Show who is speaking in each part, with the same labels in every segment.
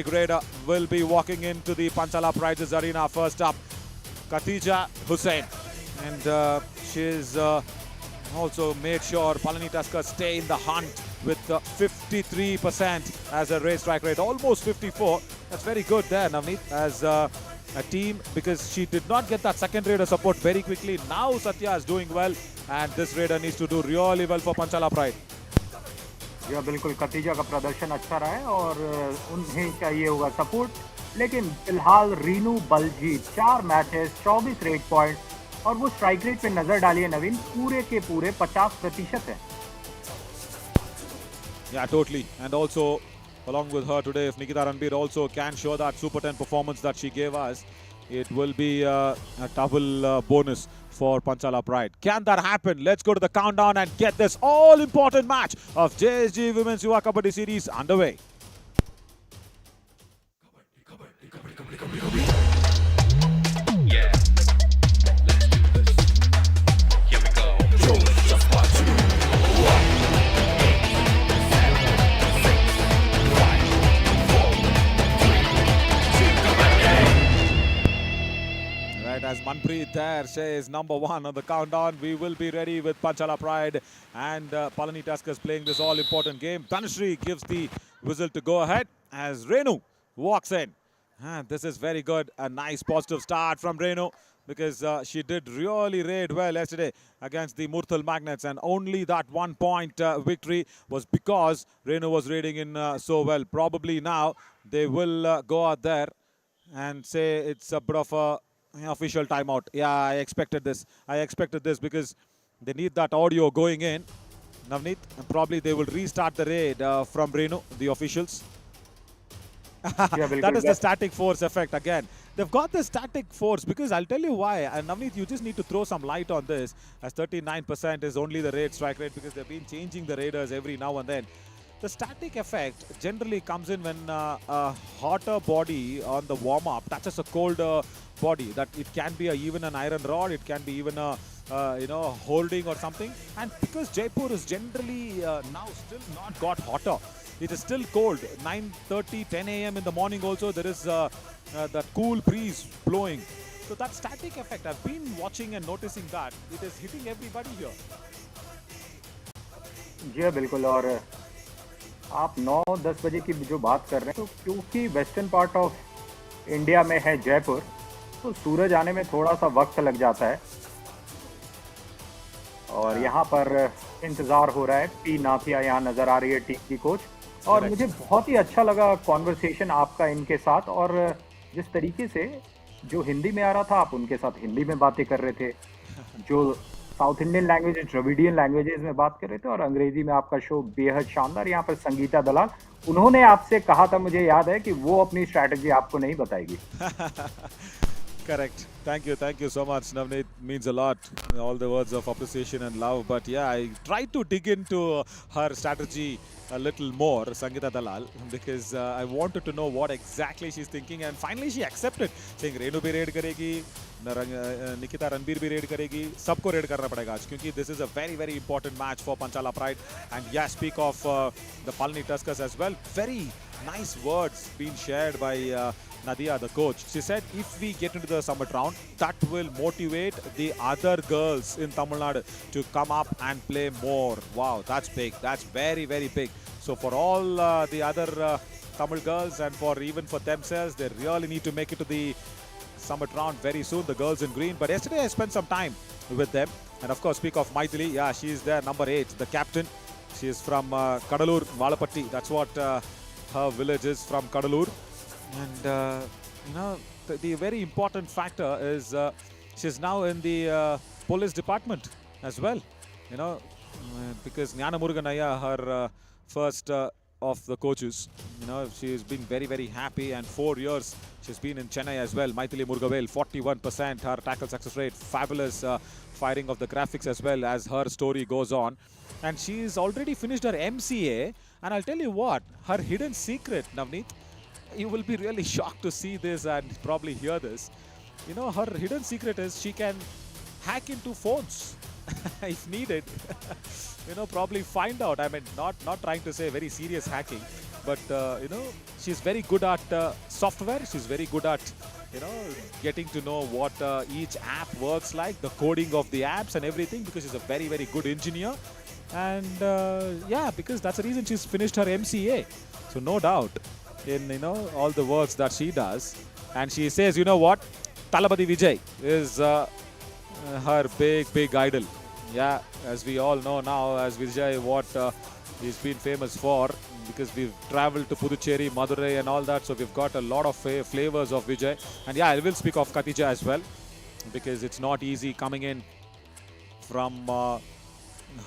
Speaker 1: Raider will be walking into the Panchala Prizes Arena. First up, Khatija Hussain. And she's also made sure Palani Tuskers stay in the hunt with 53% as a race strike rate, almost 54. That's very good there, Navneet, as a team, because she did not get that second raider support very quickly. Now Satya is doing well, and this raider needs to do really well for Panchala Pride.
Speaker 2: जी बिल्कुल, Khadija का प्रदर्शन अच्छा रहा है और उन्हें चाहिए होगा सपोर्ट, लेकिन फिलहाल Rinu Baljeet 4 matches 24 rate point और वो स्ट्राइक रेट पे नजर डालिए नवीन, पूरे के पूरे 50% है.
Speaker 1: Yeah, totally. And also, along with her today, if Nikita Ranbir also can show that Super 10 performance that she gave us, it will be a double bonus for Panchala Pride. Can that happen? Let's go to the countdown and get this all-important match of JSG Women's Yuva Kabaddi Series underway.
Speaker 3: Yeah, let's do this. Here we go. Josh, just watch it. 1, 8, 7, 6, 5, 4, 3, 2,
Speaker 1: Right, as Manpreet there says number 1 on the countdown, we will be ready with Panchala Pride and Palani Tuskers playing this all-important game. Tanushree gives the whistle to go ahead as Renu walks in. And this is very good. A nice positive start from Renu, because she did really raid well yesterday against the Murthal Magnets, and only that 1 point victory was because Renu was raiding in so well. Probably now they will go out there and say it's a bit of a official timeout. Yeah, I expected this. I expected this because they need that audio going in, Navneet, and probably they will restart the raid from Renu, the officials. That is the static force effect again. They've got the static force because I'll tell you why. And Navneet, you just need to throw some light on this, as 39% is only the raid strike rate, because they've been changing the raiders every now and then. The static effect generally comes in when a hotter body on the warm-up touches a colder body. That it can be even an iron rod, it can be even a holding or something. And because Jaipur is generally now still not got hotter, it is still cold. 9:30, 10 a.m. in the morning also, there is that cool breeze blowing. So that static effect, I've been watching and noticing that it is hitting everybody here.
Speaker 2: जी बिल्कुल, और आप 9-10 बजे की जो बात कर रहे हैं, तो क्योंकि वेस्टर्न पार्ट ऑफ इंडिया में है जयपुर, तो सूरज आने में थोड़ा सा वक्त लग जाता है. और यहाँ पर इंतजार हो रहा है. पी नाथिया यहाँ नजर आ रही है, टीम की कोच. और मुझे बहुत ही अच्छा लगा कॉन्वर्सेशन आपका इनके साथ, और जिस तरीके से जो हिंदी में आ रहा था आप उनके साथ हिंदी में बातें कर रहे थे, जो south Indian language, Dravidian languages में बात कर रहे थे, और अंग्रेजी में आपका शो बेहद शानदार. यहाँ पर संगीता दलाल, उन्होंने आपसे कहा था, मुझे याद है, कि वो अपनी स्ट्रैटेजी आपको नहीं बताएगी.
Speaker 1: Correct. Thank you so much, Navneet. Means a lot, all the words of appreciation and love. But yeah, I tried to dig into her strategy a little more, Sangeeta Dalal, because I wanted to know what exactly she's thinking, and finally she accepted, saying Renu bhi raid karegi, Nikita Ranbir bhi raid karegi, sabko raid karna padega aaj, kyunki this is a very, very important match for Panchala Pride. And yeah, speak of the Palani Tuskers as well. Very nice words being shared by Nadia, the coach. She said, if we get into the summit round, that will motivate the other girls in Tamil Nadu to come up and play more. Wow, that's big. That's very, very big. So for all the other Tamil girls, and for even for themselves, they really need to make it to the summit round very soon, the girls in green. But yesterday I spent some time with them. And of course, speak of Maithili. Yeah, she is there, number 8, the captain. She is from Kadalur, Valapatti. That's what her village is, from Kadalur. And the very important factor is she's now in the police department as well. Because Jnana Muruganaya, her first of the coaches, she's been very, very happy, and 4 years she's been in Chennai as well. Maithili Murugavel, 41% her tackle success rate, fabulous firing of the graphics as well, as her story goes on. And she's already finished her MCA, and I'll tell you what, her hidden secret, Navneet, you will be really shocked to see this and probably hear this. Her hidden secret is she can hack into phones if needed. Probably find out. I mean, not trying to say very serious hacking, but she's very good at software. She's very good at getting to know what each app works like, the coding of the apps and everything, because she's a very very good engineer. And yeah, because that's the reason she's finished her MCA. So no doubt in all the works that she does. And she says, you know what, Talabadi Vijay is her big idol. Yeah, as we all know now, as Vijay, what he's been famous for, because we've traveled to Puducherry, Madurai and all that, so we've got a lot of flavors of Vijay. And yeah, I will speak of Khatija as well, because it's not easy coming in from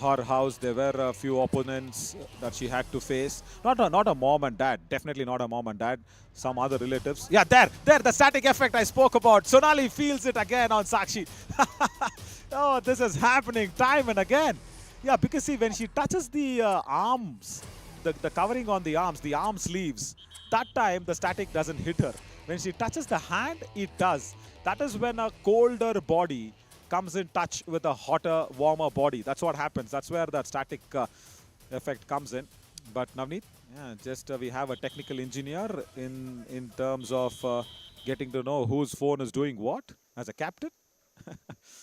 Speaker 1: her house. There were a few opponents that she had to face. Not a mom and dad, definitely not a mom and dad, some other relatives. Yeah, there, the static effect I spoke about. Sonali feels it again on Sakshi. Oh, this is happening time and again. Yeah, because see, when she touches the arms, the covering on the arm sleeves, that time the static doesn't hit her. When she touches the hand, it does. That is when a colder body comes in touch with a hotter, warmer body. That's what happens. That's where that static effect comes in. But Navneet, yeah, just we have a technical engineer in terms of getting to know whose phone is doing what as a captain.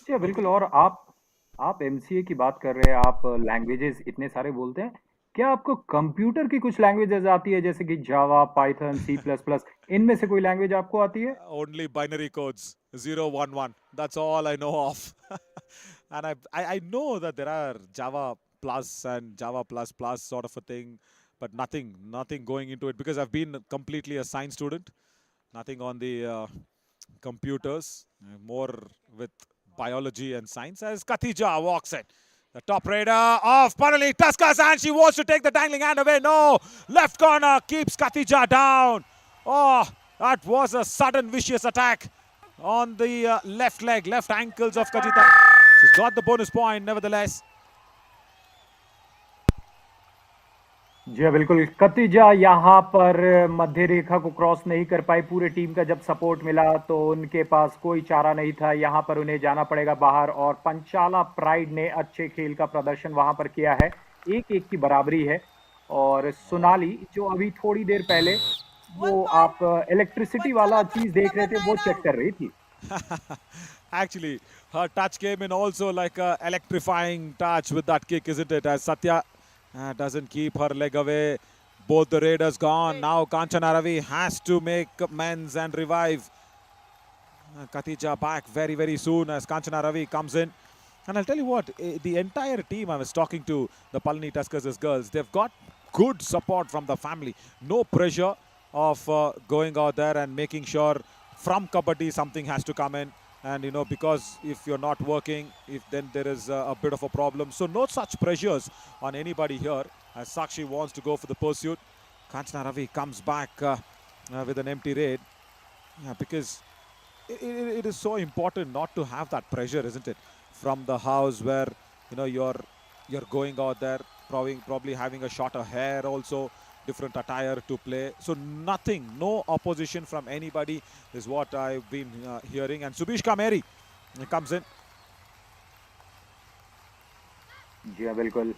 Speaker 2: जी बिल्कुल। और आप MCA की बात कर रहे हैं, आप languages इतने सारे बोलते हैं, क्या आपको कंप्यूटर की कुछ लैंग्वेजेस आती है, जैसे कि जावा, पाइथन, सी प्लस प्लस, इनमें से कोई लैंग्वेज आपको आती है?
Speaker 1: Only binary codes, 0, 1, 1. That's all I know of. And I know that there are Java plus and Java plus plus sort of a thing, but nothing going into it, because I've been completely a science student. Nothing on the computers, more with biology and science, as Khatija walks in. The top raider of Panali Tuskas, and she wants to take the dangling hand away. No! Left corner keeps Khatija down. Oh, that was a sudden vicious attack on the left leg, left ankles of Khatija. She's got the bonus point nevertheless.
Speaker 2: जी हाँ, बिल्कुल। कतिजा यहाँ पर मध्य रेखा को cross नहीं कर पाई। पूरे team का जब सपोर्ट मिला तो उनके पास कोई चारा नहीं था, यहाँ पर उन्हें जाना पड़ेगा बाहर। और पंचाला प्राइड ने अच्छे खेल का प्रदर्शन वहां पर किया है, 1-1 की बराबरी है। और सोनाली जो अभी थोड़ी देर पहले वो आप इलेक्ट्रिसिटी वाला चीज देख रहे थे, वो चेक कर रही थी।
Speaker 1: Actually, her touch came in also like a electrifying touch with that kick, isn't it? As Satya doesn't keep her leg away. Both the raiders gone. Now Kanchana Ravi has to make amends and revive. Khatija back very, very soon as Kanchana Ravi comes in. And I'll tell you what, the entire team, I was talking to the Palani Tuskers girls, they've got good support from the family. No pressure of going out there and making sure from Kabaddi something has to come in. And because if you're not working, then there is a bit of a problem. So no such pressures on anybody here, as Sakshi wants to go for the pursuit. Kanchana Ravi comes back with an empty raid. Yeah, because it is so important not to have that pressure, isn't it? From the house where you're going out there, probably having a shorter hair also, different attire to play. So no opposition from anybody is what I've been hearing. And Subishka Mary comes in.
Speaker 2: जी हाँ, बिल्कुल।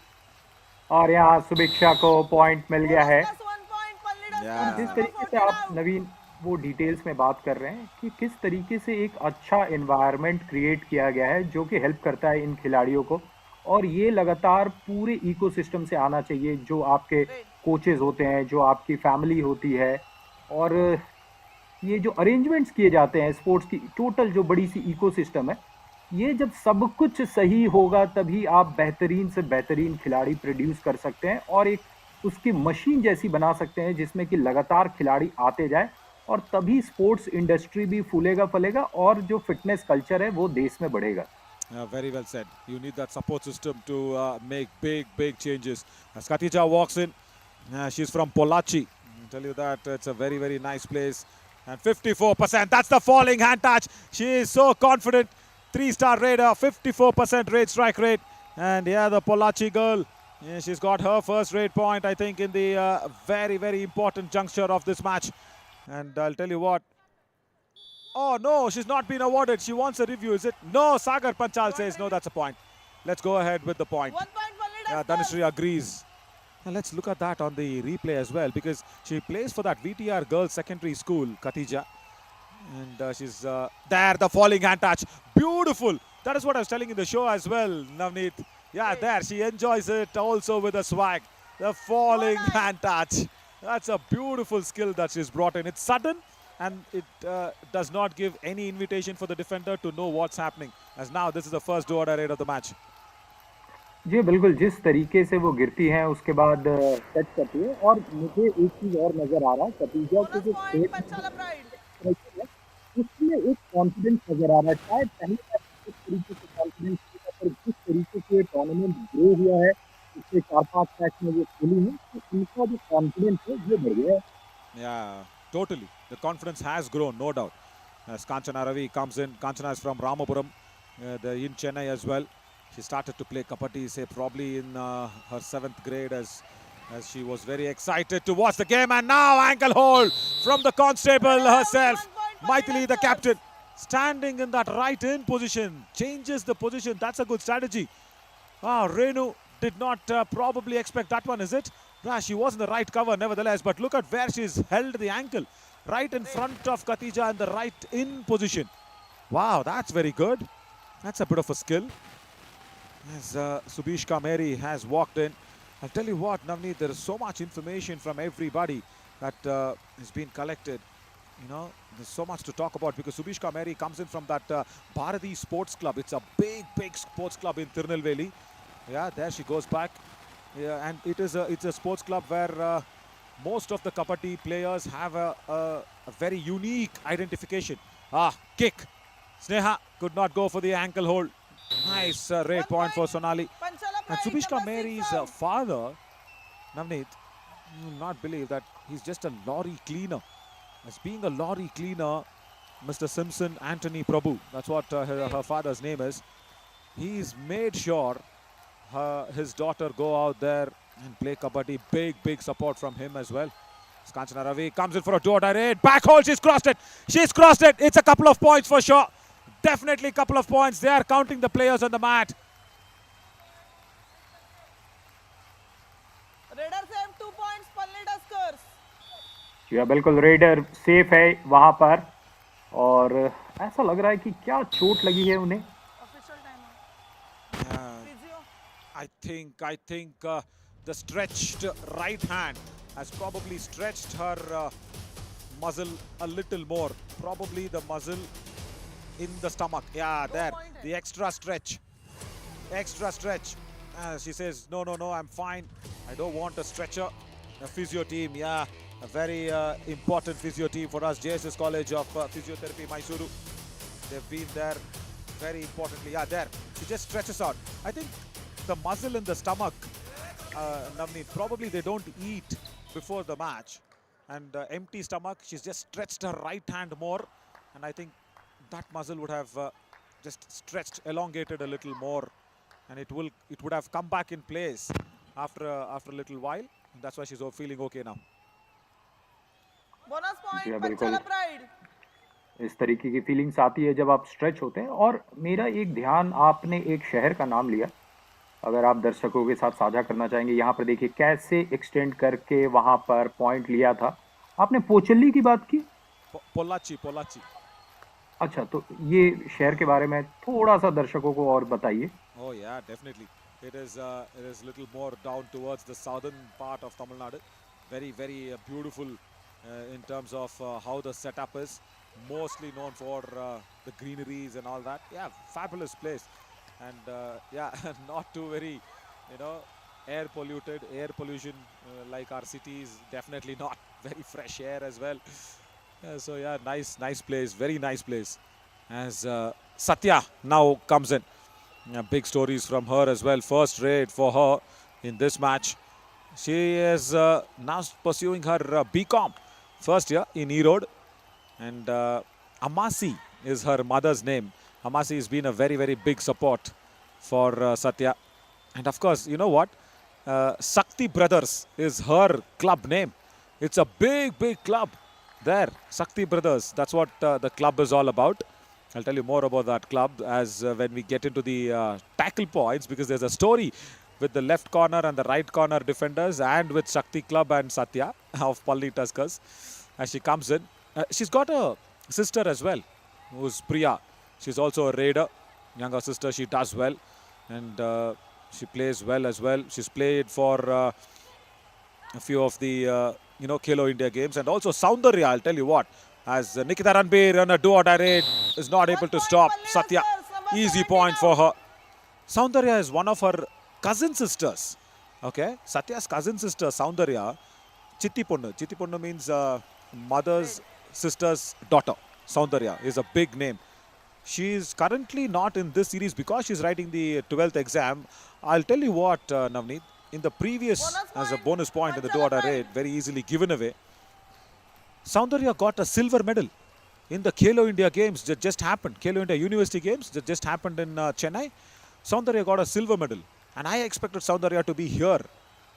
Speaker 2: और यहाँ सुभिक्षा को point मिल गया है। और जिस तरीके से आप नवीन वो डिटेल्स में बात कर रहे हैं कि किस तरीके से एक अच्छा एनवायरनमेंट क्रिएट किया गया है, जो कि हेल्प करता है इन खिलाड़ियों को। और ये लगातार पूरे इकोसिस्टम से आना चाहिए, जो आपके कोचेज होते हैं, जो आपकी फैमिली होती है, और ये जो अरेंजमेंट्स किए जाते हैं स्पोर्ट्स की टोटल जो बड़ी सी इकोसिस्टम है, ये जब सब कुछ सही होगा तभी आप बेहतरीन से बेहतरीन खिलाड़ी प्रोड्यूस कर सकते हैं और एक उसकी मशीन जैसी बना सकते हैं जिसमें कि लगातार खिलाड़ी आते जाए, और तभी स्पोर्ट्स इंडस्ट्री भी फूलेगा फलेगा और जो फिटनेस कल्चर है वो देश में बढ़ेगा।
Speaker 1: Very well said. You need that support system to make big changes. As Khatija walks in, she's from Pollachi. I'll tell you that it's a very, very nice place. And 54%, that's the falling hand touch. She is so confident. 3-star raider, 54% raid strike rate. And yeah, the Pollachi girl, yeah, she's got her first raid point, I think, in the very, very important juncture of this match. And I'll tell you what. Oh no, she's not been awarded. She wants a review, is it? No, Sagar Panchal says no, that's a point. Let's go ahead with the point.
Speaker 4: 1 point for leader.
Speaker 1: Yeah, Dhanashree agrees. And let's look at that on the replay as well, because she plays for that VTR Girls Secondary School, Khatija. And she's there, the falling hand touch. Beautiful. That is what I was telling in the show as well, Navneet. Yeah, there. She enjoys it also with a swag. The falling hand touch. That's a beautiful skill that she's brought in. It's sudden and it does not give any invitation for the defender to know what's happening. As now, this is the first do or die raid of the match.
Speaker 2: जी बिल्कुल, जिस तरीके से वो गिरती हैं उसके बाद set करती है और मुझे एक चीज़ और नज़र आ रहा है, कतीजा के जो फेस है, उसमें एक कॉन्फिडेंस नज़र आ रहा है। शायद पहली बार इस तरीके से कॉन्फिडेंस किया, पर जिस तरीके से टूर्नामेंट ग्रो हुआ है, पिछले 4-5 मैच में वो खेली हैं, तो उनका जो कॉन्फिडेंस है वो बढ़ गया है।
Speaker 1: Yeah, totally. The confidence has grown, no doubt. As Kanchana Ravi comes in, Kanchana is from Ramapuram, in Chennai as well. She started to play Kabaddi, say probably in her 7th grade, as she was very excited to watch the game. And now ankle hold from the constable herself, Maithili, the captain, standing in that right in position, changes the position. That's a good strategy. Renu did not probably expect that one, is it? She was in the right cover nevertheless, but look at where she's held the ankle. Right in front of Khatija in the right in position. Wow, that's very good. That's a bit of a skill. As Subishka Mary has walked in. I'll tell you what, Navneet, there is so much information from everybody that has been collected. You know, there's so much to talk about because Subishka Mary comes in from that Bharati Sports Club. It's a big sports club in Tirunelveli. Yeah, there she goes back. Yeah, and it's a sports club where most of the Kabaddi players have a very unique identification. Kick. Sneha could not go for the ankle hold. Nice raid point for Sonali. And Subishka Mary's father, Navneet, you will not believe that he's just a lorry cleaner. As being a lorry cleaner, Mr. Simpson Anthony Prabhu, that's what her father's name is. He's made sure his daughter go out there and play Kabaddi. Big support from him as well. Kanchana Ravi comes in for a do-or-die raid. Back hold, she's crossed it. She's crossed it. It's a couple of points for sure. Definitely a couple of points. They are counting the players on the mat.
Speaker 4: Raiders have 2 points. Pallida scores.
Speaker 2: जी बिल्कुल, raider safe है वहाँ पर और ऐसा लग रहा है कि क्या चोट लगी है उन्हें।
Speaker 4: Official timeout. Physio.
Speaker 1: I think the stretched right hand has probably stretched her muscle a little more. Probably the muscle in the stomach. Yeah, there. The extra stretch. Extra stretch. She says, no, I'm fine. I don't want a stretcher. A physio team, yeah. A very important physio team for us. JSS College of Physiotherapy, Mysuru. They've been there very importantly. Yeah, there. She just stretches out. I think the muscle in the stomach, Navneet, probably they don't eat before the match. And empty stomach, she's just stretched her right hand more. And I think that muscle would have just stretched, elongated a little more. And it would have come back in place after a little while. And that's why she's feeling okay now.
Speaker 4: Bonus point.
Speaker 2: जी बिल्कुल,
Speaker 4: Panchala Pride.
Speaker 2: इस तरीके की feelings आती है जब आप stretch होते हैं। और मेरा एक ध्यान, आपने एक शहर का नाम लिया, अगर आप दर्शकों के साथ साझा करना चाहेंगे। यहाँ पर देखिए कैसे एक्सटेंड करके वहाँ पर पॉइंट लिया था। आपने पोचल्ली की बात की।
Speaker 1: Pollachi.
Speaker 2: अच्छा, तो ये शहर के बारे में थोड़ा सा दर्शकों को और बताइए।
Speaker 1: Oh yeah, definitely. It is little more down towards the southern part of Tamil Nadu. Very beautiful in terms of how the setup is. Mostly known for the greeneries and all that. Yeah, fabulous place. And yeah, not too very, air polluted. Air pollution like our cities. Definitely not very fresh air as well. So yeah, nice place. Very nice place. As Satya now comes in. Big stories from her as well. First raid for her in this match. She is now pursuing her BCom first year in E-Road. And Amasi is her mother's name. Amasi has been a very big support for Satya. And of course, you know what? Sakti Brothers is her club name. It's a big club there. Sakti Brothers. That's what the club is all about. I'll tell you more about that club as when we get into the tackle points, because there's a story with the left corner and the right corner defenders, and with Shakti Club and Satya of Palli Tuskers as she comes in. She's got a sister as well, who's Priya. She's also a raider, younger sister. She does well, and she plays well as well. She's played for a few of the Khelo India games, and also Soundarya. I'll tell you what, as Nikita Ranbir on a do-or-die raid is not able to stop Satya. Easy point for her. Soundarya is one of her cousin sisters. Okay, Satya's cousin sister Soundarya, Chitti Ponnu. Chitti Ponnu means mother's sister's daughter. Soundarya is a big name. She is currently not in this series because she's writing the 12th exam. I'll tell you what, Navneet, in the previous, as a bonus point in the do-or-die raid, very easily given away, Soundarya got a silver medal in the Khelo India games that just happened. Khelo India University games that just happened in Chennai. Soundarya got a silver medal, and I expected Soundarya to be here.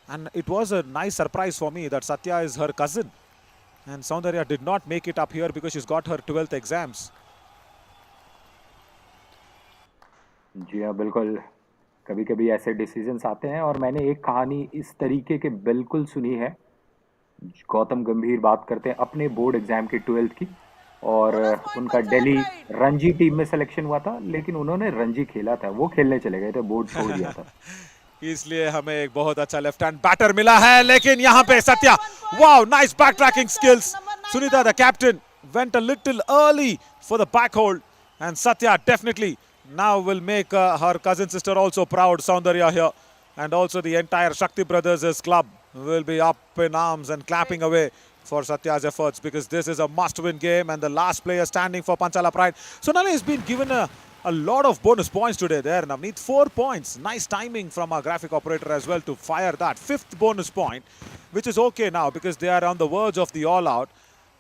Speaker 1: And it was a nice surprise for me that Satya is her cousin. And Soundarya did not make it up here because she's got her 12th exams.
Speaker 2: जी हाँ, बिल्कुल। कभी कभी ऐसे decisions आते हैं, और मैंने एक कहानी इस तरीके के बिल्कुल सुनी है। गौतम गंभीर बात करते हैं अपने बोर्ड एग्जाम की 12th की, और उनका दिल्ली रणजी टीम में सिलेक्शन हुआ था, लेकिन उन्होंने रणजी खेला था, वो खेलने चले गए थे, बोर्ड छोड़ दिया था।
Speaker 1: इसलिए हमें एक बहुत अच्छा लेफ्ट हैंड बैटर मिला है, लेकिन यहाँ पे Satya, wow, nice back tracking skills. Sunita, the captain, went a little early for the back hold, and Satya definitely now will make her cousin sister also proud. Soundarya here, and also the entire Shakti Brothers club will be up in arms and clapping away for Satya's efforts, because this is a must-win game, and the last player standing for Panchala Pride. Sonali has been given a lot of bonus points today there, Navneet. 4 points. Nice timing from our graphic operator as well to fire that. 5th bonus point, which is okay now because they are on the verge of the all-out,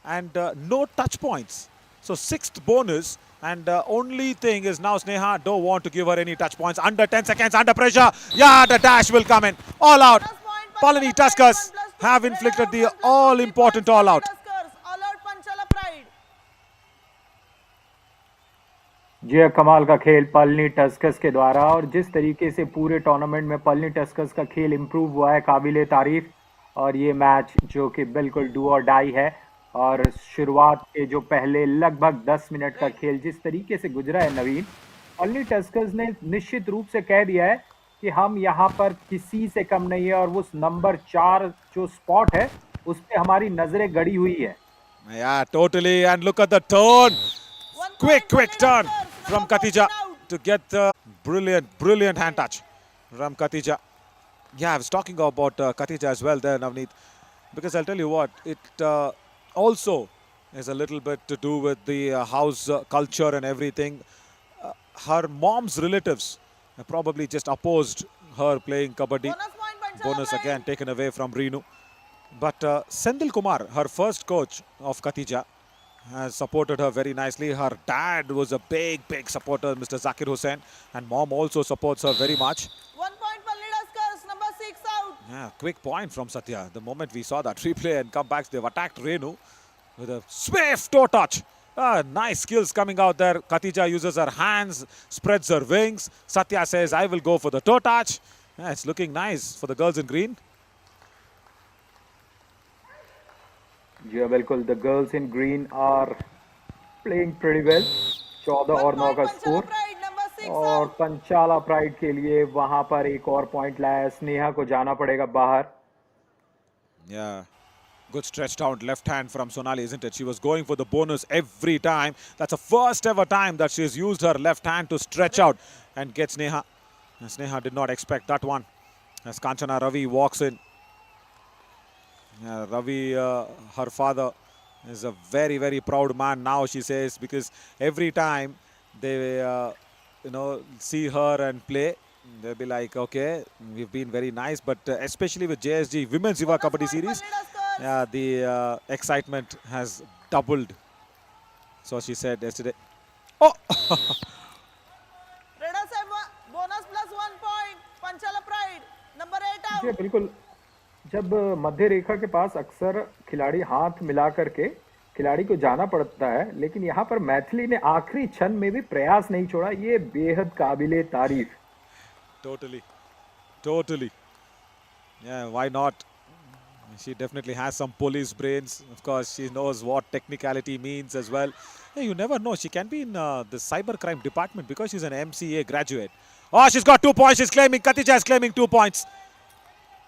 Speaker 1: and no touch points. So 6th bonus, and only thing is now Sneha don't want to give her any touch points. Under 10 seconds, under pressure. Yeah, the dash will come in. All out. Palani Tuskers have inflicted the all-important all-out.
Speaker 2: जी हाँ, कमाल का खेल Palani Tuskers के द्वारा, और जिस तरीके से पूरे टूर्नामेंट में पलनी टस्कर्स का खेल इंप्रूव हुआ है, काबिले तारीफ। और ये मैच जो कि बिल्कुल डू और डाई है, और शुरुआत के जो पहले लगभग 10 मिनट का खेल जिस तरीके से गुजरा है नवीन, पलनी टस्कर्स ने निश्चित रूप से कह दिया है कि हम यहाँ पर किसी से कम नहीं है, और वो नंबर 4 जो स्पॉट है उस पे हमारी नजरें गड़ी हुई है।
Speaker 1: Yeah, totally. And look at the turn. Quick turn from Katija to get the brilliant hand touch from Katija. Yeah, I was talking about Katija as well there, Navneet, because I'll tell you what, it also is a little bit to do with the house culture and everything. Her mom's relatives have probably just opposed her playing Kabaddi. Bonus again taken away from Reenu. But Sendil Kumar, her first coach of Katija, has supported her very nicely. Her dad was a big supporter, Mr. Zakir Hussain, and mom also supports her very much.
Speaker 4: 1 point Pallidaskars, number 6 out.
Speaker 1: Yeah, quick point from Satya. The moment we saw that replay and comebacks, they've attacked Renu with a swift toe touch. Nice skills coming out there. Katija uses her hands, spreads her wings. Satya says, I will go for the toe touch. Yeah, it's looking nice for the girls in green.
Speaker 2: जी हाँ, बिल्कुल। The girls in green are playing pretty well. 14 और 9 का score, और पंचाला pride के लिए वहां पर एक और पॉइंट लाया। स्नेहा को जाना पड़ेगा बाहर।
Speaker 1: Yeah, good stretched out left hand from Sonali, isn't it? She was going for the bonus every time. That's the first ever time that she's used her left hand to stretch out and get Sneha. And Sneha did not expect that one as Kanchana Ravi walks in. Ravi, her father, is a very proud man now, she says, because every time they see her and play, they'll be like, okay, we've been very nice, but especially with JSG Women's Yuva Kabaddi Series, the excitement has doubled. So she said yesterday. Oh!
Speaker 4: Raiders have bonus plus 1 point. Panchala Pride, number 8 out.
Speaker 2: जी बिल्कुल। जब मध्य रेखा के पास अक्सर खिलाड़ी हाथ मिला करके खिलाड़ी को जाना पड़ता है, लेकिन यहाँ पर मैथिली ने आखिरी क्षण में भी प्रयास नहीं छोड़ा। ये बेहद काबिले तारीफ।
Speaker 1: Totally. Totally. Yeah, why not? She definitely has some police brains. Of course, she knows what technicality means as well. Yeah, you never know. She can be in the cybercrime department because she's an MCA graduate. Oh, she's got 2 points. She's claiming. Katija is claiming 2 points.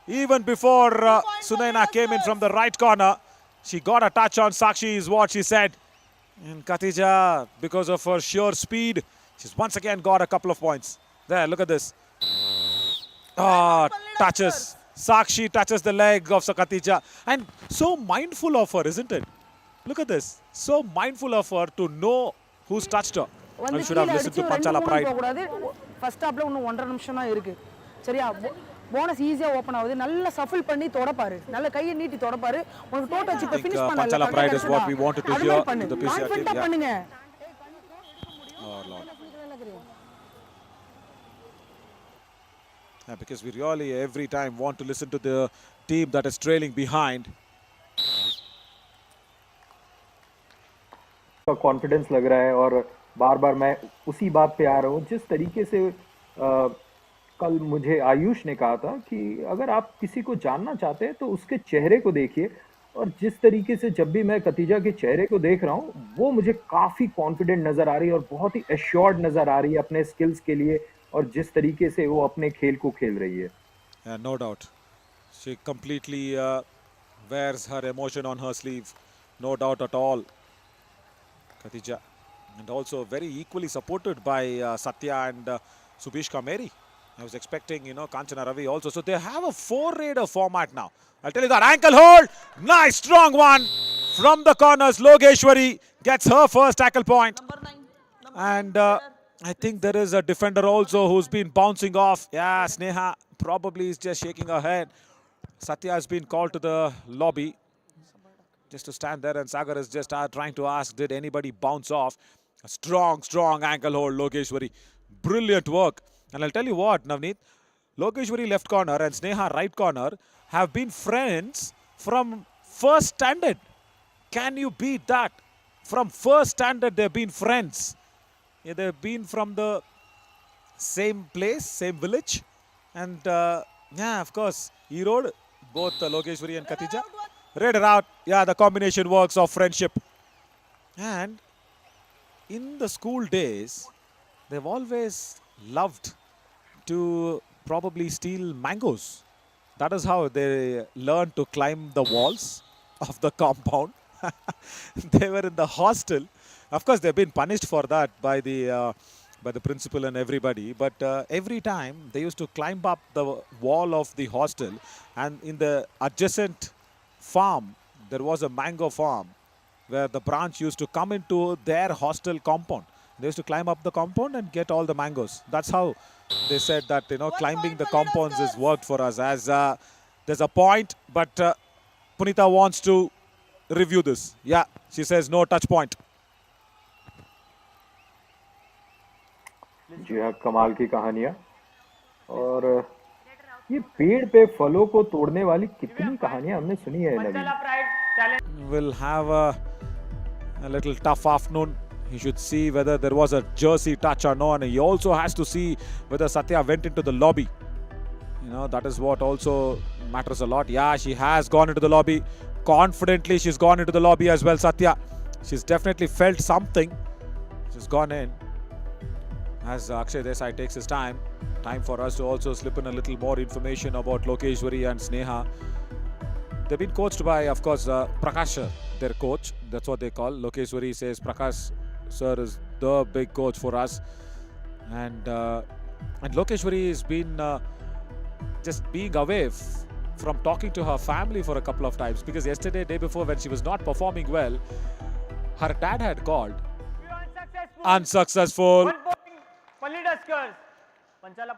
Speaker 1: Even before
Speaker 4: points for
Speaker 1: Sunaina came in from the right corner, she got a touch on Sakshi, is what she said. And Katija, because of her sheer speed, she's once again got a couple of points. There, look at this. Ah, touches. Sakshi touches the leg of Sakatija. And so mindful of her, isn't it? Look at this. So mindful of her to know who's touched her.
Speaker 5: வந்து
Speaker 1: I should have
Speaker 5: கீழ
Speaker 1: listened to
Speaker 5: அடிச்சு ரெண்டு
Speaker 1: Panchala
Speaker 5: மூணு
Speaker 1: Pride.
Speaker 5: போக கூடாது. First ஹாப்ல இன்னும் 1.5 நிமிஷம் தான் இருக்கு. சரியா? போனஸ் ஈஸியா ஓபன் ஆகுது. நல்ல சஃபில் பண்ணி தொடப்பாரு. நல்ல கையை நீட்டி தொடப்பாரு. உங்களுக்கு டோட்டல் சிப்ப
Speaker 1: think,
Speaker 5: ஃபினிஷ் பண்ணல.
Speaker 1: Panchala Pride is what we wanted to hear in the PCRT,
Speaker 5: கான்ஃபிடன்ட்டா
Speaker 1: yeah.
Speaker 5: பண்ணுங்க.
Speaker 1: Oh, Lord. Yeah, because we really every time want to listen to the team that is trailing behind.
Speaker 2: का confidence लग रहा है और बार बार मैं उसी बात पे आ रहा हूँ जिस तरीके से कल मुझे आयुष ने कहा था कि अगर आप किसी को जानना चाहते हैं तो उसके चेहरे को देखिए और जिस तरीके से जब भी मैं कतीजा के चेहरे को देख रहा हूँ वो मुझे काफ़ी कॉन्फिडेंट नज़र आ रही है और बहुत ही एश्योर्ड नज़र आ रही है अपने स्किल्स के लिए और जिस तरीके से वो अपने खेल को खेल रही है
Speaker 1: No doubt. She completely wears her emotion on her sleeve. No doubt at all. Khatija. And also very equally supported by Satya and Subhish Kameri. I was expecting, Kanchana Ravi also. So they have a four-raider format now. I'll tell you that. Ankle hold. Nice, strong one. From the corners, Logeshwari gets her first tackle point.
Speaker 4: Number 9.
Speaker 1: And I think there is a defender also who's been bouncing off. Yeah, Sneha probably is just shaking her head. Satya has been called to the lobby just to stand there, and Sagar is just trying to ask, did anybody bounce off? A strong ankle hold, Logeshwari. Brilliant work. And I'll tell you what, Navneet, Logeshwari left corner and Sneha right corner have been friends from first standard. Can you beat that? From first standard, they've been friends. Yeah, they've been from the same place, same village. And yeah, of course, Erode, both Logeshwari and Khatija. Read it out. Yeah, the combination works of friendship. And in the school days, they've always loved to probably steal mangoes. That is how they learned to climb the walls of the compound. They were in the hostel. Of course, they've been punished for that by the principal and everybody. But every time they used to climb up the wall of the hostel, and in the adjacent farm, there was a mango farm where the branch used to come into their hostel compound. They used to climb up the compound and get all the mangoes. That's how they said that, climbing the compounds has worked for us. As there's a point, but Punita wants to review this. Yeah, she says no touch point.
Speaker 2: जी हाँ कमाल की कहानियाँ और ये पेड़ पे फलों को तोड़ने वाली कितनी कहानियाँ हमने सुनी है नवीन
Speaker 1: Will have a little tough afternoon. He should see whether there was a jersey touch or no, and he also has to see whether Satya went into the lobby. That is what also matters a lot. Yeah, she has gone into the lobby. Confidently, she's gone into the lobby as well, Satya. She's definitely felt something. She's gone in. As Akshay Desai takes his time for us to also slip in a little more information about Lokeshwari and Sneha. They've been coached by, of course, Prakash sir, their coach. That's what they call. Lokeshwari says Prakash sir is the big coach for us. And Lokeshwari has been just being away from talking to her family for a couple of times, because yesterday, day before, when she was not performing well, her dad had called. Unsuccessful.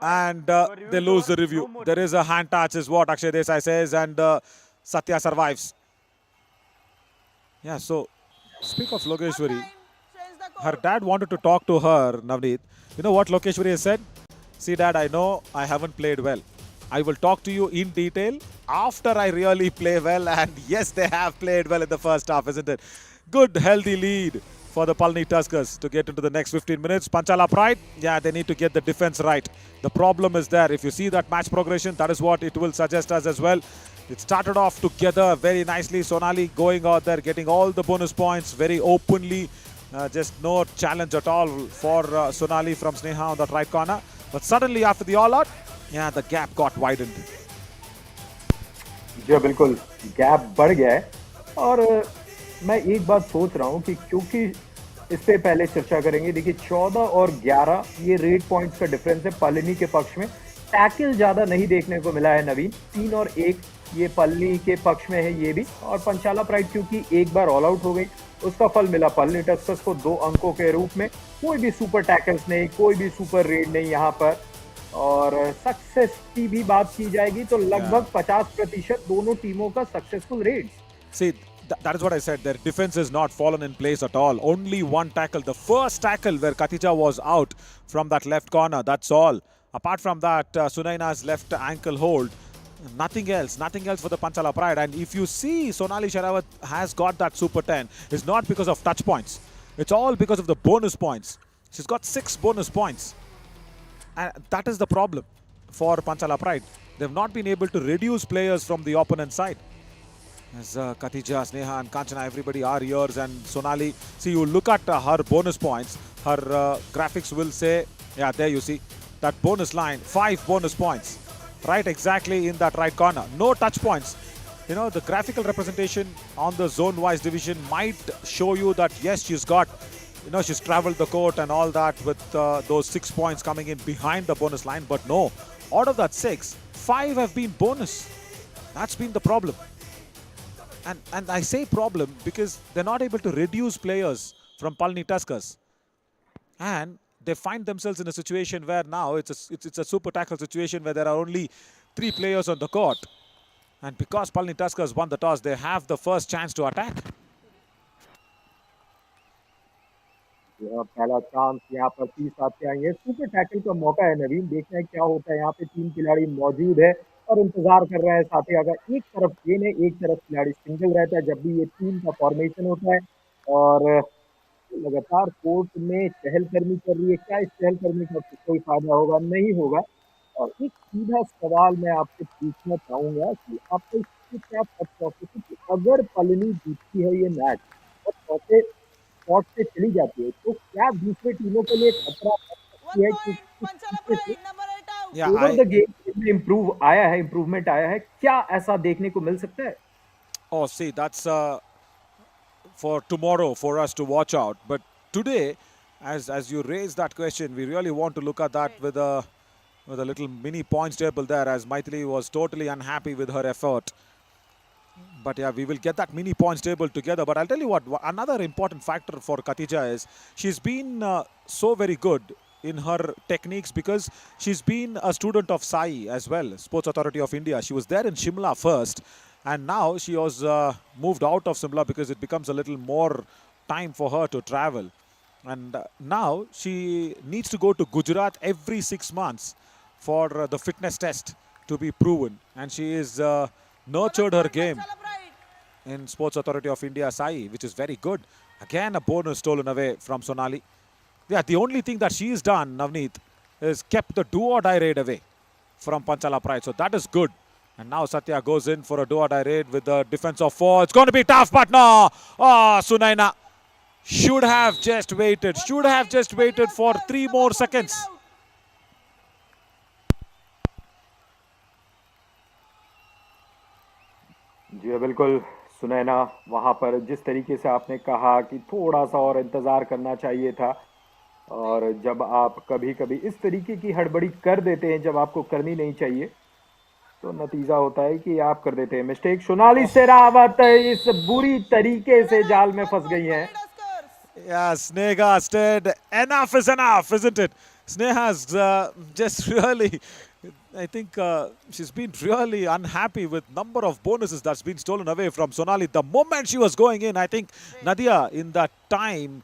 Speaker 1: And they lose the review. There is a hand touch is what Akshay Desai says, and Satya survives. Yeah, so speak of Lokeshwari, her dad wanted to talk to her, Navneet. You know what Lokeshwari has said? See, Dad, I know I haven't played well. I will talk to you in detail after I really play well. And yes, they have played well in the first half, isn't it? Good, healthy lead for the Palni Tuskers to get into the next 15 minutes. Panchala Pride, yeah, they need to get the defense right. The problem is there. If you see that match progression, that is what it will suggest us as well. It started off together very nicely. Sonali going out there, getting all the bonus points very openly. Just no challenge at all for Sonali from Sneha on that right corner. But suddenly after the all-out, yeah, the gap got widened.
Speaker 2: जी बिल्कुल gap बढ़ गया है और मैं एक बात सोच रहा हूँ कि क्योंकि इस पे पहले चर्चा करेंगे। देखिए 14 और 11 ये रेट पॉइंट्स का डिफरेंस है पलनी के पक्ष में। टैकल ज्यादा नहीं देखने को मिला है नवीन, 3 और 1 ये पलनी के पक्ष में है ये भी। और पंचाला प्राइड क्योंकि एक बार ऑल आउट हो गई, उसका फल मिला पलनी टस्कर्स को 2 अंकों के रूप में। कोई भी सुपर टैकल्स नहीं, कोई भी सुपर रेड नहीं यहाँ पर। और सक्सेस की भी बात की जाएगी तो लगभग 50% दोनों टीमों का successful red.
Speaker 1: See, that is what I said. Their defense is not fallen in place at all. Only one tackle. The first tackle where Katija was out from that left corner. That's all. Apart from that, Sunaina's left ankle hold. Nothing else. Nothing else for the Panchala Pride. And if you see Sonali Sherawat has got that Super 10, it's not because of touch points. It's all because of the bonus points. She's got 6 bonus points. And that is the problem for Panchala Pride. They've not been able to reduce players from the opponent side. As Katija, Sneha and Kanchana, everybody are yours, and Sonali. See, you look at her bonus points. Her graphics will say, yeah, there you see that bonus line, 5 bonus points, right exactly in that right corner. No touch points. You know, the graphical representation on the zone-wise division might show you that yes, she's got, you know, she's traveled the court and all that with those 6 points coming in behind the bonus line. But no, out of that 6, 5 have been bonus. That's been the problem. And I say problem because they're not able to reduce players from Palni Tuskers. And they find themselves in a situation where now it's a super tackle situation where there are only 3 players on the court. And because Palni Tuskers won the toss, they have the first chance to attack.
Speaker 2: पहला chance यहाँ पर 30 आते आएंगे। Super tackle का मौका है नवीन, देखना है क्या होता है। यहाँ पे 3 खिलाड़ी मौजूद है और इंतजार कर रहा है साथी। अगर एक तरफ गेंद है, एक तरफ खिलाड़ी सिंगल रहता है जब भी ये टीम का फॉर्मेशन होता है। और लगातार कोर्ट में चहलकदमी कर रही है। क्या इस चहलकदमी का कोई फायदा होगा? नहीं होगा। और एक सीधा सवाल मैं आपसे पूछना चाहूंगा कि आपको इससे क्या प्रोसेस है कि अगर पलनी जीतती है ये मैच और चौथे स्पॉट पे चली जाती है तो क्या दूसरे टीमों के लिए खतरा बन सकती है कि
Speaker 4: Panchala Pride, number 8 out.
Speaker 1: Yeah,
Speaker 2: over the game में इम्प्रूवमेंट आया है? क्या ऐसा देखने को मिल सकता है?
Speaker 1: Oh, see, that's for tomorrow for us to watch out. But today, as you raise that question, we really want to look at that with a little mini points table there, as Maithili was totally unhappy with her effort. But yeah, we will get that mini points table together. But I'll tell you what, another important factor for Katija is she's been so very good in her techniques because she's been a student of SAI as well, Sports Authority of India. She was there in Shimla first, and now she was moved out of Shimla because it becomes a little more time for her to travel. And now she needs to go to Gujarat every 6 months for the fitness test to be proven. And she is nurtured her game
Speaker 4: Panchala Pride.
Speaker 1: in Sports Authority of India SAI, which is very good. Again, a bonus stolen away from Sonali. Yeah, the only thing that she's done, Navneet, is kept the do-or-die raid away from Panchala Pride. So that is good. And now Satya goes in for a do-or-die raid with the defense of 4. It's going to be tough, but no. Oh, Sunaina should have just waited. Should have just waited for 3 more seconds.
Speaker 2: जी बिल्कुल सुनैना, वहां पर जिस तरीके से आपने कहा कि थोड़ा सा और इंतजार करना चाहिए था। और जब आप कभी-कभी इस तरीके की हड़बड़ी कर देते हैं जब आपको करनी नहीं चाहिए तो नतीजा होता है कि आप कर देते हैं मिस्टेक। सोनाली शेरावत इस बुरी तरीके से जाल में फंस गई हैं।
Speaker 1: Yeah, Sneha said, enough is enough, isn't it? Sneha's just really, I think she's been really unhappy with number of bonuses that's been stolen away from Sonali. The moment she was going in, I think Nadia in that time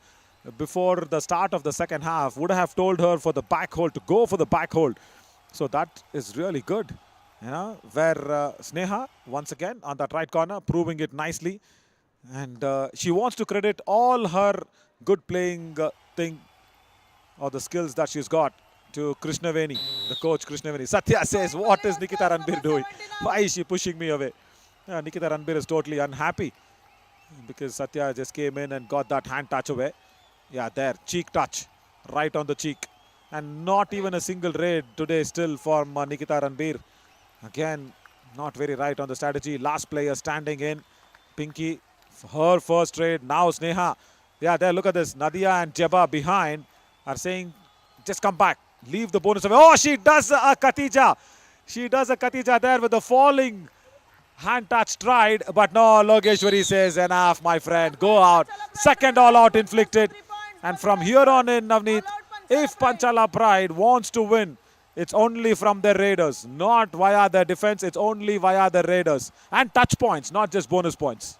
Speaker 1: before the start of the second half would have told her for the back hold to go for the back hold. So that is really good. You know, where Sneha once again on that right corner proving it nicely. And she wants to credit all her good playing thing or the skills that she's got to Krishnaveni, the coach Krishnaveni. Satya says, what is Nikita Ranbir doing? Why is she pushing me away? Nikita Ranbir is totally unhappy because Satya just came in and got that hand touch away. Yeah, there, cheek touch, right on the cheek. And not even a single raid today still from Nikita Ranbir. Again, not very right on the strategy. Last player standing in. Pinky, her first raid. Now Sneha. Yeah, there, look at this. Nadia and Jeba behind are saying, just come back. Leave the bonus away. Oh, she does a Katija. She does a Katija there with the falling hand touch tried. But no, Logeshwari says, enough, my friend. Go out. Second all out inflicted. And from here on in, Navneet, if Panchala Pride wants to win, it's only from their raiders, not via their defense. It's only via their raiders. And touch points, not just bonus points.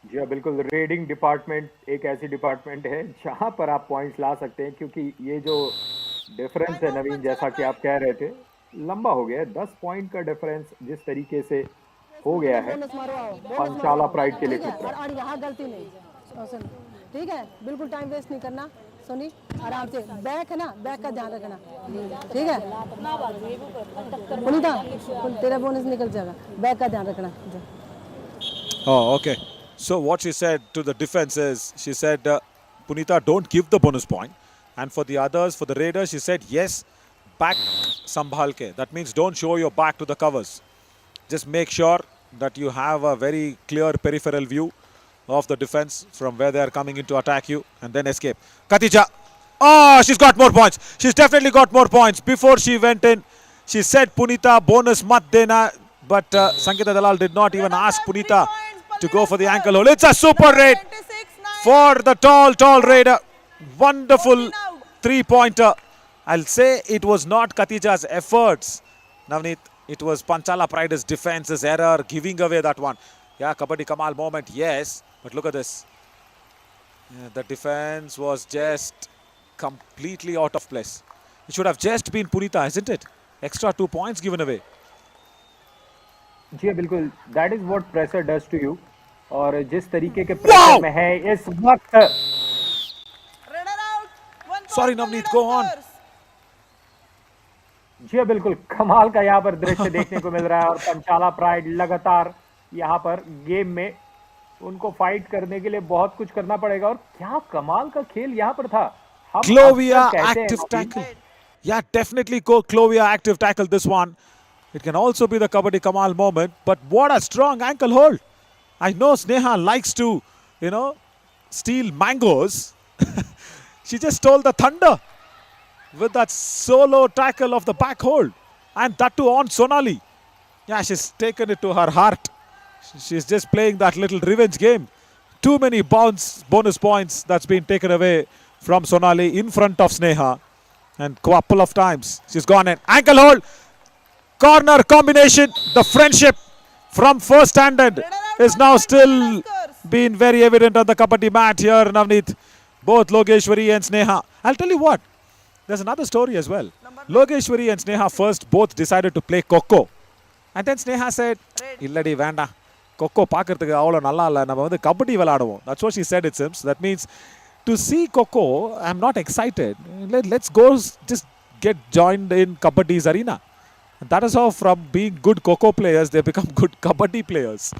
Speaker 2: जी हाँ, बिल्कुल। Raiding department एक ऐसी department है जहां पर आप points ला सकते हैं, क्योंकि ये जो डिफरेंस है नवीन, जैसा कि आप कह रहे थे, लंबा हो गया है। 10 पॉइंट का डिफरेंस जिस तरीके से हो गया है पंचाला प्राइड के लिए कितना।
Speaker 5: और यहाँ गलती नहीं, सुन, ठीक है, बिल्कुल टाइम वेस्ट नहीं करना। सोनी आराम से, बैक है ना, बैक का ध्यान रखना, ठीक है। पुनीता, तेरा बोनस निकल जाएगा, बैक का ध्यान रखना।
Speaker 1: Oh, okay. So what she said to the defense is, she said, Punita, don't give the bonus point. And for the others, for the raiders, she said, yes, back sambhal ke. That means don't show your back to the covers. Just make sure that you have a very clear peripheral view of the defense from where they are coming in to attack you and then escape. Katija. Oh, she's got more points. She's definitely got more points. Before she went in, she said, Punita, bonus mat dena. But Sangeeta Dalal did not even ask Punita to go for the ankle hold. It's a super raid for the tall raider. Wonderful three-pointer. I'll say it was not Katija's efforts, Navneet. It was Panchala Pride's defense's error, giving away that one. Yeah, Kabaddi Kamal moment, yes. But look at this. Yeah, the defense was just completely out of place. It should have just been Punita, isn't it? Extra 2 points given away.
Speaker 2: जी हाँ, बिल्कुल। That is what pressure does to you. और जिस तरीके के pressure में है इस वक्त।
Speaker 1: Sorry, Navneet, go on.
Speaker 2: जी हाँ, बिल्कुल कमाल का यहाँ पर दृश्य देखने को मिल रहा है। और पंचाला प्राइड लगातार यहाँ पर गेम में उनको फाइट करने के लिए बहुत कुछ करना पड़ेगा। और क्या कमाल का खेल यहाँ पर था।
Speaker 1: Clovia active tackle. Yeah, definitely go Clovia active tackle this one. It can also be the Kabaddi Kamal moment, but what a strong ankle hold. I know Sneha likes to, steal mangoes. She just stole the thunder with that solo tackle of the back hold. And that too on Sonali. Yeah, she's taken it to her heart. She's just playing that little revenge game. Too many bonus points that's been taken away from Sonali in front of Sneha. And couple of times she's gone in. Ankle hold. Corner combination. The friendship from first handed is now still been very evident on the Kabaddi mat here, Navneet. Both Logeshwari and Sneha. I'll tell you what. There's another story as well. Logeshwari and Sneha first both decided to play Coco. And then Sneha said, Illadi Vanda. Coco பார்க்கிறதுக்கு அவ்வளோ நல்லா இல்லை, நம்ம வந்து கபடி விளையாடுவோம். That's what she said, it seems. That means to see Coco, I'm not excited. Let's go just get joined in Kabaddi's arena. And that is how from being good Coco players, they become good Kabaddi players.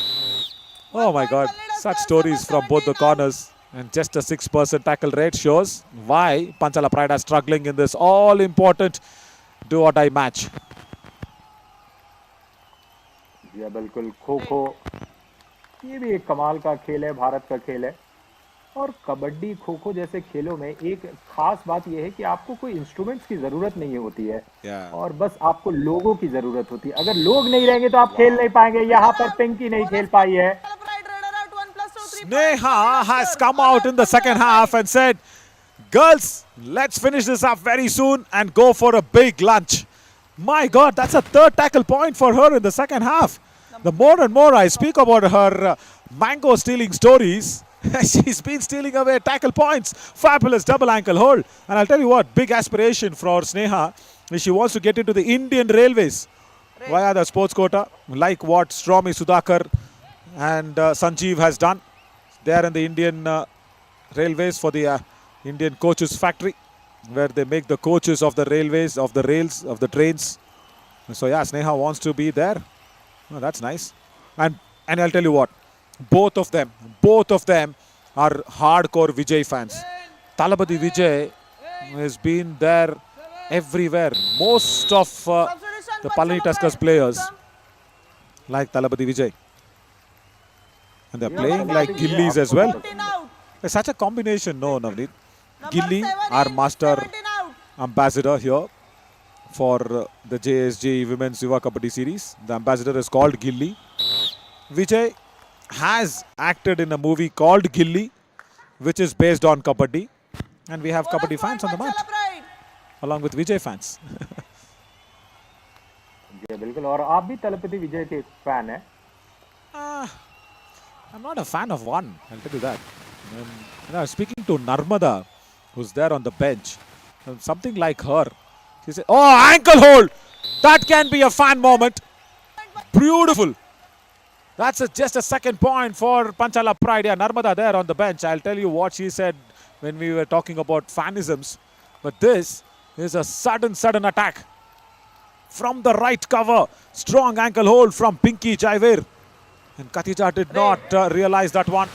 Speaker 1: Oh my God, such stories from both the corners. And just a 6% tackle rate shows why Panchala Pride are struggling in this all-important do-or-die match.
Speaker 2: जी बिल्कुल। खो खो ये भी एक कमाल का खेल है, भारत का खेल है। और कबड्डी खो खो जैसे खेलों में एक खास बात यह है कि आपको कोई इंस्ट्रूमेंट्स की जरूरत नहीं होती है। और बस आपको लोगों की जरूरत होती है। अगर लोग नहीं रहेंगे तो आप खेल नहीं पाएंगे। यहाँ पर पिंकी नहीं खेल पाई है।
Speaker 1: Sneha has come out in the second half and said, girls, let's finish this up very soon and go for a big lunch. My God, that's a third tackle point for her in the second half. The more and more I speak about her mango stealing stories, she's been stealing away tackle points. Fabulous double ankle hold. And I'll tell you what, big aspiration for Sneha is she wants to get into the Indian Railways via the sports quota, like what Stromy Sudhakar and Sanjeev has done. They are in the Indian railways for the Indian coaches factory, where they make the coaches of the railways, of the rails, of the trains. So yeah, Sneha wants to be there. Oh, that's nice. And I'll tell you what, both of them are hardcore Vijay fans. Talabadi Vijay has been there everywhere. Most of
Speaker 4: Substitution,
Speaker 1: the
Speaker 4: Panchala
Speaker 1: Palani Tuskers
Speaker 4: Pride.
Speaker 1: players
Speaker 4: Welcome.
Speaker 1: like Talabadi Vijay. And they're
Speaker 2: Yeah,
Speaker 1: playing
Speaker 2: Talabadi
Speaker 1: like
Speaker 2: Vijay
Speaker 1: Gillies as
Speaker 2: आपको
Speaker 1: well.
Speaker 4: 14 out.
Speaker 1: It's such a combination, no, Navneet?
Speaker 4: Number
Speaker 1: Gilly,
Speaker 4: 7
Speaker 1: our
Speaker 4: in,
Speaker 1: master
Speaker 4: 17 out.
Speaker 1: ambassador here for the JSG Women's Yuva Kabaddi series. The ambassador is called Gilly. Vijay has acted in a movie called Gilly, which is based on Kabaddi. And we have
Speaker 4: Bonus
Speaker 1: Kabaddi
Speaker 4: point,
Speaker 1: fans on the mat,
Speaker 4: Panchala Pride.
Speaker 1: along with Vijay fans.
Speaker 2: जी बिल्कुल और आप भी तलपति विजय के fan हैं
Speaker 1: I'm not a fan of one, I'll tell you that. Speaking to Narmada, who's there on the bench, something like her, she said, oh, ankle hold! That can be a fan moment. Beautiful. That's just a second point for Panchala Pride. Yeah, Narmada there on the bench. I'll tell you what she said when we were talking about fanisms. But this is a sudden attack from the right cover. Strong ankle hold from Pinky Jaivir. And Katija did not realize that one.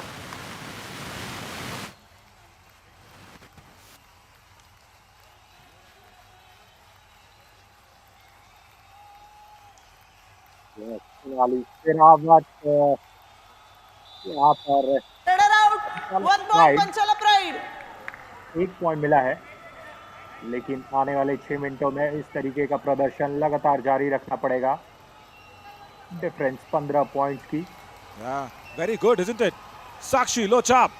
Speaker 2: वाली फिर आवत यहाँ पर
Speaker 4: Header out. 1 point,
Speaker 2: Pride.
Speaker 4: Panchala Pride.
Speaker 2: 1 point मिला है लेकिन आने वाले 6 मिनटों में इस तरीके का प्रदर्शन लगातार जारी रखना पड़ेगा डिफरेंस 15 पॉइंट्स की
Speaker 1: Yeah, very good, isn't it? Sakshi, low chop.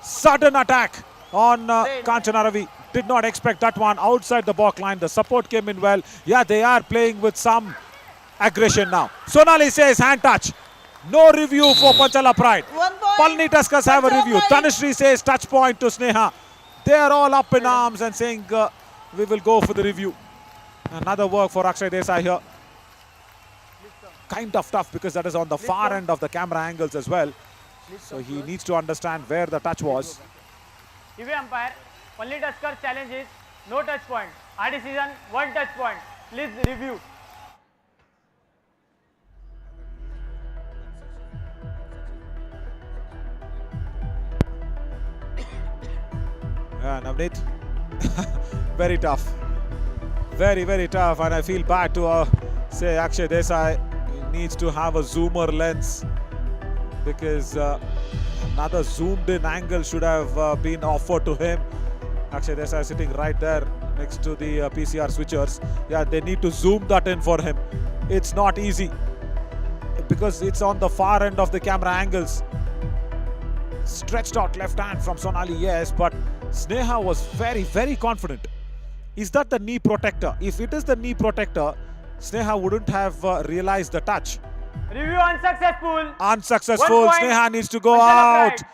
Speaker 1: Sudden attack on Kanchana Ravi. Did not expect that one outside the back line. The support came in well. Yeah, they are playing with some aggression now. Sonali says hand touch. No review for Panchala Pride.
Speaker 4: 1 point.
Speaker 1: Palani Tuskers have a
Speaker 4: Panchala
Speaker 1: review.
Speaker 4: Pride.
Speaker 1: Tanushree says touch point to Sneha. They are all up in arms and saying we will go for the review. Another work for Akshay Desai here. Kind of tough because that is on the far end of the camera angles as well. So he needs to understand where the touch was.
Speaker 6: Yuva umpire, only Tusker challenge is no touch point. Our decision, 1 touch point. Please review.
Speaker 1: Yeah, Navneet. Very tough. Very tough. And I feel bad to say Akshay Desai needs to have a zoomer lens because another zoomed in angle should have been offered to him. Akshay Desai sitting right there next to the PCR switchers. Yeah, they need to zoom that in for him. It's not easy because it's on the far end of the camera angles. Stretched out left hand from Sonali, yes, but Sneha was very confident. Is that the knee protector? If it is the knee protector, Sneha wouldn't have realized the touch.
Speaker 6: Review unsuccessful.
Speaker 1: Unsuccessful.
Speaker 6: 1 point.
Speaker 1: Sneha needs to go
Speaker 6: Panchala
Speaker 1: out.
Speaker 6: Pride.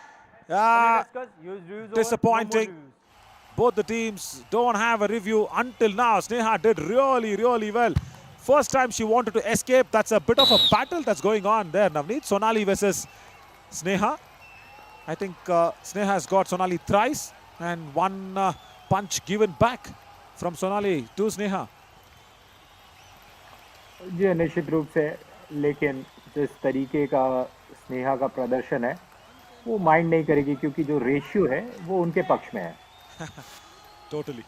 Speaker 1: Yeah,
Speaker 6: Tuskers use reviews over,
Speaker 1: disappointing.
Speaker 6: no more reviews.
Speaker 1: Both the teams don't have a review until now. Sneha did really well. First time she wanted to escape. That's a bit of a battle that's going on there. Navneet, Sonali versus Sneha. I think Sneha has got Sonali thrice and one punch given back from Sonali to Sneha.
Speaker 2: जी निश्चित रूप से लेकिन जिस तरीके का स्नेहा का प्रदर्शन है वो माइंड नहीं करेगी क्योंकि जो रेशियो है वो उनके पक्ष में है
Speaker 1: Totally.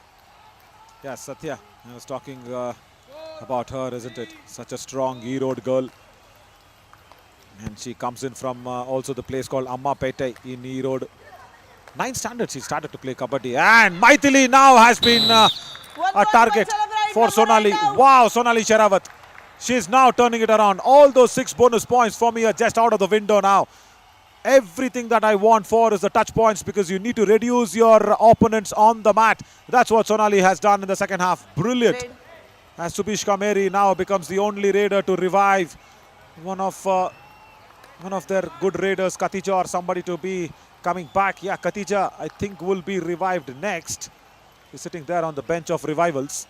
Speaker 1: Yeah, Satya, I was talking about her, isn't it? Such a strong E-Road girl. And she comes in from also the place called Amma Pete in E-Road. 9th standard she started to play Kabaddi. And Maithili now has been
Speaker 4: 1
Speaker 1: a
Speaker 4: point,
Speaker 1: target
Speaker 4: Panchala Pride.
Speaker 1: for
Speaker 4: Number
Speaker 1: Sonali.
Speaker 4: 8 out.
Speaker 1: Wow, Sonali Sherawat. She's now turning it around. All those 6 bonus points for me are just out of the window now. Everything that I want for is the touch points because you need to reduce your opponents on the mat. That's what Sonali has done in the second half. Brilliant.
Speaker 4: Raid.
Speaker 1: As Subhish Kameri now becomes the only raider to revive one of their good raiders, Katija or somebody to be coming back. Yeah, Katija I think will be revived next. He's sitting there on the bench of revivals.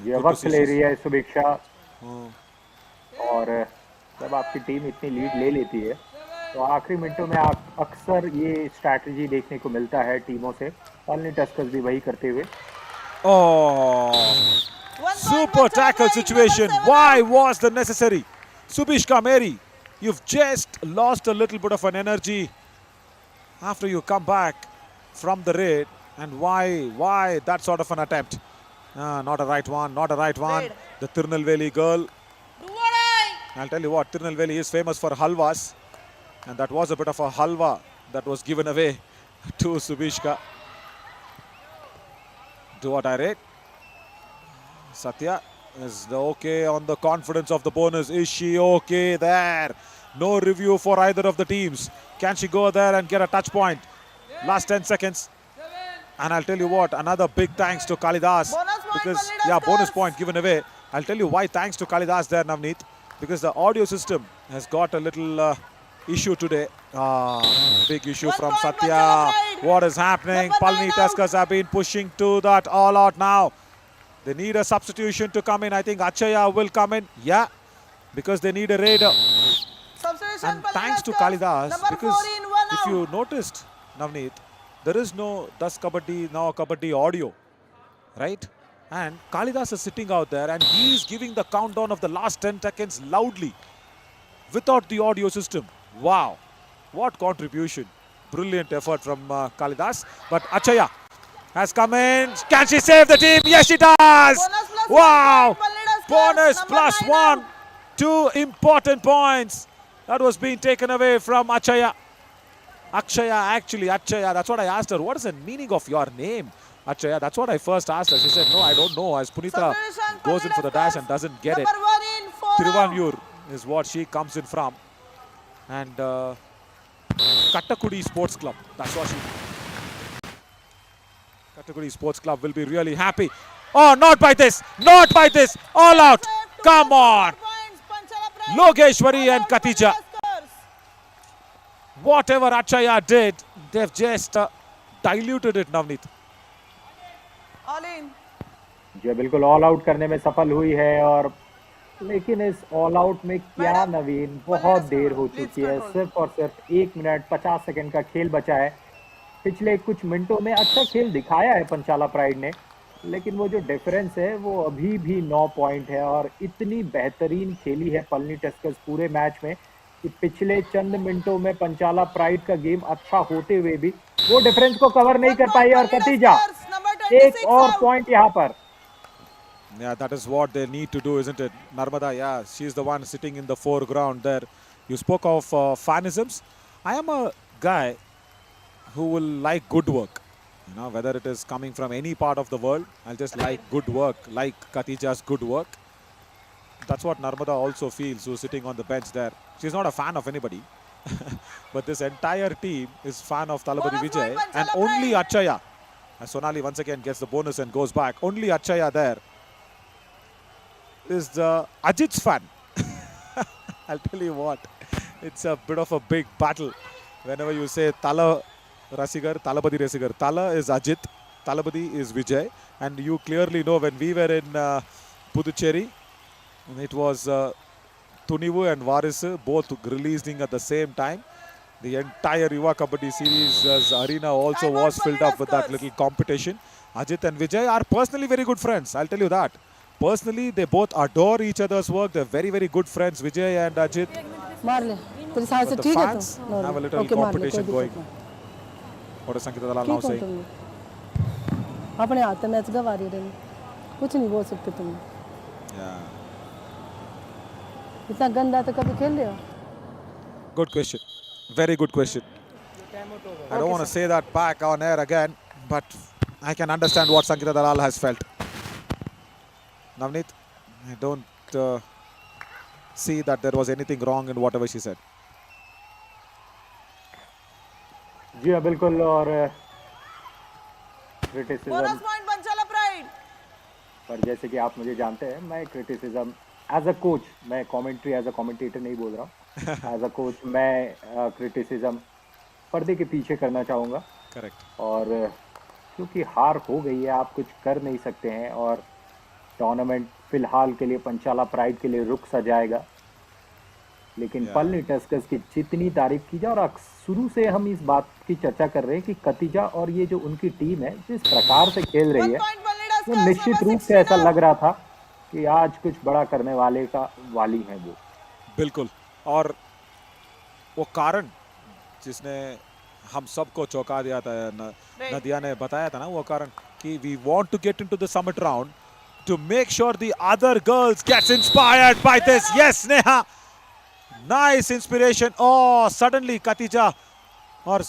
Speaker 2: ये वक्त ले रही है सुभिक्षा और जब आपकी team इतनी lead ले लेती है तो आखिरी मिनटों में आप अक्सर ये स्ट्रैटेजी देखने को मिलता है टीमों से। कॉलोनी टस्कर्स भी वही करते हुए।
Speaker 1: Oh,
Speaker 4: 1 point
Speaker 1: super
Speaker 4: Panchala
Speaker 1: tackle
Speaker 4: Pride,
Speaker 1: situation.
Speaker 4: number 7
Speaker 1: Why
Speaker 4: out.
Speaker 1: was the necessary? Subishka Mary, you've just lost a little bit of an energy after you come back from the raid. And why that sort of an attempt? Not a right one, not a right one.
Speaker 4: Raid.
Speaker 1: The Tirunelveli girl.
Speaker 4: Do what I.
Speaker 1: I'll tell you what, Tirunelveli is famous for halwas. And that was a bit of a halwa that was given away to Subishka. Do what I rate. Satya is the okay on the confidence of the bonus. Is she okay there? No review for either of the teams. Can she go there and get a touch point? Last 10 seconds. And I'll tell you what, another big thanks to Kalidas.
Speaker 4: Bonus point
Speaker 1: Because,
Speaker 4: for leaders
Speaker 1: yeah, bonus
Speaker 4: girls.
Speaker 1: point given away. I'll tell you why thanks to Kalidas there, Navneet. Because the audio system has got a little issue today. Big issue
Speaker 4: 1
Speaker 1: from
Speaker 4: point
Speaker 1: Satya.
Speaker 4: Panchala Pride.
Speaker 1: What is happening?
Speaker 4: Number 9
Speaker 1: Palni
Speaker 4: out.
Speaker 1: Tuskers have been pushing to that all out now. They need a substitution to come in. I think Achaya will come in. Yeah, because they need a raider.
Speaker 4: Substitution
Speaker 1: And
Speaker 4: for
Speaker 1: thanks to
Speaker 4: leaders girls.
Speaker 1: Kalidas,
Speaker 4: Number
Speaker 1: because
Speaker 4: 14, 1
Speaker 1: if
Speaker 4: out.
Speaker 1: you noticed, Navneet, there is no Das Kabaddi, now Kabaddi audio, right? And Kalidas is sitting out there and he is giving the countdown of the last 10 seconds loudly without the audio system. Wow, what contribution. Brilliant effort from Kalidas. But Achaya has come in. Can she save the team? Yes, she does.
Speaker 4: Bonus plus
Speaker 1: Wow.
Speaker 4: 1 point for leaders
Speaker 1: Bonus
Speaker 4: girls. Number
Speaker 1: plus
Speaker 4: 9
Speaker 1: 1.
Speaker 4: out.
Speaker 1: 2 important points. That was being taken away from Achaya. Achaya. That's what I asked her. What is the meaning of your name? Achaya. That's what I first asked her. She said, no, I don't know. As Punita
Speaker 4: Substitution for
Speaker 1: goes in for the
Speaker 4: leaders
Speaker 1: dash
Speaker 4: girls.
Speaker 1: and doesn't get it.
Speaker 4: Number 1 in, 4 out.
Speaker 1: Tiruvanyur is what she comes in from. And Kattakudi Sports Club. That's what she. Kattakudi Sports Club will be really happy. Oh, not by this. Not by this. All out.
Speaker 4: Save, 2
Speaker 1: Come on.
Speaker 4: points, Panchala Pride.
Speaker 1: Logeshwari
Speaker 4: All
Speaker 1: and
Speaker 4: out for
Speaker 1: Katija.
Speaker 4: leaders girls.
Speaker 1: Whatever Achaya did, they've just diluted it, Navneet.
Speaker 4: All in.
Speaker 2: जो बिल्कुल all out करने में सफल हुई है। और लेकिन इस ऑल आउट में क्या
Speaker 4: मैडम,
Speaker 2: नवीन, बहुत
Speaker 4: please
Speaker 2: देर हो
Speaker 4: control,
Speaker 2: चुकी है।
Speaker 4: please
Speaker 2: सिर्फ और सिर्फ 1 मिनट 50 सेकंड का खेल बचा है। पिछले कुछ मिनटों में अच्छा खेल दिखाया है पंचाला प्राइड ने, लेकिन वो जो डिफरेंस है वो अभी भी 9 पॉइंट है। और इतनी बेहतरीन खेली है पलनी टस्कर्स पूरे मैच में कि पिछले चंद मिनटों में पंचाला प्राइड का गेम अच्छा होते हुए भी वो डिफरेंस को कवर नहीं कर पाई। और कतीजा एक और पॉइंट यहाँ पर।
Speaker 1: Yeah, that is what they need to do, isn't it? Narmada, yeah, she's the one sitting in the foreground there. You spoke of fanisms. I am a guy who will like good work. You know, whether it is coming from any part of the world, I'll just like good work, like Katija's good work. That's what Narmada also feels, who's sitting on the bench there. She's not a fan of anybody. But this entire team is fan of Talabadi
Speaker 4: Bonus
Speaker 1: Vijay.
Speaker 4: point,
Speaker 1: And
Speaker 4: Panchala
Speaker 1: only
Speaker 4: Pride.
Speaker 1: Achaya, as Sonali once again gets the bonus and goes back, only Achaya there is Ajit's fan. I'll tell you what, it's a bit of a big battle. Whenever you say Tala Rasigar, Talabadi Rasigar, Tala is Ajit, Talabadi is Vijay. And you clearly know when we were in Puducherry, it was Tunivu and Varisu both releasing at the same time. The entire Yuva Kabaddi series arena also
Speaker 4: Time out
Speaker 1: was
Speaker 4: for
Speaker 1: filled up with that
Speaker 4: leaders.
Speaker 1: little competition. Ajit and Vijay are personally very good friends, I'll tell you that. Personally, they both adore each other's work. They're very, very good friends, Vijay and Ajit.
Speaker 5: मार ले तेरे साथ से
Speaker 1: But the
Speaker 5: ठीक है
Speaker 1: fans
Speaker 5: तो
Speaker 1: have a little
Speaker 5: okay मार ले कोई
Speaker 1: competition going.
Speaker 5: दिक्कत नहीं
Speaker 1: What is Sankita Dalal
Speaker 5: ठीक
Speaker 1: now
Speaker 5: हो
Speaker 1: saying?
Speaker 5: तुम अपने हाथ में मैच गवा रही रही कुछ नहीं बोल सकते तुम
Speaker 1: Yeah.
Speaker 5: इतना गंदा तो कभी खेल रहे हो
Speaker 1: Good question. Very good question. I don't want to say that back on air again, but I can understand what Sankita Dalal has felt. Navneet, I don't see that there was anything wrong in whatever she said.
Speaker 2: जी हाँ बिल्कुल। और criticism
Speaker 4: Bonus point, Panchala Pride.
Speaker 2: पर जैसे कि आप मुझे जानते हैं, मैं क्रिटिसिज्म एज अ कोच, मैं कमेंट्री एज अ कमेंटेटर नहीं बोल रहा हूँ। एज अ कोच मैं क्रिटिसिज्म पर्दे के पीछे करना चाहूँगा।
Speaker 1: Correct.
Speaker 2: और क्योंकि हार हो गई है, आप कुछ कर नहीं सकते हैं। और टूर्नामेंट फिलहाल के लिए पंचाला प्राइड के लिए रुक सा जाएगा। लेकिन पलनी टस्कर्स की जितनी तारीफ की जाए, और शुरू से हम इस बात की चर्चा कर रहे हैं कि कतिजा और ये जो उनकी टीम है जिस प्रकार से खेल रही
Speaker 4: 1
Speaker 2: है,
Speaker 4: point Palni
Speaker 2: वो
Speaker 4: Tuskers,
Speaker 2: निश्चित
Speaker 4: number
Speaker 2: रूप से
Speaker 4: 16
Speaker 2: ऐसा
Speaker 4: up.
Speaker 2: लग रहा था कि आज कुछ बड़ा करने वाली है वो।
Speaker 1: बिल्कुल। और वो कारण जिसने हम सबको चौंका दिया था, नदिया ने बताया था ना, वो कारण कि we want to get into the summit round to make sure the other girls gets inspired by this. Yes, Neha. Nice inspiration. Oh, suddenly Katija, or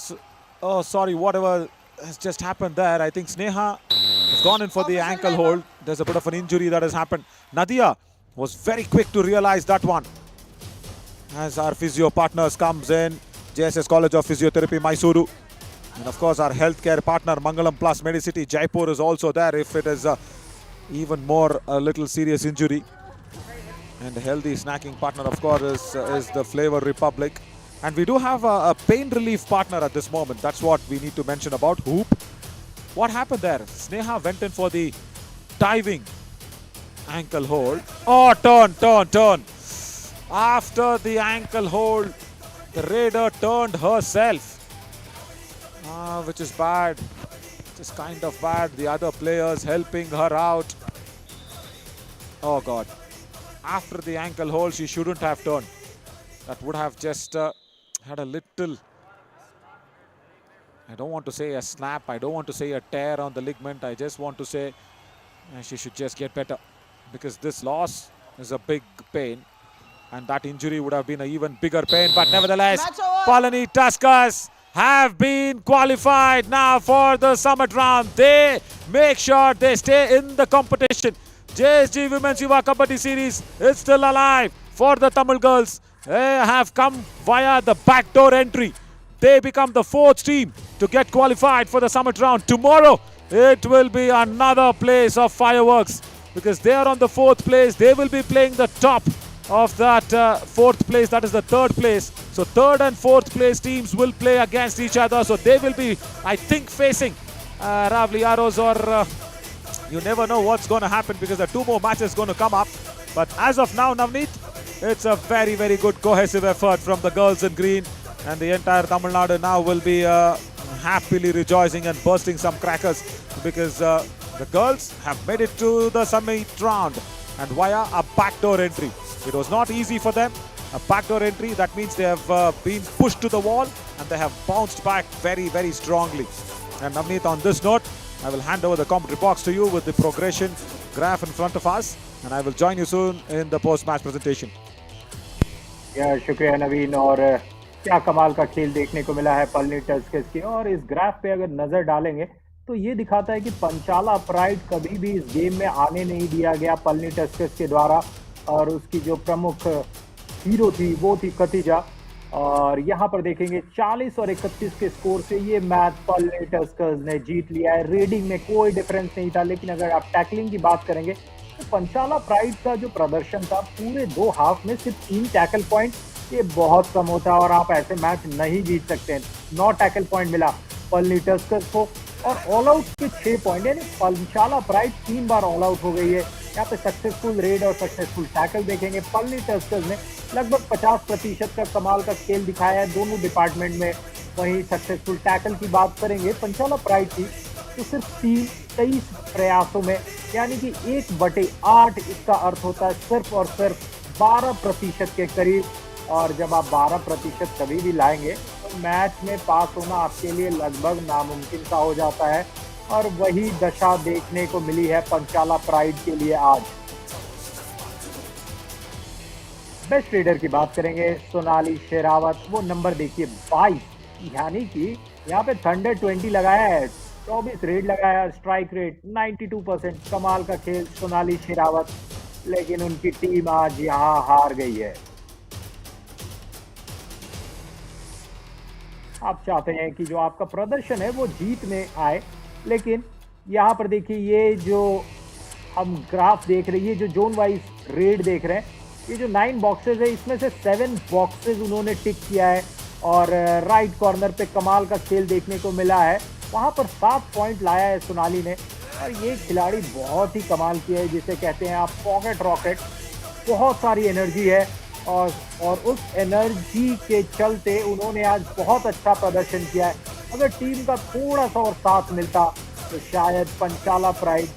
Speaker 1: oh, sorry, whatever has just happened there. I think Sneha has gone in for the
Speaker 4: Official
Speaker 1: ankle
Speaker 4: timeout.
Speaker 1: hold. There's a bit of an injury that has happened. Nadia was very quick to realize that one. As our physio partners comes in, JSS College of Physiotherapy, Mysuru. And of course, our healthcare partner, Mangalam Plus Medicity, Jaipur is also there if it is even more a little serious injury. And a healthy snacking partner, of course, is the Flavor Republic. And we do have a pain relief partner at this moment. That's what we need to mention about Hoop. What happened there? Sneha went in for the diving ankle hold. Oh, turn. After the ankle hold, the Raider turned herself. Which is bad. Just kind of bad. The other players helping her out. Oh God. After the ankle hold, she shouldn't have turned. That would have just had a little, I don't want to say a snap, I don't want to say a tear on the ligament. I just want to say she should just get better, because this loss is a big pain, and that injury would have been an even bigger pain. But nevertheless,
Speaker 4: Match over.
Speaker 1: Palani Tuskers have been qualified now for the summit round. They make sure they stay in the competition. JSG Women's Yuva Kabaddi Series is still alive for the Tamil girls. They have come via the backdoor entry. They become the 4th team to get qualified for the summit round. Tomorrow, it will be another place of fireworks, because they are on the 4th place. They will be playing the top of that 4th place, that is the 3rd place. So 3rd and 4th place teams will play against each other. So they will be, I think, facing Ravli Arrows, or you never know what's going to happen, because there are 2 more matches going to come up. But as of now, Navneet, it's a very, very good cohesive effort from the girls in green, and the entire Tamil Nadu now will be happily rejoicing and bursting some crackers, because the girls have made it to the summit round, and via a backdoor entry. It was not easy for them. A backdoor entry, that means they have been pushed to the wall, and they have bounced back very, very strongly. And Navneet, on this note, I will hand over the commentary box to you with the progression graph in front of us, and I will join you soon in the post-match presentation.
Speaker 2: या शुक्रिया नवीन। और क्या कमाल का खेल देखने को मिला है पलनी टस्कर्स की। और इस ग्राफ पे अगर नजर डालेंगे तो ये दिखाता है कि पंचाला प्राइड कभी भी इस गेम में आने नहीं दिया गया पलनी टस्कर्स के द्वारा, और उसकी जो प्रमुख हीरो थी वो थी कतिजा। और यहाँ पर देखेंगे 40 और 31 के स्कोर से ये मैच पलनी टस्कर्स ने जीत लिया है। रेडिंग में कोई डिफरेंस नहीं था, लेकिन अगर आप टैकलिंग की बात करेंगे तो पंचाला प्राइड का जो प्रदर्शन था पूरे 2 हाफ में सिर्फ 3 टैकल पॉइंट, ये बहुत कम होता है और आप ऐसे मैच नहीं जीत सकते। 9 टैकल पॉइंट मिला पलनी टस्कर्स को, और ऑल आउट के 6 पॉइंट, यानी पंचाला प्राइड 3 बार ऑल आउट हो गई है। यहाँ पे सक्सेसफुल रेड और सक्सेसफुल टैकल देखेंगे। पलनी टस्कर्स ने लगभग 50% का कमाल का खेल दिखाया है दोनों डिपार्टमेंट में। वहीं सक्सेसफुल टैकल की बात करेंगे पंचाला प्राइड की तो सिर्फ 23 प्रयासों में, यानी कि 1/8, इसका अर्थ होता है सिर्फ और सिर्फ 12% के करीब। और जब आप 12% कभी भी लाएंगे तो मैच में पास होना आपके लिए लगभग नामुमकिन सा हो जाता है, और वही दशा देखने को मिली है पंचाला प्राइड के लिए आज। बेस्ट रेडर की बात करेंगे सोनाली शेरावत, वो नंबर देखिए 22, यानी कि यहाँ पे थंडर 20 लगाया है, 24 रेड लगाया, स्ट्राइक रेट 92%। कमाल का खेल सोनाली शेरावत, लेकिन उनकी टीम आज यहाँ हार गई है। आप चाहते हैं कि जो आपका प्रदर्शन है वो जीत में आए, लेकिन यहाँ पर देखिए ये जो हम ग्राफ देख रहे हैं, ये जो जोन वाइज रेड देख रहे हैं, ये जो 9 बॉक्सेस है इसमें से 7 बॉक्सेस उन्होंने टिक किया है। और राइट कॉर्नर पे कमाल का खेल देखने को मिला है, वहाँ पर 7 पॉइंट लाया है सोनाली ने। और ये खिलाड़ी बहुत ही कमाल की है, जिसे कहते हैं आप पॉकेट रॉकेट। बहुत सारी एनर्जी है, और उस एनर्जी के चलते उन्होंने आज बहुत अच्छा प्रदर्शन किया है। अगर टीम का थोड़ा सा और साथ मिलता तो शायद पंचाला प्राइड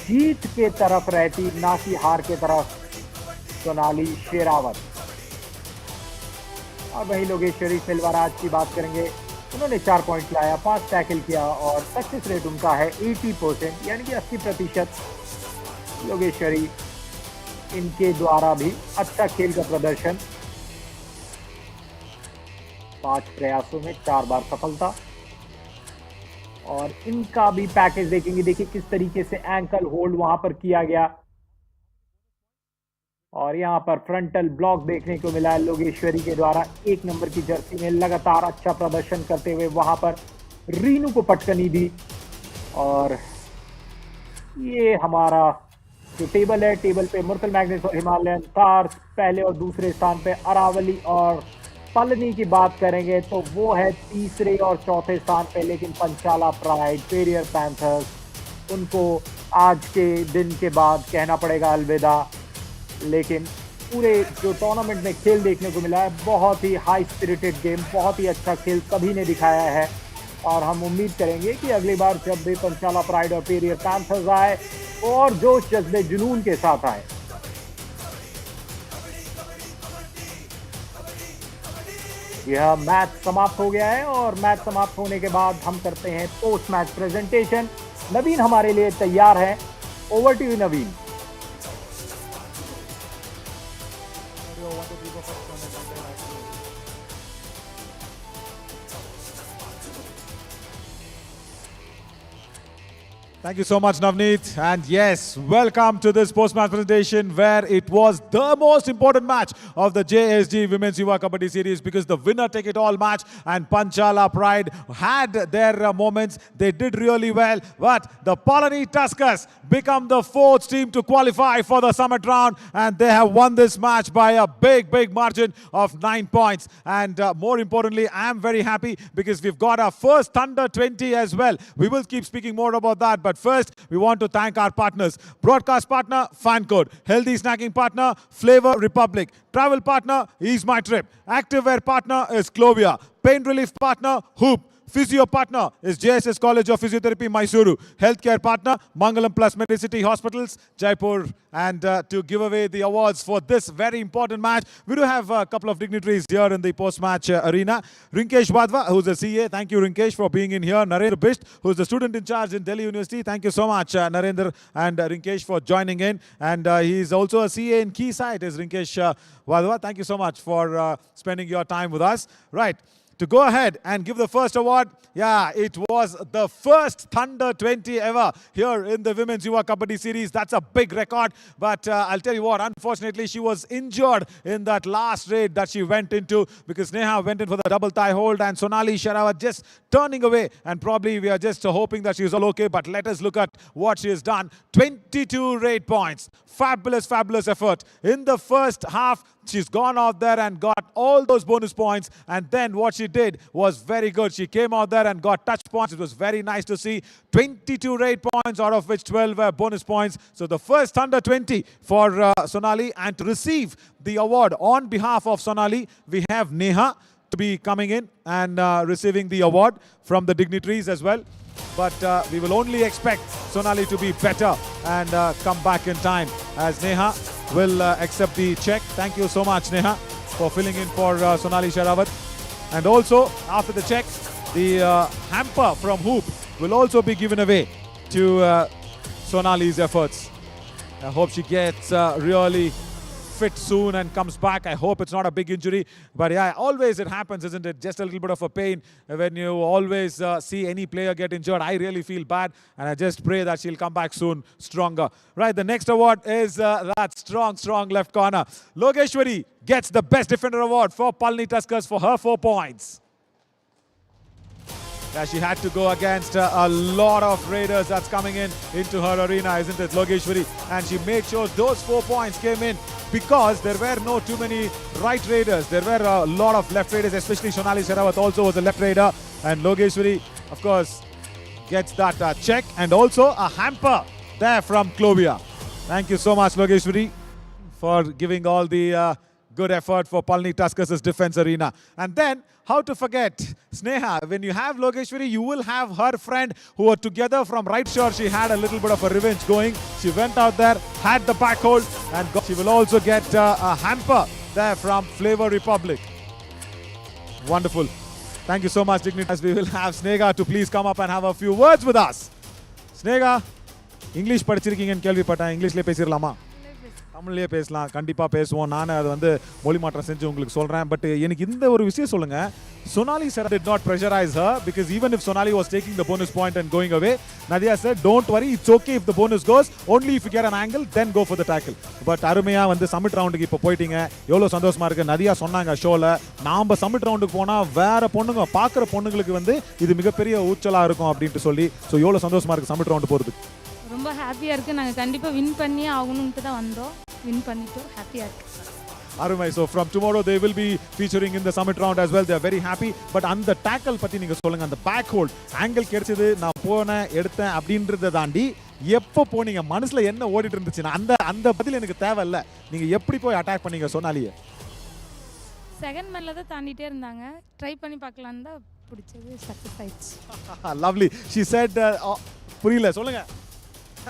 Speaker 2: जीत के तरफ रहती, ना कि हार के तरफ। सोनाली शेरावत और वहीं लोकेश्वरी सिलवराज की बात करेंगे। उन्होंने 4 पॉइंट लाया, 5 टैकल किया और सक्सेस रेट उनका है 80%, यानी कि 80%। लोकेश्वरी इनके द्वारा भी अच्छा खेल का प्रदर्शन। 5 प्रयासों में 4 बार सफलता। और इनका भी पैकेज देखेंगे, देखिए किस तरीके से एंकल होल्ड वहां पर किया गया और यहां पर फ्रंटल ब्लॉक देखने को मिला है लोकेश्वरी के द्वारा। 1 नंबर की जर्सी में लगातार अच्छा प्रदर्शन करते हुए वहां पर रीनू को पटकनी दी। और ये हमारा जो टेबल है, टेबल पे मुरतल मैग्नेट्स और हिमालयन स्टार्स पहले और दूसरे स्थान पे। अरावली और पलनी की बात करेंगे तो वो है तीसरे और चौथे स्थान पे, लेकिन पंचाला प्राइड, पेरियर पैंथर्स, उनको आज के दिन के बाद कहना पड़ेगा अलविदा। लेकिन पूरे जो टूर्नामेंट में खेल देखने को मिला है, बहुत ही हाई स्पिरिटेड गेम, बहुत ही अच्छा खेल सभी ने दिखाया है। और हम उम्मीद करेंगे कि अगली बार जब भी पंचाला प्राइड और पेरियर पैंथर्स आए और जोश जज्बे जुनून के साथ आए। यह मैच समाप्त हो गया है और मैच समाप्त होने के बाद हम करते हैं पोस्ट मैच प्रेजेंटेशन। नवीन हमारे लिए तैयार है। Over to you Naveen.
Speaker 1: Thank you so much, Navneet. And yes, welcome to this post-match presentation where it was the most important match of the JSG Women's Yuva Kabaddi Series, because the winner-take-it-all match and Panchala Pride had their moments. They did really well, but the Palani Tuskers become the 4th team to qualify for the summit round, and they have won this match by a big margin of 9 points. And more importantly, I am very happy because we've got our first Thunder 20 as well. We will keep speaking more about that, but first, we want to thank our partners. Broadcast partner, Fan Code. Healthy snacking partner, Flavor Republic. Travel partner, Ease My Trip. Activewear partner is Clovia. Pain relief partner, Hoop. Physio partner is JSS College of Physiotherapy, Mysuru. Healthcare partner, Mangalam Plus Medicity Hospitals, Jaipur. And to give away the awards for this very important match, we do have a couple of dignitaries here in the post-match arena. Rinkesh Wadhwa, who's a CA. Thank you, Rinkesh, for being in here. Narendra Bisht, who's the student in charge in Delhi University. Thank you so much, Narendra and Rinkesh, for joining in. And he's also a CA in Quayside, is Rinkesh Wadhwa. Thank you so much for spending your time with us. Right. To go ahead and give the first award, yeah, it was the first Thunder 20 ever here in the Women's Yuva Kabaddi Series. That's a big record, but I'll tell you what, unfortunately, she was injured in that last raid that she went into, because Neha went in for the double thigh hold and Sonali Sherawat just turning away, and probably we are just hoping that she's all okay, but let us look at what she has done. 22 raid points. Fabulous effort. In the first half, she's gone out there and got all those bonus points, and then what she did was very good. She came out there and got touch points. It was very nice to see. 22 raid points, out of which 12 were bonus points. So the first Thunder 20 for Sonali. And to receive the award on behalf of Sonali, we have Neha to be coming in and receiving the award from the dignitaries as well. But we will only expect Sonali to be better and come back in time, as Neha will accept the check. Thank you so much, Neha, for filling in for Sonali Sherawat. And also, after the check, the hamper from Hoop will also be given away to Sonali's efforts. I hope she gets really fit soon and comes back. I hope it's not a big injury, but yeah, always it happens, isn't it? Just a little bit of a pain when you always see any player get injured. I really feel bad, and I just pray that she'll come back soon stronger. Right, the next award is that strong left corner. Logeshwari gets the best defender award for Palani Tuskers for her 4 points. Yeah, she had to go against a lot of raiders that's coming into her arena, isn't it, Logeshwari? And she made sure those 4 points came in because there were no too many right raiders. There were a lot of left raiders, especially Sonali Sherawat also was a left raider. And Logeshwari, of course, gets that check, and also a hamper there from Clovia. Thank you so much, Logeshwari, for giving all the Good effort for Palani Tuskers' defense arena. And then, how to forget Sneha? When you have Logeshwari, you will have her friend who were together from right shore. She had a little bit of a revenge going. She went out there, had the back hold, and she will also get a hamper there from Flavor Republic. Wonderful. Thank you so much, Dignitaries. We will have Snega to please come up and have a few words with us. Snega, English படிச்சிருக்கீங்கன்னு கேள்விப்பட்டேன். இங்கிலீஷ்லயே பேசிரலாமா? தமிழ்லயே பேசலாம். கண்டிப்பா பேசுவோம். நான் அது வந்து மொழி மாற்றம் செஞ்சு உங்களுக்கு சொல்றேன். பட் எனக்கு இந்த ஒரு விஷயம் சொல்லுங்க. Sonali said did not pressurize her because even if Sonali was taking the bonus point and going away, Nadia said don't worry, it's okay if the bonus goes, only if you get an angle then go for the tackle. But அருமையா வந்து submit ரவுண்டுக்கு இப்போ போயிட்டீங்க. எவ்வளவு சந்தோஷமா இருக்கு. நதியா சொன்னாங்க ஷோல நாம சமிட் ரவுண்டுக்கு போனா வேற பொண்ணுங்க பாக்குற பொண்ணுங்களுக்கு வந்து இது மிகப்பெரிய ஊச்சலா இருக்கும் அப்படினு சொல்லி சோ எவ்வளவு சந்தோஷமா இருக்கு சமிட் ரவுண்ட் போறது.
Speaker 7: ரொம்ப ஹாப்பியா இருக்கு. நாங்க கண்டிப்பா வின் பண்ணி ஆகணும்னு தான் வந்தோம். வின் பண்ணிட்டோம். ஹாப்பியா இருக்கு.
Speaker 1: Arumai, so from tomorrow they will be featuring in the summit round as well. They are very happy. But on the tackle பத்தி நீங்க சொல்லுங்க. அந்த பேக் ஹோல்ட் ஆங்கிள் கிடைச்சது நான் போனேன் எடுத்தேன் அப்படின்றத தாண்டி எப்போ போனீங்க மனசுல என்ன ஓடிட்டு இருந்துச்சு அந்த அந்த பதில் எனக்கு தேவையில்ல. நீங்க எப்படி போய் அட்டாக் பண்ணீங்க சொன்னாலியே?
Speaker 7: செகண்ட் மேன்ல தான் தாண்டிட்டே இருந்தாங்க. ட்ரை பண்ணி பார்க்கலாம்னு தான் பிடிச்சது. சக்சஸ் ஆயிடுச்சு.
Speaker 1: Lovely. She said புரியல சொல்லுங்க.